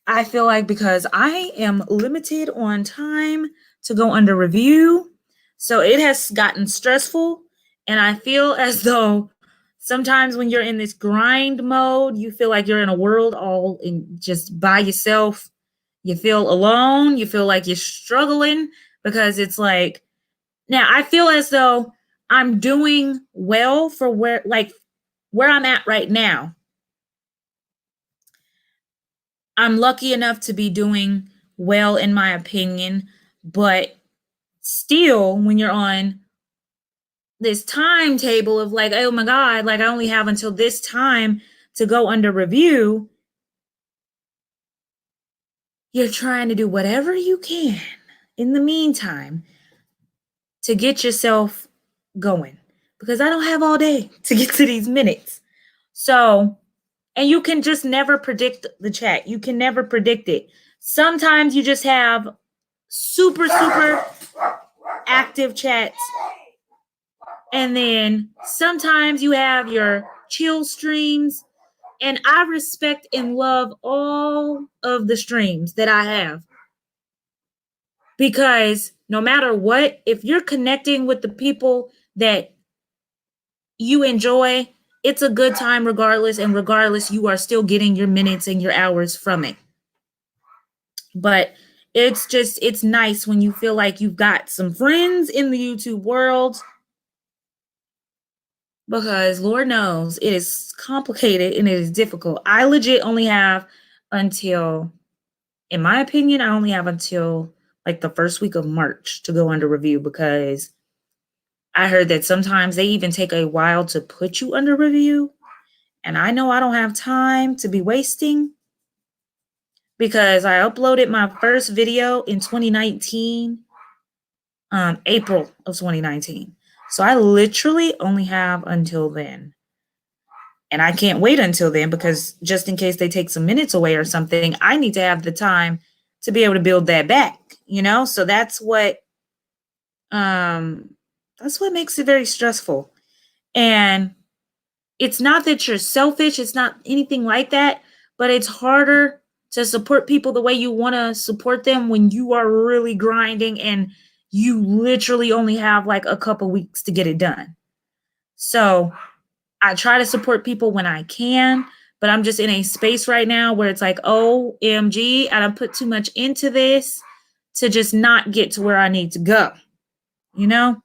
I feel like because I am limited on time to go under review, so it has gotten stressful. And I feel as though sometimes when you're in this grind mode, you feel like you're in a world all in just by yourself. You feel alone. You feel like you're struggling because it's like, now I feel as though I'm doing well for where I'm at right now. I'm lucky enough to be doing well, in my opinion, but still, when you're on this timetable of like, oh my God, like I only have until this time to go under review, you're trying to do whatever you can in the meantime to get yourself going. because I don't have all day to get to these minutes. So, and you can just never predict the chat. You can never predict it. Sometimes you just have super, super active chats. And then sometimes you have your chill streams. And I respect and love all of the streams that I have. Because no matter what, if you're connecting with the people that you enjoy, it's a good time regardless. And regardless, you are still getting your minutes and your hours from it. But it's nice when you feel like you've got some friends in the YouTube world, because Lord knows it is complicated and it is difficult. I legit only have until, in my opinion, I only have until like the first week of March to go under review, because I heard that sometimes they even take a while to put you under review. And I know I don't have time to be wasting, because I uploaded my first video in 2019, April of 2019. So I literally only have until then. And I can't wait until then, because just in case they take some minutes away or something, I need to have the time to be able to build that back, you know? So that's what makes it very stressful. And it's not that you're selfish, it's not anything like that, but it's harder to support people the way you want to support them when you are really grinding and you literally only have like a couple weeks to get it done. So I try to support people when I can, but I'm just in a space right now where it's like, OMG, I don't put too much into this to just not get to where I need to go, you know?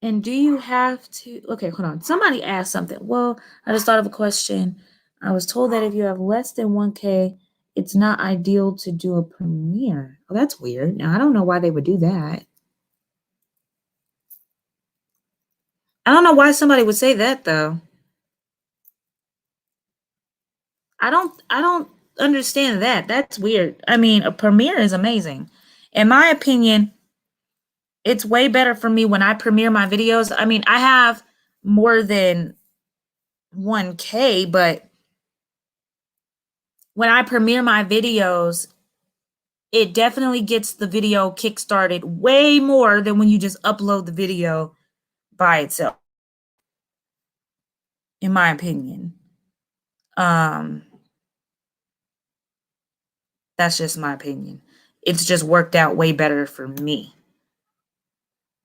And do you have to, okay, hold on. Somebody asked something. Well, I just thought of a question. I was told that if you have less than 1K, it's not ideal to do a premiere. Oh, that's weird. Now, I don't know why they would do that. I don't know why somebody would say that, though. I don't understand that. That's weird. I mean, a premiere is amazing. In my opinion, it's way better for me when I premiere my videos. I mean, I have more than 1K, but when I premiere my videos, it definitely gets the video kickstarted way more than when you just upload the video by itself, in my opinion. That's just my opinion. It's just worked out way better for me.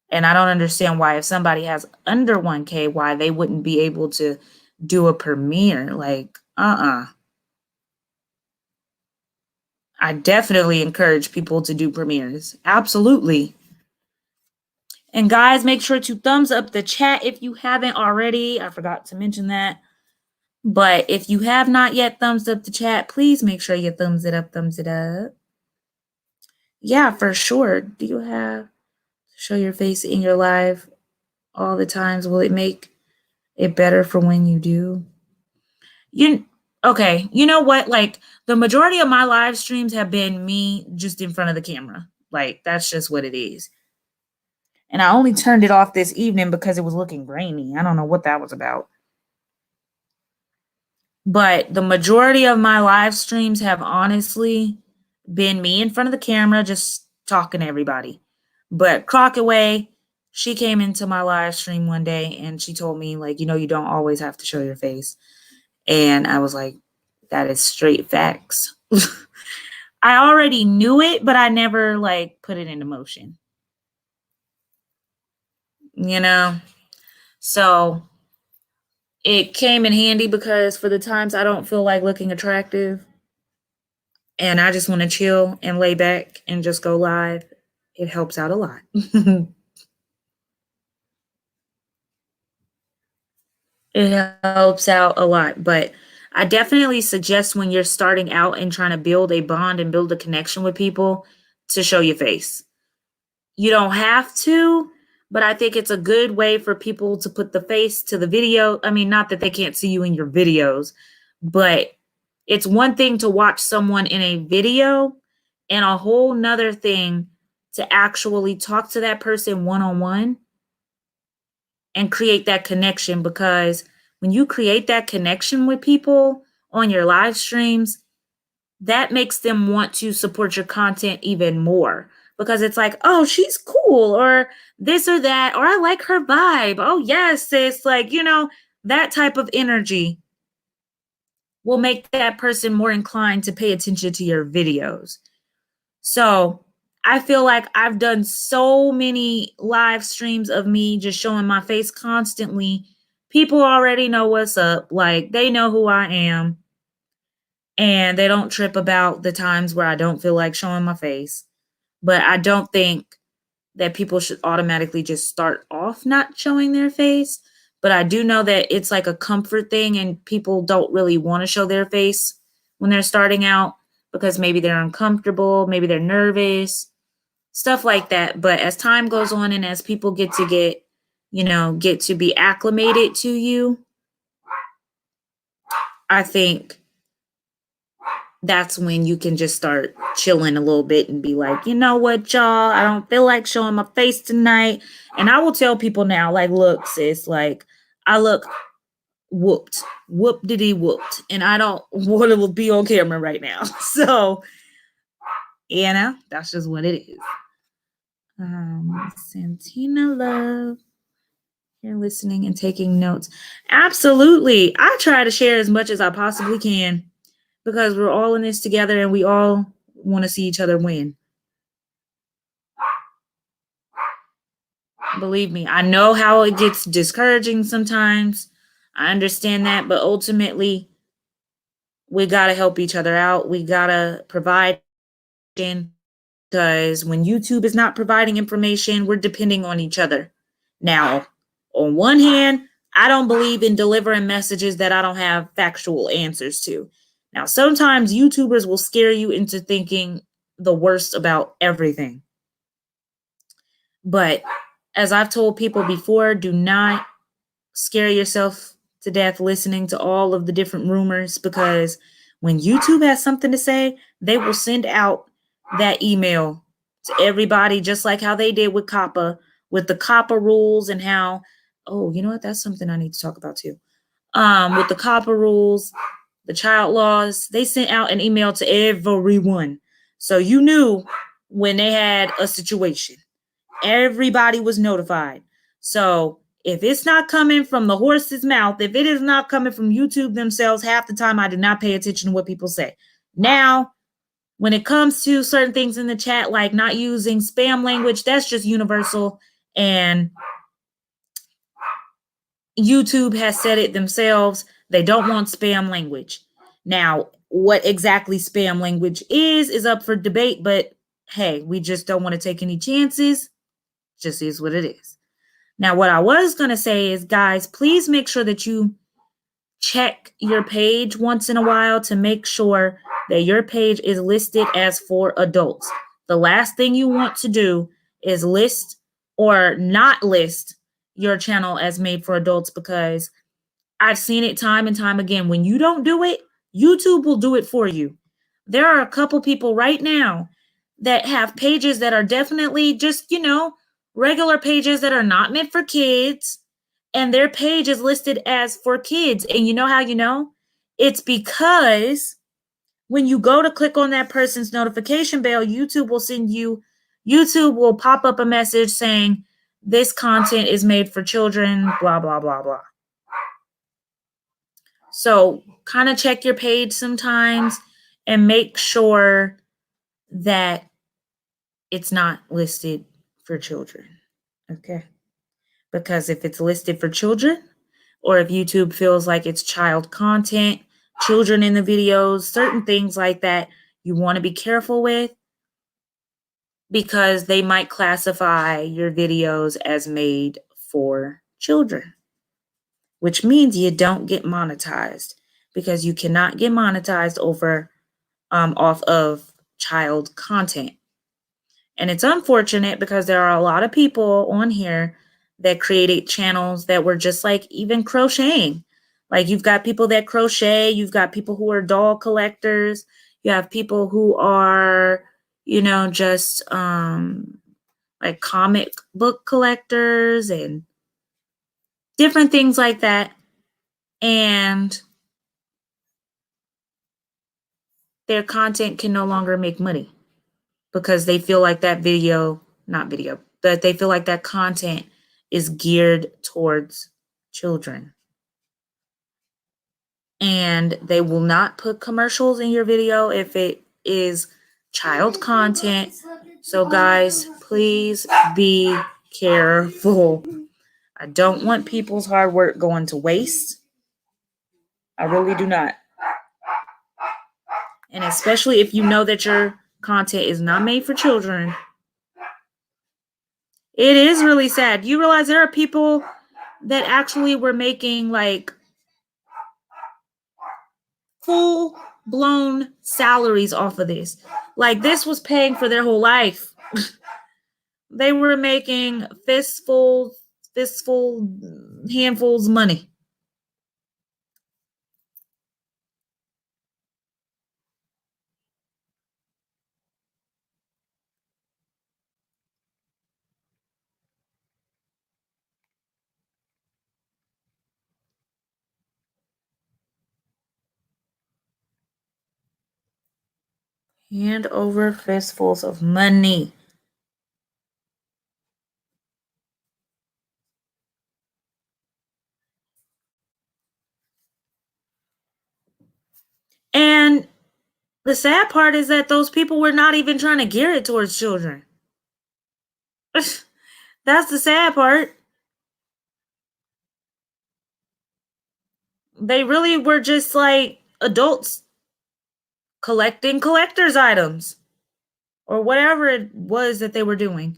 And I don't understand why, if somebody has under 1K, why they wouldn't be able to do a premiere. Like, I definitely encourage people to do premieres. Absolutely. And guys, make sure to thumbs up the chat if you haven't already. I forgot to mention that. But if you have not yet thumbs up the chat, please make sure you thumbs it up, Yeah, for sure. Do you have to show your face in your live all the times? Will it make it better for when you do? Okay, you know what? Like, the majority of my live streams have been me just in front of the camera. Like, that's just what it is. And I only turned it off this evening because it was looking grainy. I don't know what that was about. But the majority of my live streams have honestly been me in front of the camera, just talking to everybody. But Crockaway, she came into my live stream one day and she told me, like, you don't always have to show your face. And I was like, that is straight facts. I already knew it, but I never like put it into motion. So it came in handy because for the times I don't feel like looking attractive and I just want to chill and lay back and just go live, it helps out a lot. It helps out a lot, but I definitely suggest when you're starting out and trying to build a bond and build a connection with people to show your face. You don't have to, but I think it's a good way for people to put the face to the video. I mean, not that they can't see you in your videos, but it's one thing to watch someone in a video and a whole nother thing to actually talk to that person one-on-one and create that connection, because when you create that connection with people on your live streams, that makes them want to support your content even more, because it's like, oh, she's cool, or this or that, or I like her vibe. Oh, yes, sis. Like, that type of energy will make that person more inclined to pay attention to your videos. So I feel like I've done so many live streams of me just showing my face constantly. People already know what's up. Like, they know who I am, and they don't trip about the times where I don't feel like showing my face. But I don't think that people should automatically just start off not showing their face. But I do know that it's like a comfort thing, and people don't really want to show their face when they're starting out because maybe they're uncomfortable, maybe they're nervous, stuff like that. But as time goes on and as people get to be acclimated to you, I think that's when you can just start chilling a little bit and be like, you know what, y'all, I don't feel like showing my face tonight. And I will tell people now, like, look, sis, like, I look whooped, and I don't want to be on camera right now. So, that's just what it is. Santina Love, you're listening and taking notes. Absolutely. I try to share as much as I possibly can, because we're all in this together and we all want to see each other win. Believe me, I know how it gets discouraging sometimes. I understand that, but ultimately, we got to help each other out. We got to provide, because when YouTube is not providing information, we're depending on each other. Now, on one hand, I don't believe in delivering messages that I don't have factual answers to. Now, sometimes YouTubers will scare you into thinking the worst about everything. But as I've told people before, do not scare yourself to death listening to all of the different rumors, because when YouTube has something to say, they will send out that email to everybody, just like how they did with COPPA, with the COPPA rules, and how, oh, you know what? That's something I need to talk about too. With the COPPA rules, the child laws, they sent out an email to everyone. So you knew when they had a situation. Everybody was notified. So if it's not coming from the horse's mouth, if it is not coming from YouTube themselves, half the time I do not pay attention to what people say. Now, when it comes to certain things in the chat, like not using spam language, that's just universal. And YouTube has said it themselves. They don't want spam language. Now, what exactly spam language is up for debate, but hey, we just don't want to take any chances. Just is what it is. Now, what I was going to say is, guys, please make sure that you check your page once in a while to make sure that your page is listed as for adults. The last thing you want to do is list or not list your channel as made for adults, because I've seen it time and time again. When you don't do it, YouTube will do it for you. There are a couple people right now that have pages that are definitely just, regular pages that are not meant for kids, and their page is listed as for kids. And you know how you know? It's because when you go to click on that person's notification bell, YouTube will pop up a message saying, this content is made for children, blah, blah, blah, blah. So kind of check your page sometimes and make sure that it's not listed for children. Okay. Because if it's listed for children, or if YouTube feels like it's child content, children in the videos, certain things like that, you want to be careful with, because they might classify your videos as made for children, which means you don't get monetized, because you cannot get monetized off of child content. And it's unfortunate, because there are a lot of people on here that created channels that were just like even crocheting. Like, you've got people that crochet, you've got people who are doll collectors, you have people who are, just like comic book collectors, and different things like that. And their content can no longer make money because they feel like that but they feel like that content is geared towards children. And they will not put commercials in your video if it is child content. So guys, please be careful. I don't want people's hard work going to waste. I really do not. And especially if you know that your content is not made for children. It is really sad. You realize there are people that actually were making like full blown salaries off of this. Like this was paying for their whole life. They were making handfuls money. Hand over fistfuls of money. And the sad part is that those people were not even trying to gear it towards children. That's the sad part. They really were just like adults collecting collector's items or whatever it was that they were doing.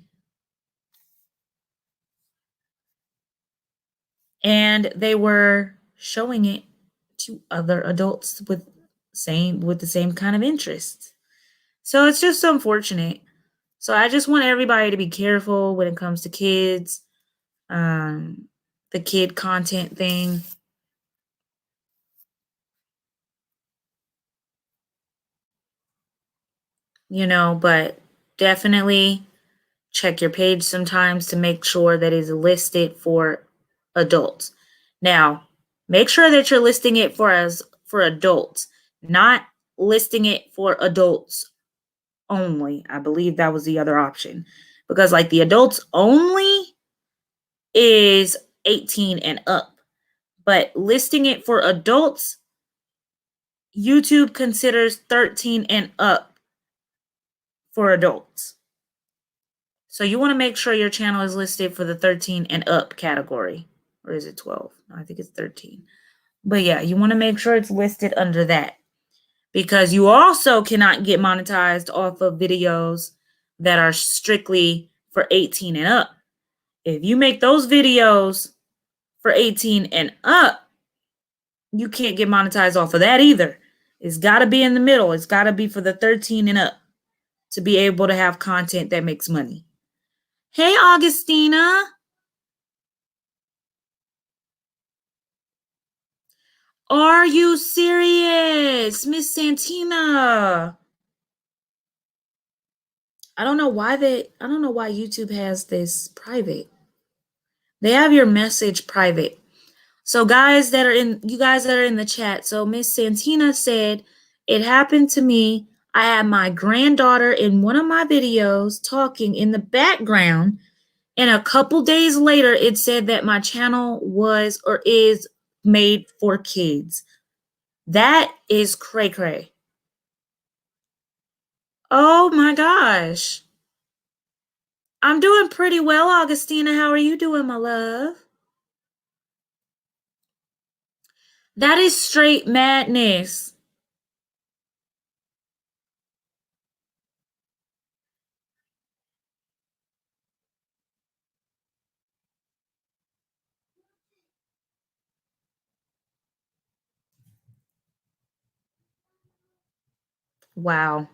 And they were showing it to other adults with the same kind of interests. So it's just unfortunate. So I just want everybody to be careful when it comes to kids, the kid content thing. But definitely check your page sometimes to make sure that it's listed for adults. Now, make sure that you're listing it for adults, not listing it for adults only. I believe that was the other option. Because like the adults only is 18 and up. But listing it for adults, YouTube considers 13 and up for adults. So you want to make sure your channel is listed for the 13 and up category. Or is it 12? No, I think it's 13. But yeah, you want to make sure it's listed under that. Because you also cannot get monetized off of videos that are strictly for 18 and up. If you make those videos for 18 and up, you can't get monetized off of that either. It's got to be in the middle. It's got to be for the 13 and up to be able to have content that makes money. Hey, Augustina. Are you serious, Miss Santina? I don't know why YouTube has this private. They have your message private. So you guys that are in the chat. So Miss Santina said, it happened to me. I had my granddaughter in one of my videos talking in the background. And a couple days later, it said that my channel was or is made for kids. That is cray cray. Oh my gosh. I'm doing pretty well, Augustina. How are you doing, my love? That is straight madness. Wow.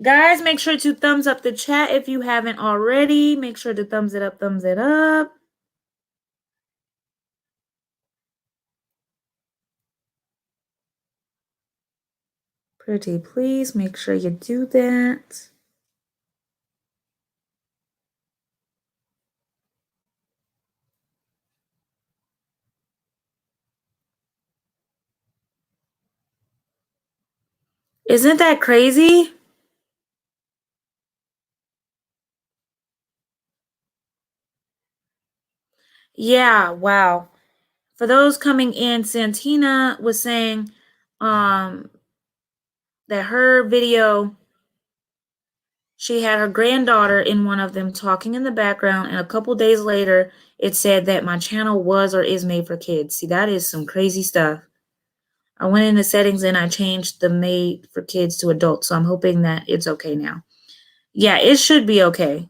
Guys, make sure to thumbs up the chat if you haven't already. Make sure to thumbs it up, thumbs it up. Pretty please, make sure you do that. Isn't that crazy? Yeah, wow. For those coming in, Santina was saying that her video, she had her granddaughter in one of them talking in the background, and a couple days later, it said that my channel was or is made for kids. See, that is some crazy stuff. I went into settings and I changed the made for kids to adults, so I'm hoping that it's okay now. Yeah, it should be okay.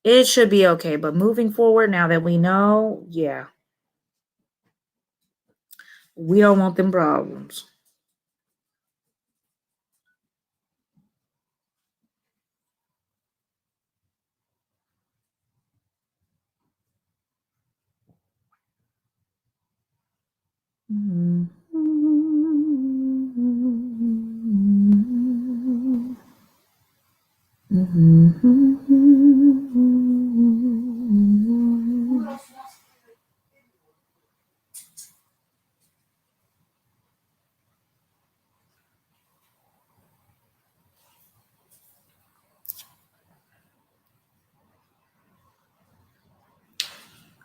It should be okay, but moving forward, now that we know, yeah, we don't want them problems.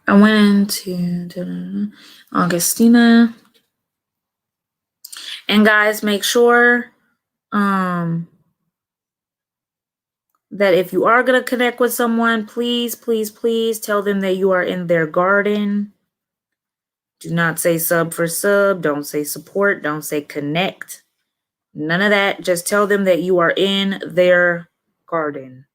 I went to Augustina. And guys, make sure that if you are going to connect with someone, please, please, please tell them that you are in their garden. Do not say sub for sub. Don't say support. Don't say connect. None of that. Just tell them that you are in their garden.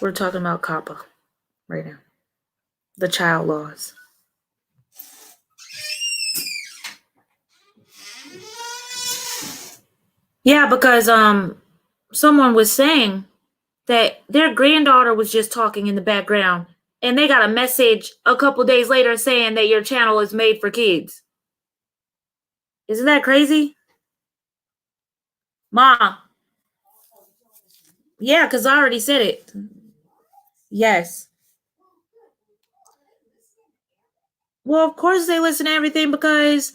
We're talking about COPPA right now. The child laws. Yeah, because someone was saying that their granddaughter was just talking in the background and they got a message a couple days later saying that your channel is made for kids. Isn't that crazy? Mom. Yeah, because I already said it. Yes. Well, of course they listen to everything because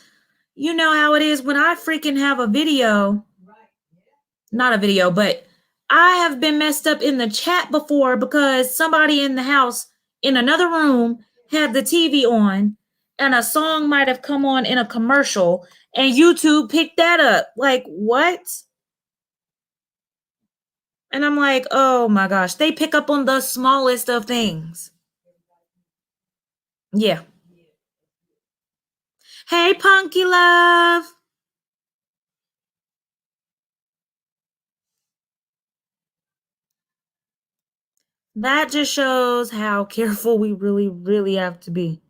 you know how it is when I freaking have a video. Not a video, but I have been messed up in the chat before because somebody in the house in another room had the TV on and a song might have come on in a commercial and YouTube picked that up. Like, what? And I'm like, oh my gosh, they pick up on the smallest of things. Yeah. Hey, Punky Love. That just shows how careful we really, really have to be.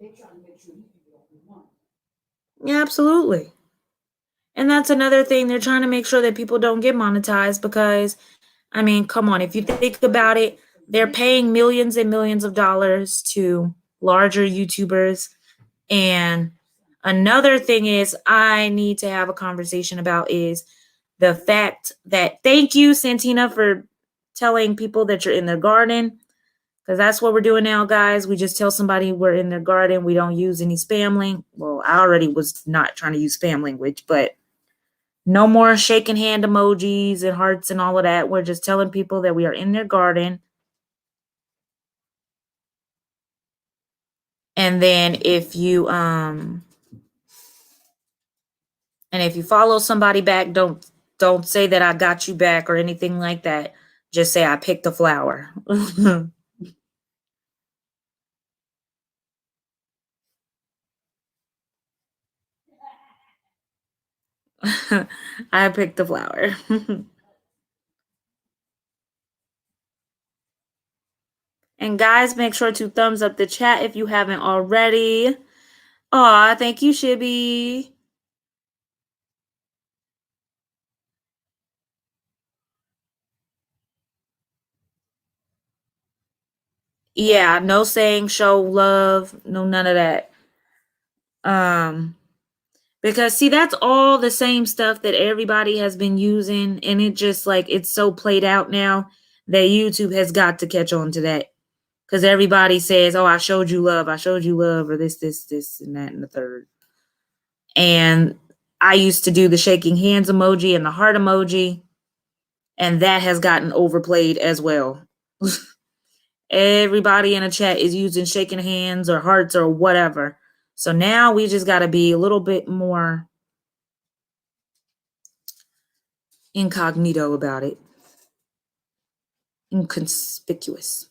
They try to make sure you can get what you want. Yeah, absolutely. And that's another thing. They're trying to make sure that people don't get monetized because, I mean, come on, if you think about it, they're paying millions and millions of dollars to larger YouTubers. And another thing is I need to have a conversation about is the fact that, thank you, Santina, for telling people that you're in their garden. Because that's what we're doing now, guys. We just tell somebody we're in their garden. We don't use any spam link. Well, I already was not trying to use spam language, but no more shaking hand emojis and hearts and all of that. We're just telling people that we are in their garden. And then if you follow somebody back, don't say that I got you back or anything like that. Just say I picked a flower. I picked the flower. And guys, make sure to thumbs up the chat if you haven't already. Aw, thank you, Shibby. Yeah, no saying show love, no none of that. Because see, that's all the same stuff that everybody has been using, and it just like it's so played out now that YouTube has got to catch on to that. Because everybody says, "Oh, I showed you love, or this, and that, and the third." And I used to do the shaking hands emoji and the heart emoji, and that has gotten overplayed as well. Everybody in a chat is using shaking hands or hearts or whatever. So now we just got to be a little bit more incognito about it, inconspicuous.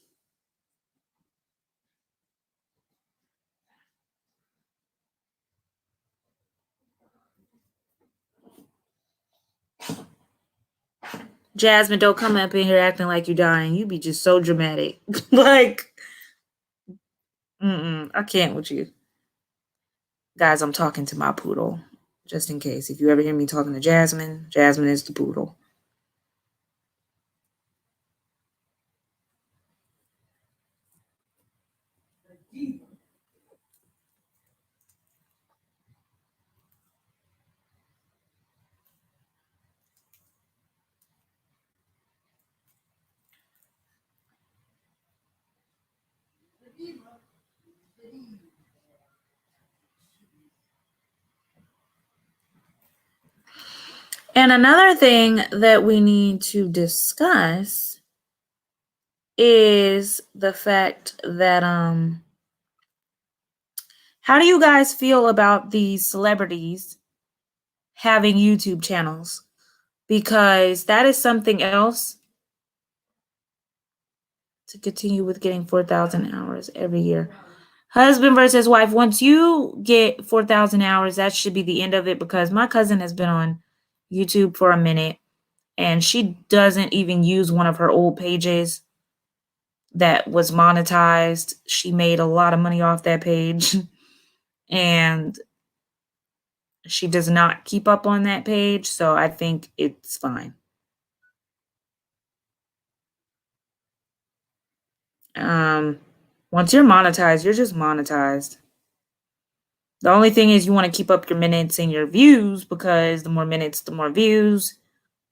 Jasmine, don't come up in here acting like you're dying. You be just so dramatic. Like, I can't with you. Guys, I'm talking to my poodle. Just in case. If you ever hear me talking to Jasmine, Jasmine is the poodle. And another thing that we need to discuss is the fact that how do you guys feel about these celebrities having YouTube channels? Because that is something else to continue with getting 4,000 hours every year. Husband versus wife. Once you get 4,000 hours, that should be the end of it, because my cousin has been on YouTube for a minute and she doesn't even use one of her old pages that was monetized. She made a lot of money off that page and she does not keep up on that page. So I think it's fine. Once you're monetized, you're just monetized. The only thing is you want to keep up your minutes and your views, because the more minutes, the more views,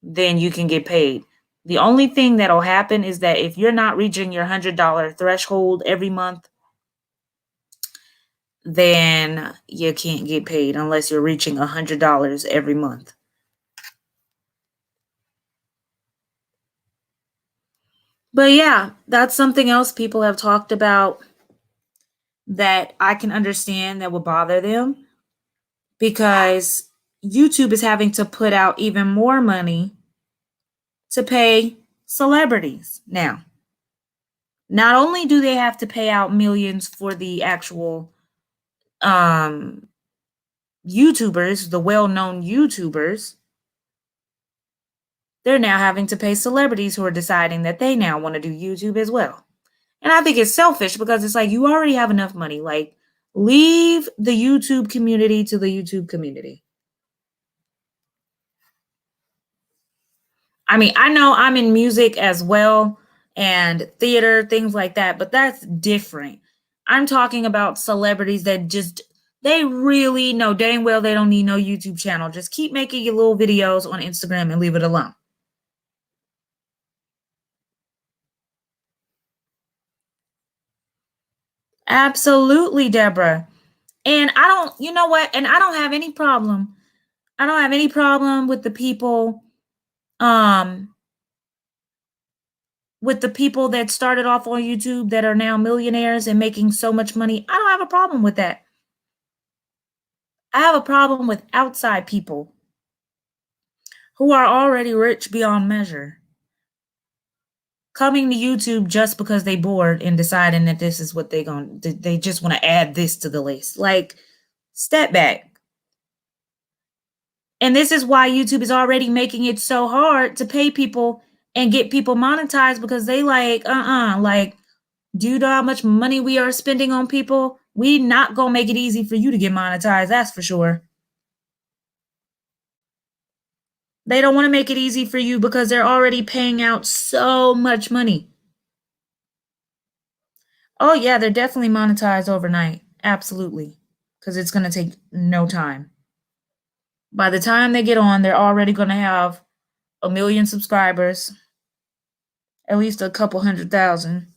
then you can get paid. The only thing that'll happen is that if you're not reaching your $100 threshold every month, then you can't get paid unless you're reaching $100 every month. But yeah, that's something else people have talked about that I can understand that would bother them, because YouTube is having to put out even more money to pay celebrities now. Not only do they have to pay out millions for the actual YouTubers, the well-known YouTubers, they're now having to pay celebrities who are deciding that they now want to do YouTube as well. And I think it's selfish, because it's like, you already have enough money. Like, leave the YouTube community to the YouTube community. I mean, I know I'm in music as well and theater, things like that, but that's different. I'm talking about celebrities that just, they really know dang well they don't need no YouTube channel. Just keep making your little videos on Instagram and leave it alone. Absolutely, Deborah. And I don't, you know what? And I don't have any problem. I don't have any problem um, with the people that started off on YouTube that are now millionaires and making so much money. I don't have a problem with that. I have a problem with outside people who are already rich beyond measure coming to YouTube just because they bored and deciding that this is what they just want to add this to the list. Like, step back. And this is why YouTube is already making it so hard to pay people and get people monetized because they like, do you know how much money we are spending on people? We not gonna make it easy for you to get monetized, that's for sure. They don't want to make it easy for you because they're already paying out so much money. Oh yeah, they're definitely monetized overnight. Absolutely. Because it's gonna take no time. By the time they get on, they're already gonna have 1 million subscribers, at least a couple 100,000.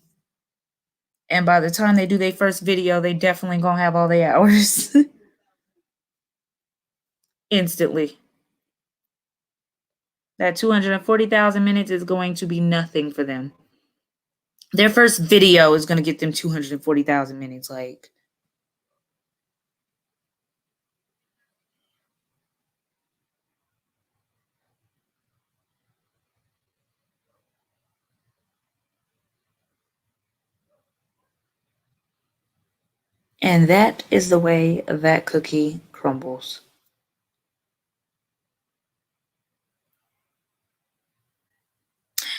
And by the time they do their first video, they definitely gonna have all their hours instantly. That 240,000 minutes is going to be nothing for them. Their first video is going to get them 240,000 minutes. Like, and that is the way that cookie crumbles.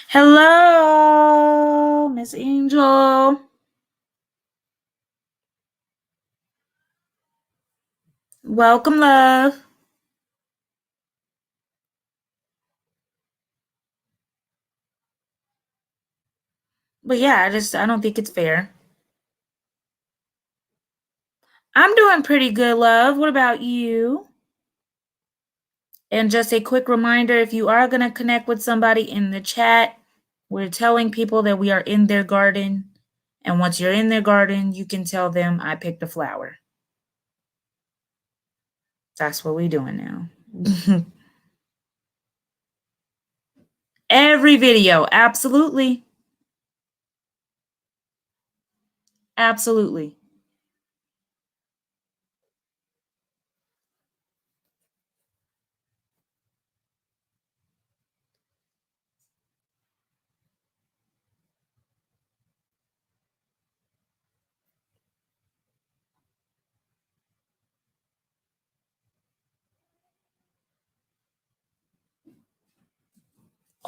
Hello, Miss Angel. Welcome, love. But yeah, I don't think it's fair. I'm doing pretty good, love. What about you? And just a quick reminder, if you are going to connect with somebody in the chat, we're telling people that we are in their garden. And once you're in their garden, you can tell them, I picked a flower. That's what we're doing now. Every video. Absolutely. Absolutely.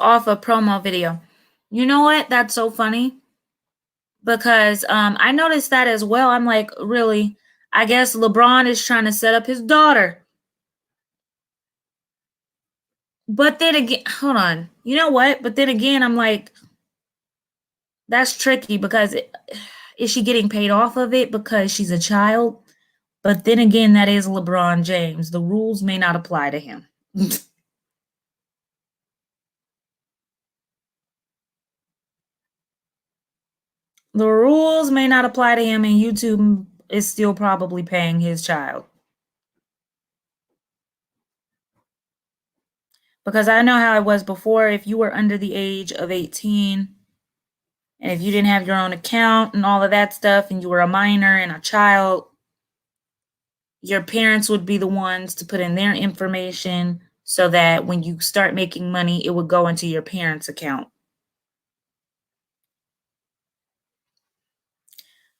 Off a promo video. You know what? That's so funny because I noticed that as well. I'm like, really? I guess LeBron is trying to set up his daughter. But then again, hold on. You know what? But then again, I'm like, that's tricky because is she getting paid off of it because she's a child? But then again, that is LeBron James. The rules may not apply to him. The rules may not apply to him, and YouTube is still probably paying his child. Because I know how it was before. If you were under the age of 18, and if you didn't have your own account and all of that stuff, and you were a minor and a child, your parents would be the ones to put in their information so that when you start making money, it would go into your parents' account.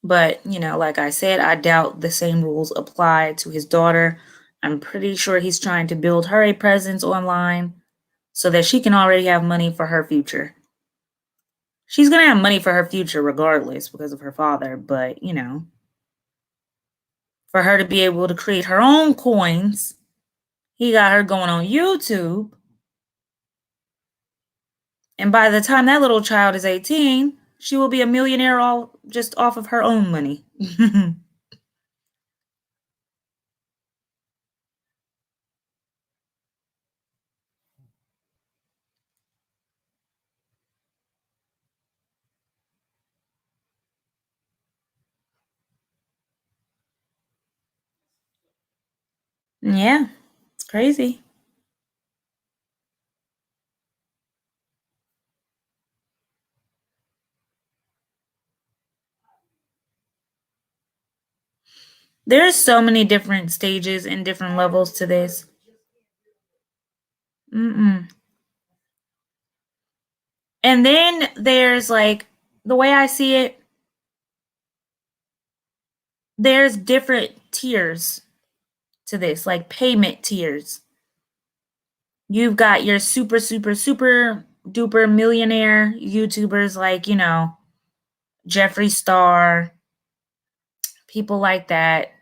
But, like I said, I doubt the same rules apply to his daughter. I'm pretty sure he's trying to build her a presence online so that she can already have money for her future. She's going to have money for her future regardless because of her father, but, for her to be able to create her own coins, he got her going on YouTube. And by the time that little child is 18, she will be a millionaire all just off of her own money. Yeah, it's crazy. There's so many different stages and different levels to this. Mm-mm. And then there's like the way I see it, there's different tiers to this, like payment tiers. You've got your super, super, super duper millionaire YouTubers like, Jeffree Star, people like that.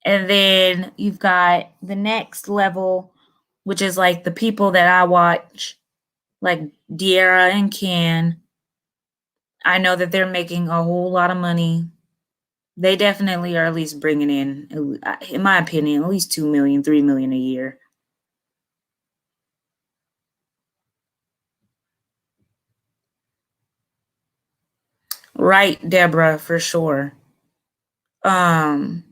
And then you've got the next level, which is like the people that I watch, like De'Ara and Ken. I know that they're making a whole lot of money. They definitely are at least bringing in my opinion, at least 2 million, 3 million a year. Right, Deborah, for sure. Um,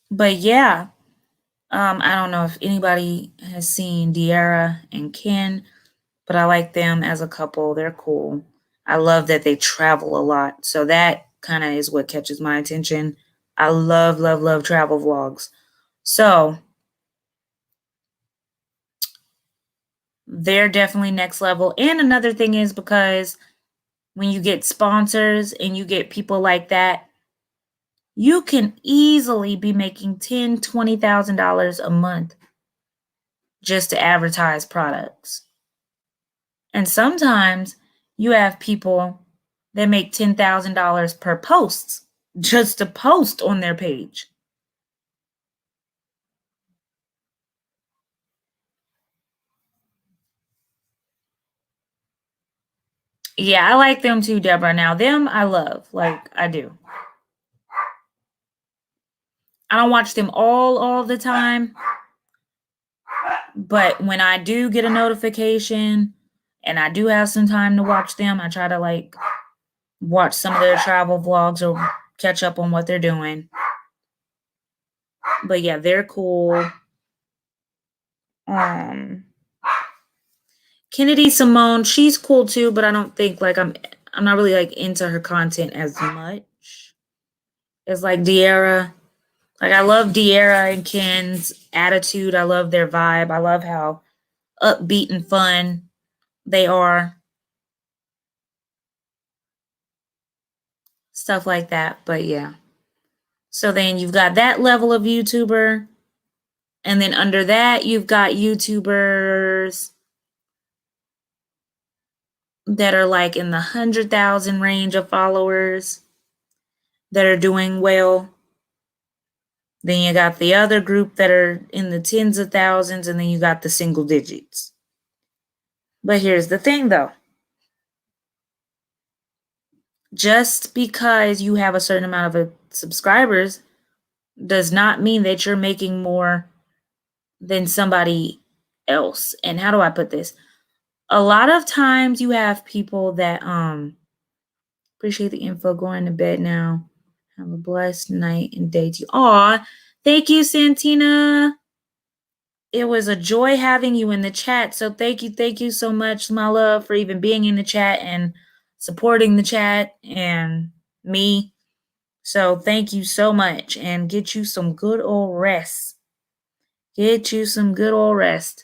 but yeah, I don't know if anybody has seen De'Ara and Ken, but I like them as a couple. They're cool. I love that they travel a lot. So that kind of is what catches my attention. I love, love, love travel vlogs. So they're definitely next level. And another thing is because when you get sponsors and you get people like that, you can easily be making $10,000, $20,000 a month just to advertise products. And sometimes you have people that make $10,000 per post just to post on their page. Yeah, I like them too, Deborah. Now, them I love. Like, I do. I don't watch them all the time, but when I do get a notification and I do have some time to watch them, I try to like watch some of their travel vlogs or catch up on what they're doing. But yeah, they're cool. Um Kennedy Simone, she's cool too, but I don't think like I'm not really like into her content as much as like De'Ara. Like I love De'Ara and Ken's attitude. I love their vibe. I love how upbeat and fun they are. Stuff like that. But yeah. So then you've got that level of YouTuber. And then under that, you've got YouTubers that are like in the 100,000 range of followers that are doing well. Then you got the other group that are in the tens of thousands, and then you got the single digits. But here's the thing though, just because you have a certain amount of subscribers does not mean that you're making more than somebody else. And how do I put this? A lot of times you have people that appreciate the info, going to bed now. Have a blessed night and day to you. Aw, thank you, Santina. It was a joy having you in the chat. So thank you so much, my love, for even being in the chat and supporting the chat and me. So thank you so much, and get you some good old rest. Get you some good old rest.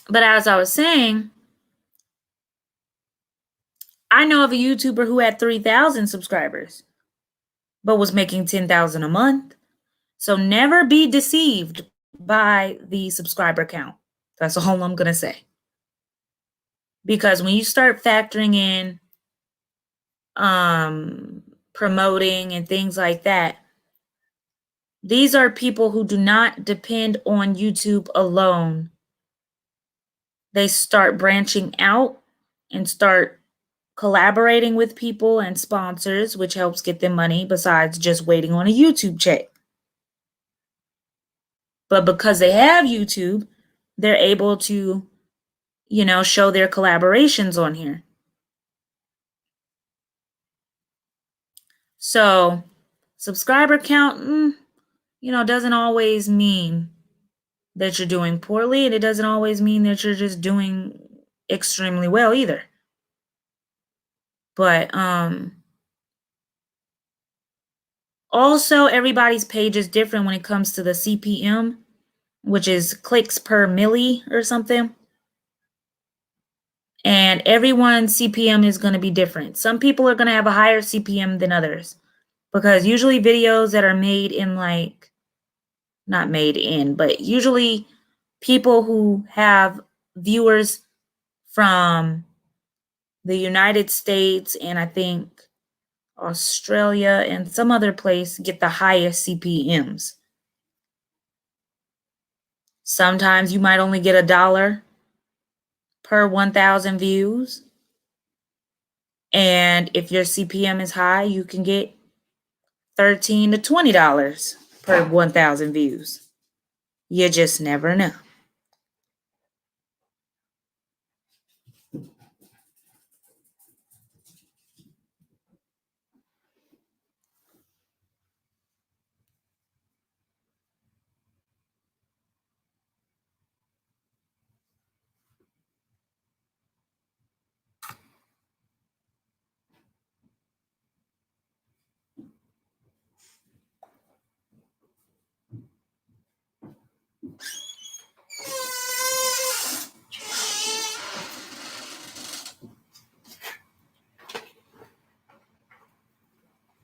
But as I was saying, I know of a YouTuber who had 3,000 subscribers, but was making 10,000 a month. So never be deceived by the subscriber count. That's all I'm going to say. Because when you start factoring in promoting and things like that, these are people who do not depend on YouTube alone. They start branching out and start collaborating with people and sponsors, which helps get them money besides just waiting on a YouTube check. But because they have YouTube, they're able to show their collaborations on here. So subscriber count, doesn't always mean that you're doing poorly, and it doesn't always mean that you're just doing extremely well either. But also everybody's page is different when it comes to the CPM, which is clicks per milli or something. And everyone's CPM is going to be different. Some people are going to have a higher CPM than others, because usually videos that are made in not made in, but usually people who have viewers from the United States and I think Australia and some other place get the highest CPMs. Sometimes you might only get $1 per 1,000 views. And if your CPM is high, you can get $13 to $20 per 1,000 views. You just never know.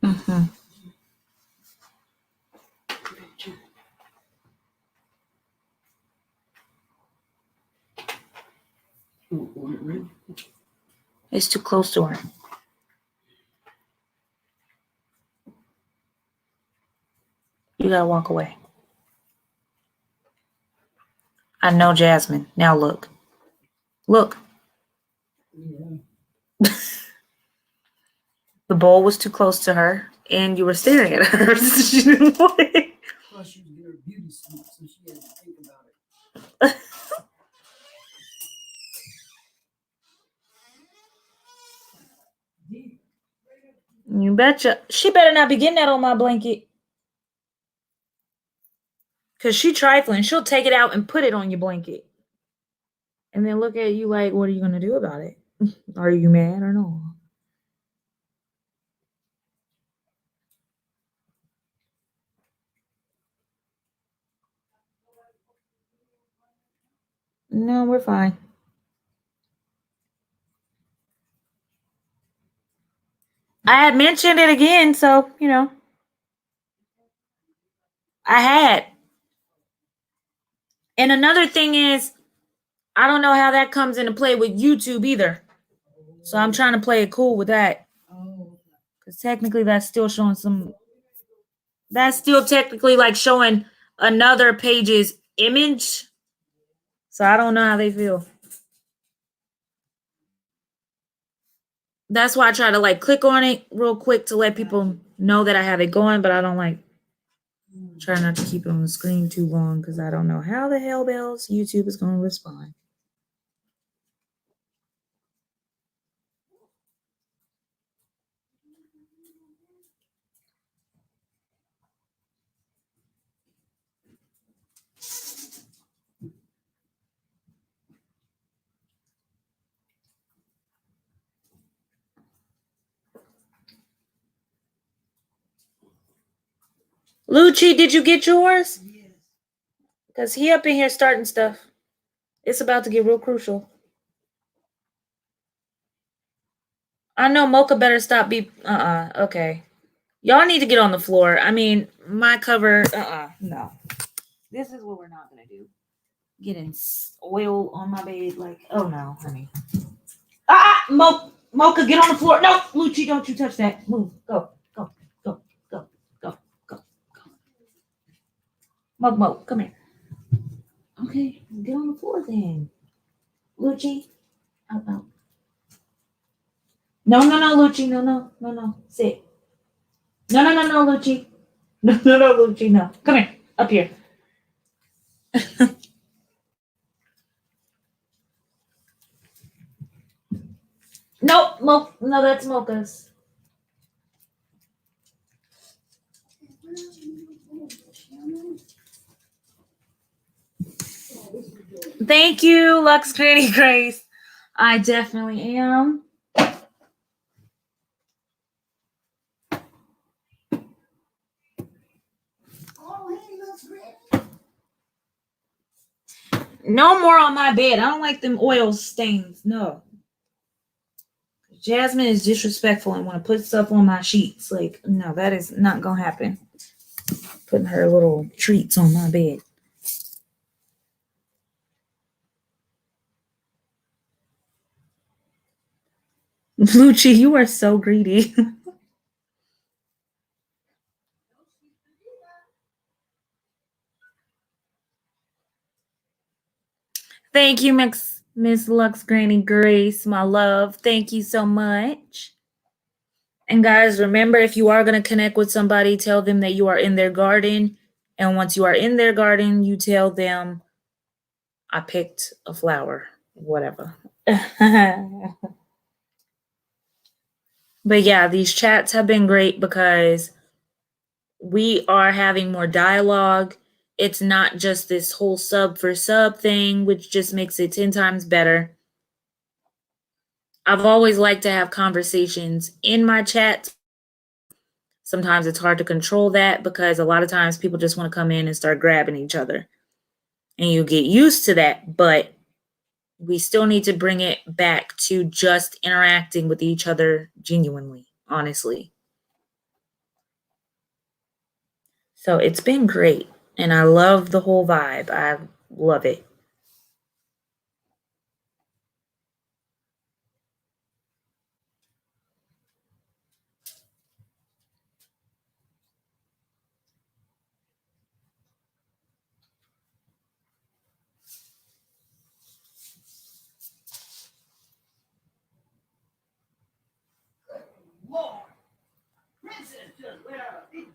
Mm-hmm. It's too close to her. You gotta walk away. I know, Jasmine. Now look. Look. Yeah. The bowl was too close to her, and you were staring at her. She didn't want it. Plus, she was getting her beauty sleep, so she had to think about it. You betcha. She better not be getting that on my blanket. Because she trifling. She'll take it out and put it on your blanket. And then look at you like, what are you going to do about it? Are you mad or no? No, we're fine. I had mentioned it again, so, I had. And another thing is, I don't know how that comes into play with YouTube either. So I'm trying to play it cool with that. Because technically that's still showing that's still technically like showing another page's image. So I don't know how they feel. That's why I try to like click on it real quick to let people know that I have it going, but I don't like try not to keep it on the screen too long because I don't know how the hell bells YouTube is going to respond. Lucci, did you get yours? Yes. Because he up in here starting stuff. It's about to get real crucial. I know Mocha better stop okay. Y'all need to get on the floor. I mean, my cover, no. This is what we're not going to do. Getting oil on my bed, like, oh no, honey. Mocha, get on the floor. No, Lucci, don't you touch that. Move, go. Mo, come here. Okay, get on the floor then. Lucci, out. No, Lucci, no. Sit. No, Lucci. No, Lucci, no. Come here, up here. Nope, no, that's Mocha's. Thank you, Lux Granny Grace. I definitely am. No more on my bed. I don't like them oil stains. No. Jasmine is disrespectful and want to put stuff on my sheets. Like, no, that is not gonna happen. Putting her little treats on my bed. Lucci, you are so greedy. Thank you, Miss Lux Granny Grace, my love. Thank you so much. And guys, remember, if you are going to connect with somebody, tell them that you are in their garden. And once you are in their garden, you tell them, I picked a flower, whatever. But yeah, these chats have been great because we are having more dialogue. It's not just this whole sub for sub thing, which just makes it 10 times better. I've always liked to have conversations in my chat. Sometimes it's hard to control that because a lot of times people just want to come in and start grabbing each other. And you get used to that, but we still need to bring it back to just interacting with each other genuinely, honestly. So it's been great. And I love the whole vibe. I love it.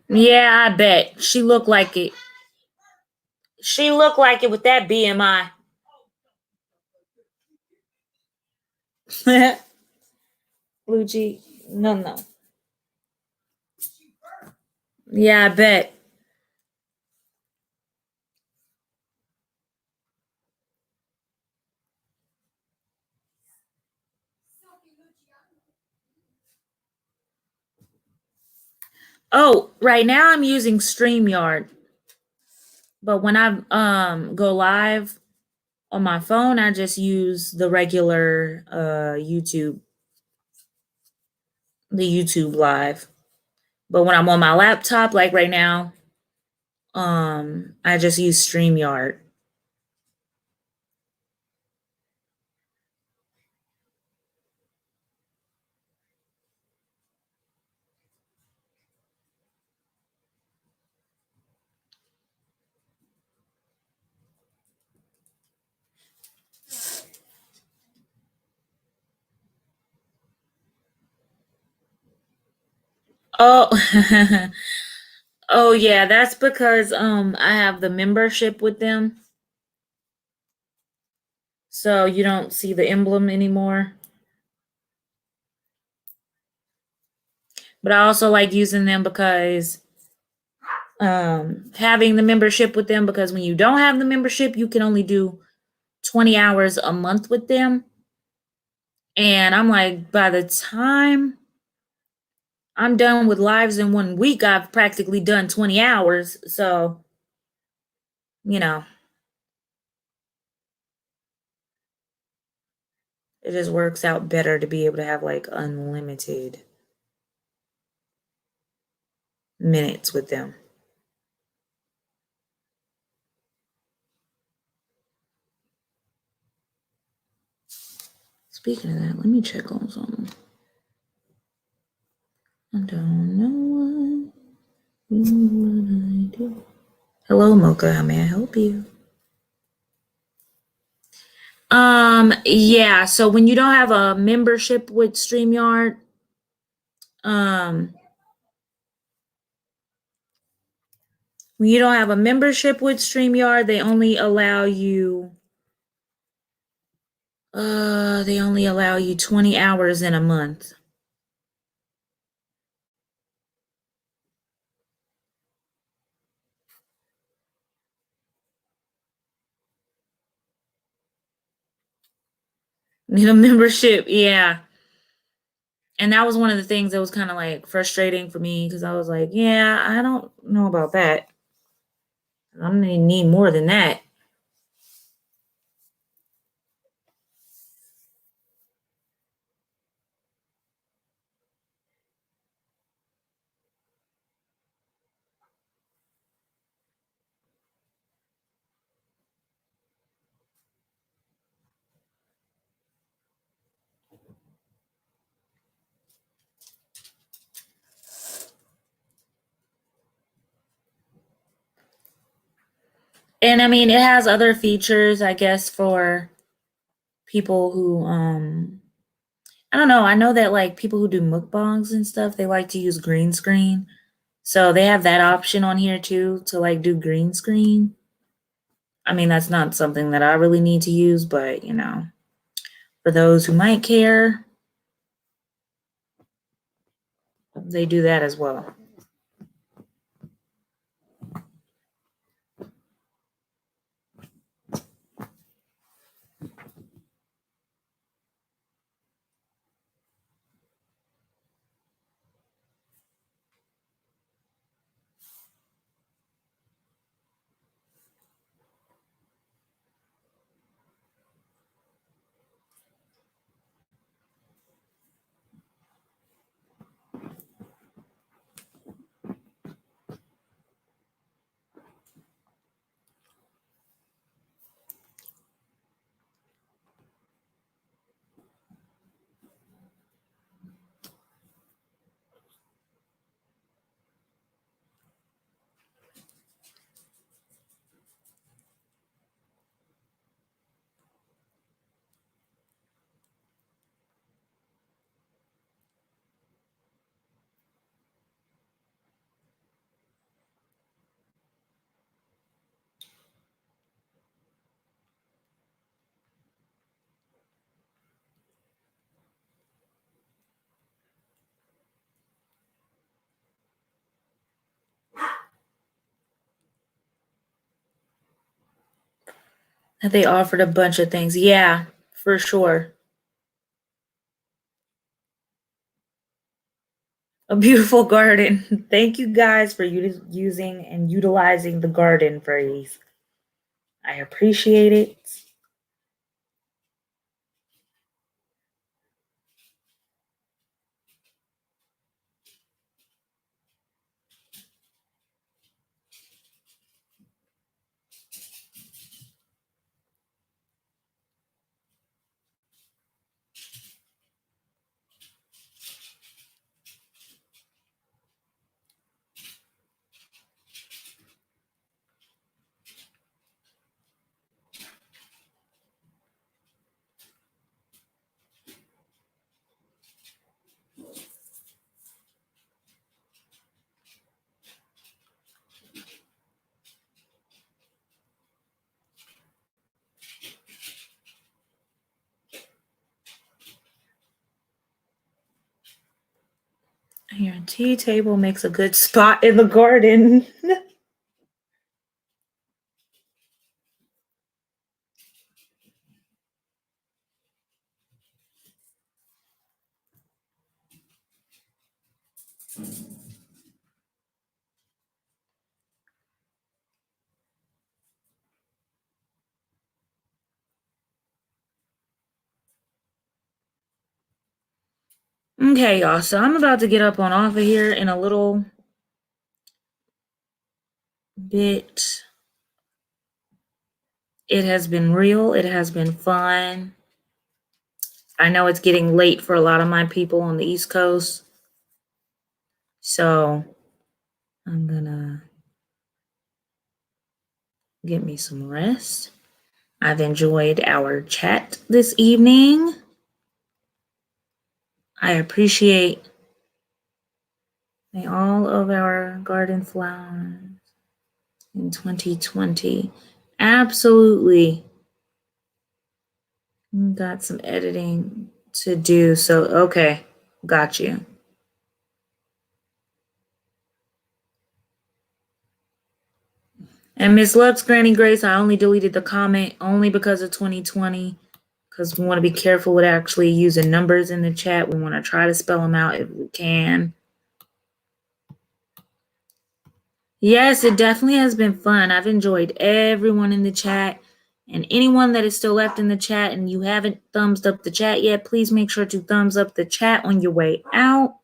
Yeah, I bet. She looked like it. She looked like it with that BMI. Luigi, no. Yeah, I bet. Oh, right now I'm using StreamYard. But when I go live on my phone, I just use the regular YouTube, the YouTube live. But when I'm on my laptop, like right now, I just use StreamYard. Oh, oh yeah, that's because I have the membership with them. So you don't see the emblem anymore. But I also like using them because having the membership with them, because when you don't have the membership, you can only do 20 hours a month with them. And I'm like, by the time I'm done with lives in 1 week, I've practically done 20 hours. So, you know, it just works out better to be able to have like unlimited minutes with them. Speaking of that, let me check on something. I don't know what I do. Hello, Mocha. How may I help you? Yeah. So when you don't have a membership with StreamYard, when you don't have a membership with StreamYard, they only allow you They only allow you 20 hours in a month. Need a membership, yeah. And that was one of the things that was kind of like frustrating for me because I was like, yeah, I don't know about that. I'm gonna need more than that. And I mean, it has other features, I guess, for people who I don't know. I know that like people who do mukbangs and stuff, they like to use green screen. So they have that option on here too to like do green screen. I mean, that's not something that I really need to use, but for those who might care, they do that as well. That they offered a bunch of things. Yeah, for sure. A beautiful garden. Thank you guys for using and utilizing the garden phrase. I appreciate it. Your tea table makes a good spot in the garden. Okay, y'all. So I'm about to get up on off of here in a little bit. It has been real. It has been fun. I know it's getting late for a lot of my people on the East Coast. So I'm gonna get me some rest. I've enjoyed our chat this evening. I appreciate all of our garden flowers in 2020. Absolutely Got some editing to do. So, okay. Got you. And Miss Lux, Granny Grace, I only deleted the comment only because of 2020. Because we want to be careful with actually using numbers in the chat. We want to try to spell them out if we can. Yes, it definitely has been fun. I've enjoyed everyone in the chat. And anyone that is still left in the chat and you haven't thumbs up the chat yet, please make sure to thumbs up the chat on your way out.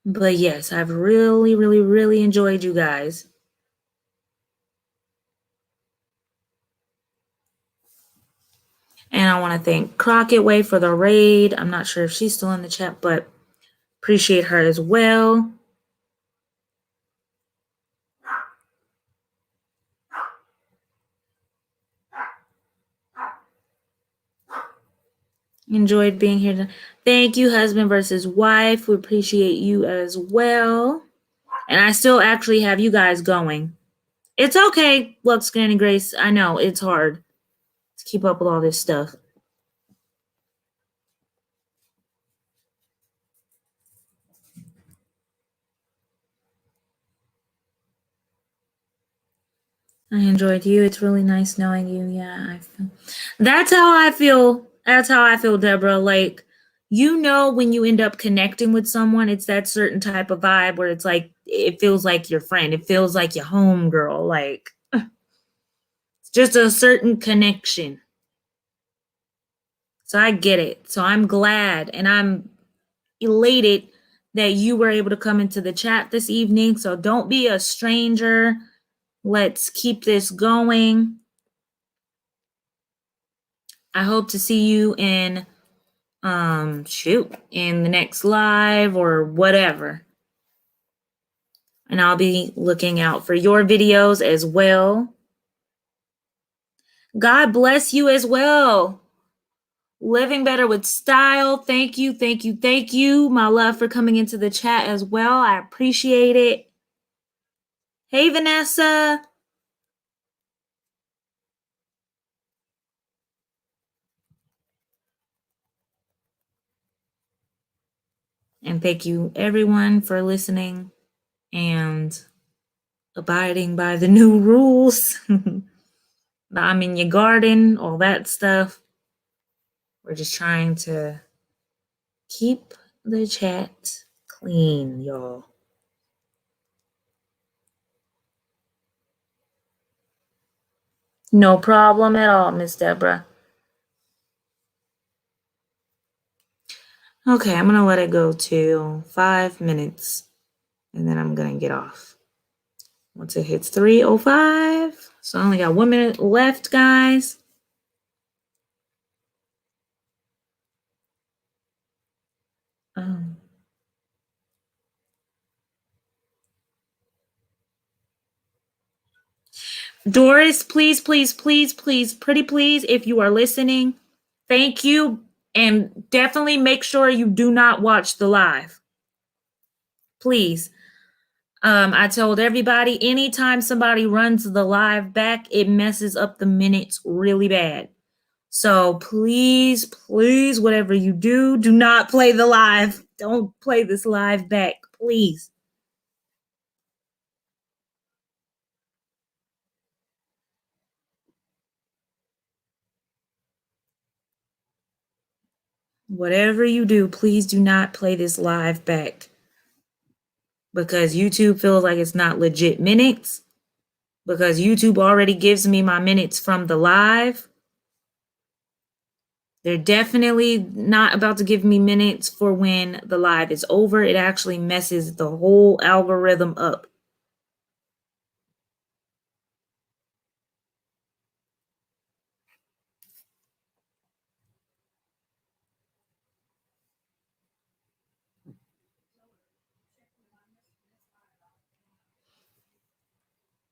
But yes, I've really, really, really enjoyed you guys. And I want to thank Crockett Way for the raid. I'm not sure if she's still in the chat, but appreciate her as well. Enjoyed being here. Thank you, husband versus wife. We appreciate you as well. And I still actually have you guys going. It's okay, Lux, Granny Grace. I know it's hard to keep up with all this stuff. I enjoyed you. It's really nice knowing you. Yeah, that's how I feel. That's how I feel, Deborah. Like, you know, when you end up connecting with someone, it's that certain type of vibe where it's like, it feels like your friend. It feels like your home girl. Like, it's just a certain connection. So I get it. So I'm glad and I'm elated that you were able to come into the chat this evening. So don't be a stranger. Let's keep this going. I hope to see you in in the next live or whatever. And I'll be looking out for your videos as well. God bless you as well. Living Better with Style. Thank you, thank you, thank you, my love, for coming into the chat as well. I appreciate it. Hey, Vanessa. And thank you, everyone, for listening and abiding by the new rules. I'm in your garden, all that stuff. We're just trying to keep the chat clean, y'all. No problem at all, Miss Deborah. Okay, I'm going to let it go to 5 minutes, and then I'm going to get off. Once it hits 3:05, so I only got 1 minute left, guys. Doris, please, please, please, please, pretty please, if you are listening, thank you. And definitely make sure you do not watch the live. Please. I told everybody, anytime somebody runs the live back, it messes up the minutes really bad. So please, please, whatever you do, do not play the live. Don't play this live back, please. Whatever you do, please do not play this live back. Because YouTube feels like it's not legit minutes. Because YouTube already gives me my minutes from the live. They're definitely not about to give me minutes for when the live is over. It actually messes the whole algorithm up.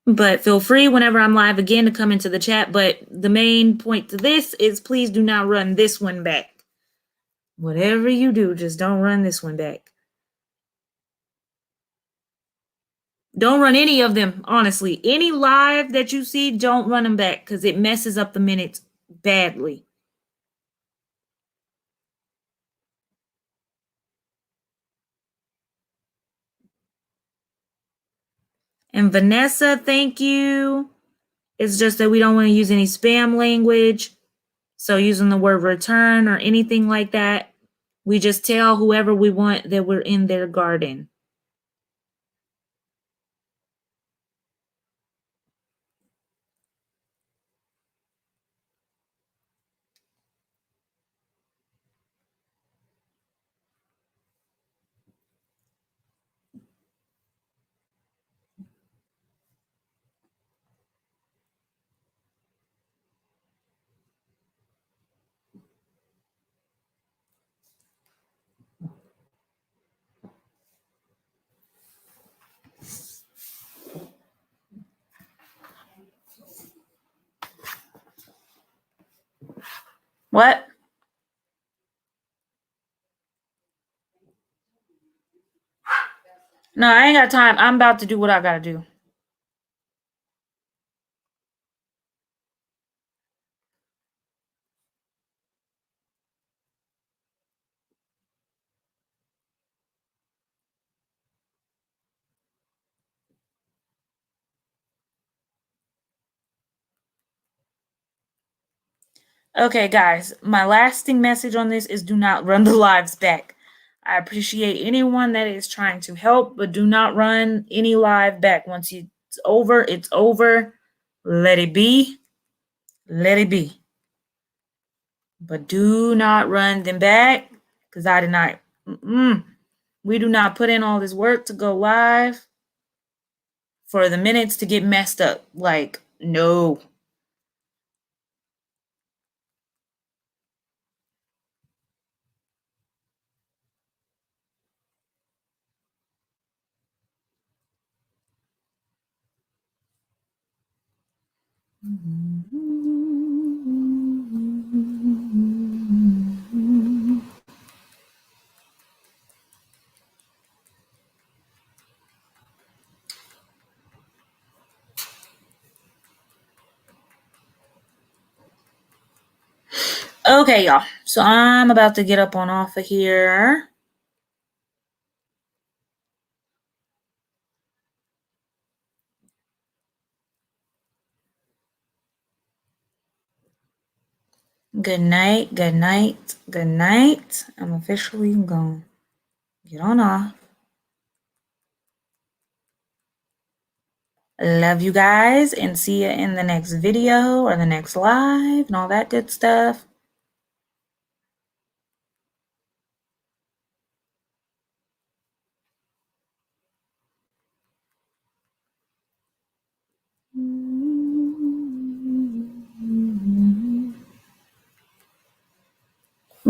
But feel free whenever I'm live again to come into the chat. But the main point to this is please do not run this one back. Whatever you do, just don't run this one back. Don't run any of them, honestly. Any live that you see, don't run them back because it messes up the minutes badly. And Vanessa, thank you. It's just that we don't want to use any spam language. So using the word return or anything like that, we just tell whoever we want that we're in their garden. What? No, I ain't got time. I'm about to do what I gotta do. Okay, guys, my lasting message on this is do not run the lives back. I appreciate anyone that is trying to help, but do not run any live back. Once it's over, it's over. Let it be. Let it be. But do not run them back because I did not. We do not put in all this work to go live for the minutes to get messed up. Like, no. Okay, y'all. So I'm about to get up on off of here. Good night, good night, good night. I'm officially gone. Get on off. Love you guys and see you in the next video or the next live and all that good stuff.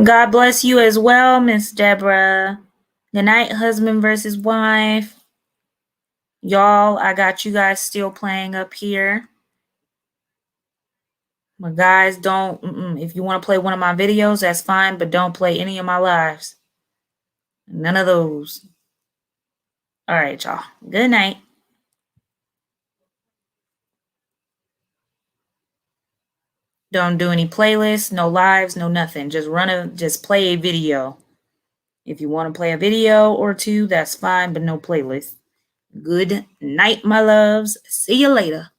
God bless you as well, Miss Deborah. Good night, husband versus wife. Y'all, I got you guys still playing up here. But guys, don't, if you want to play one of my videos, that's fine, but don't play any of my lives. None of those. All right, y'all. Good night. Don't do any playlists, no lives, no nothing. Just play a video. If you want to play a video or two, that's fine, but no playlist. Good night, my loves. See you later.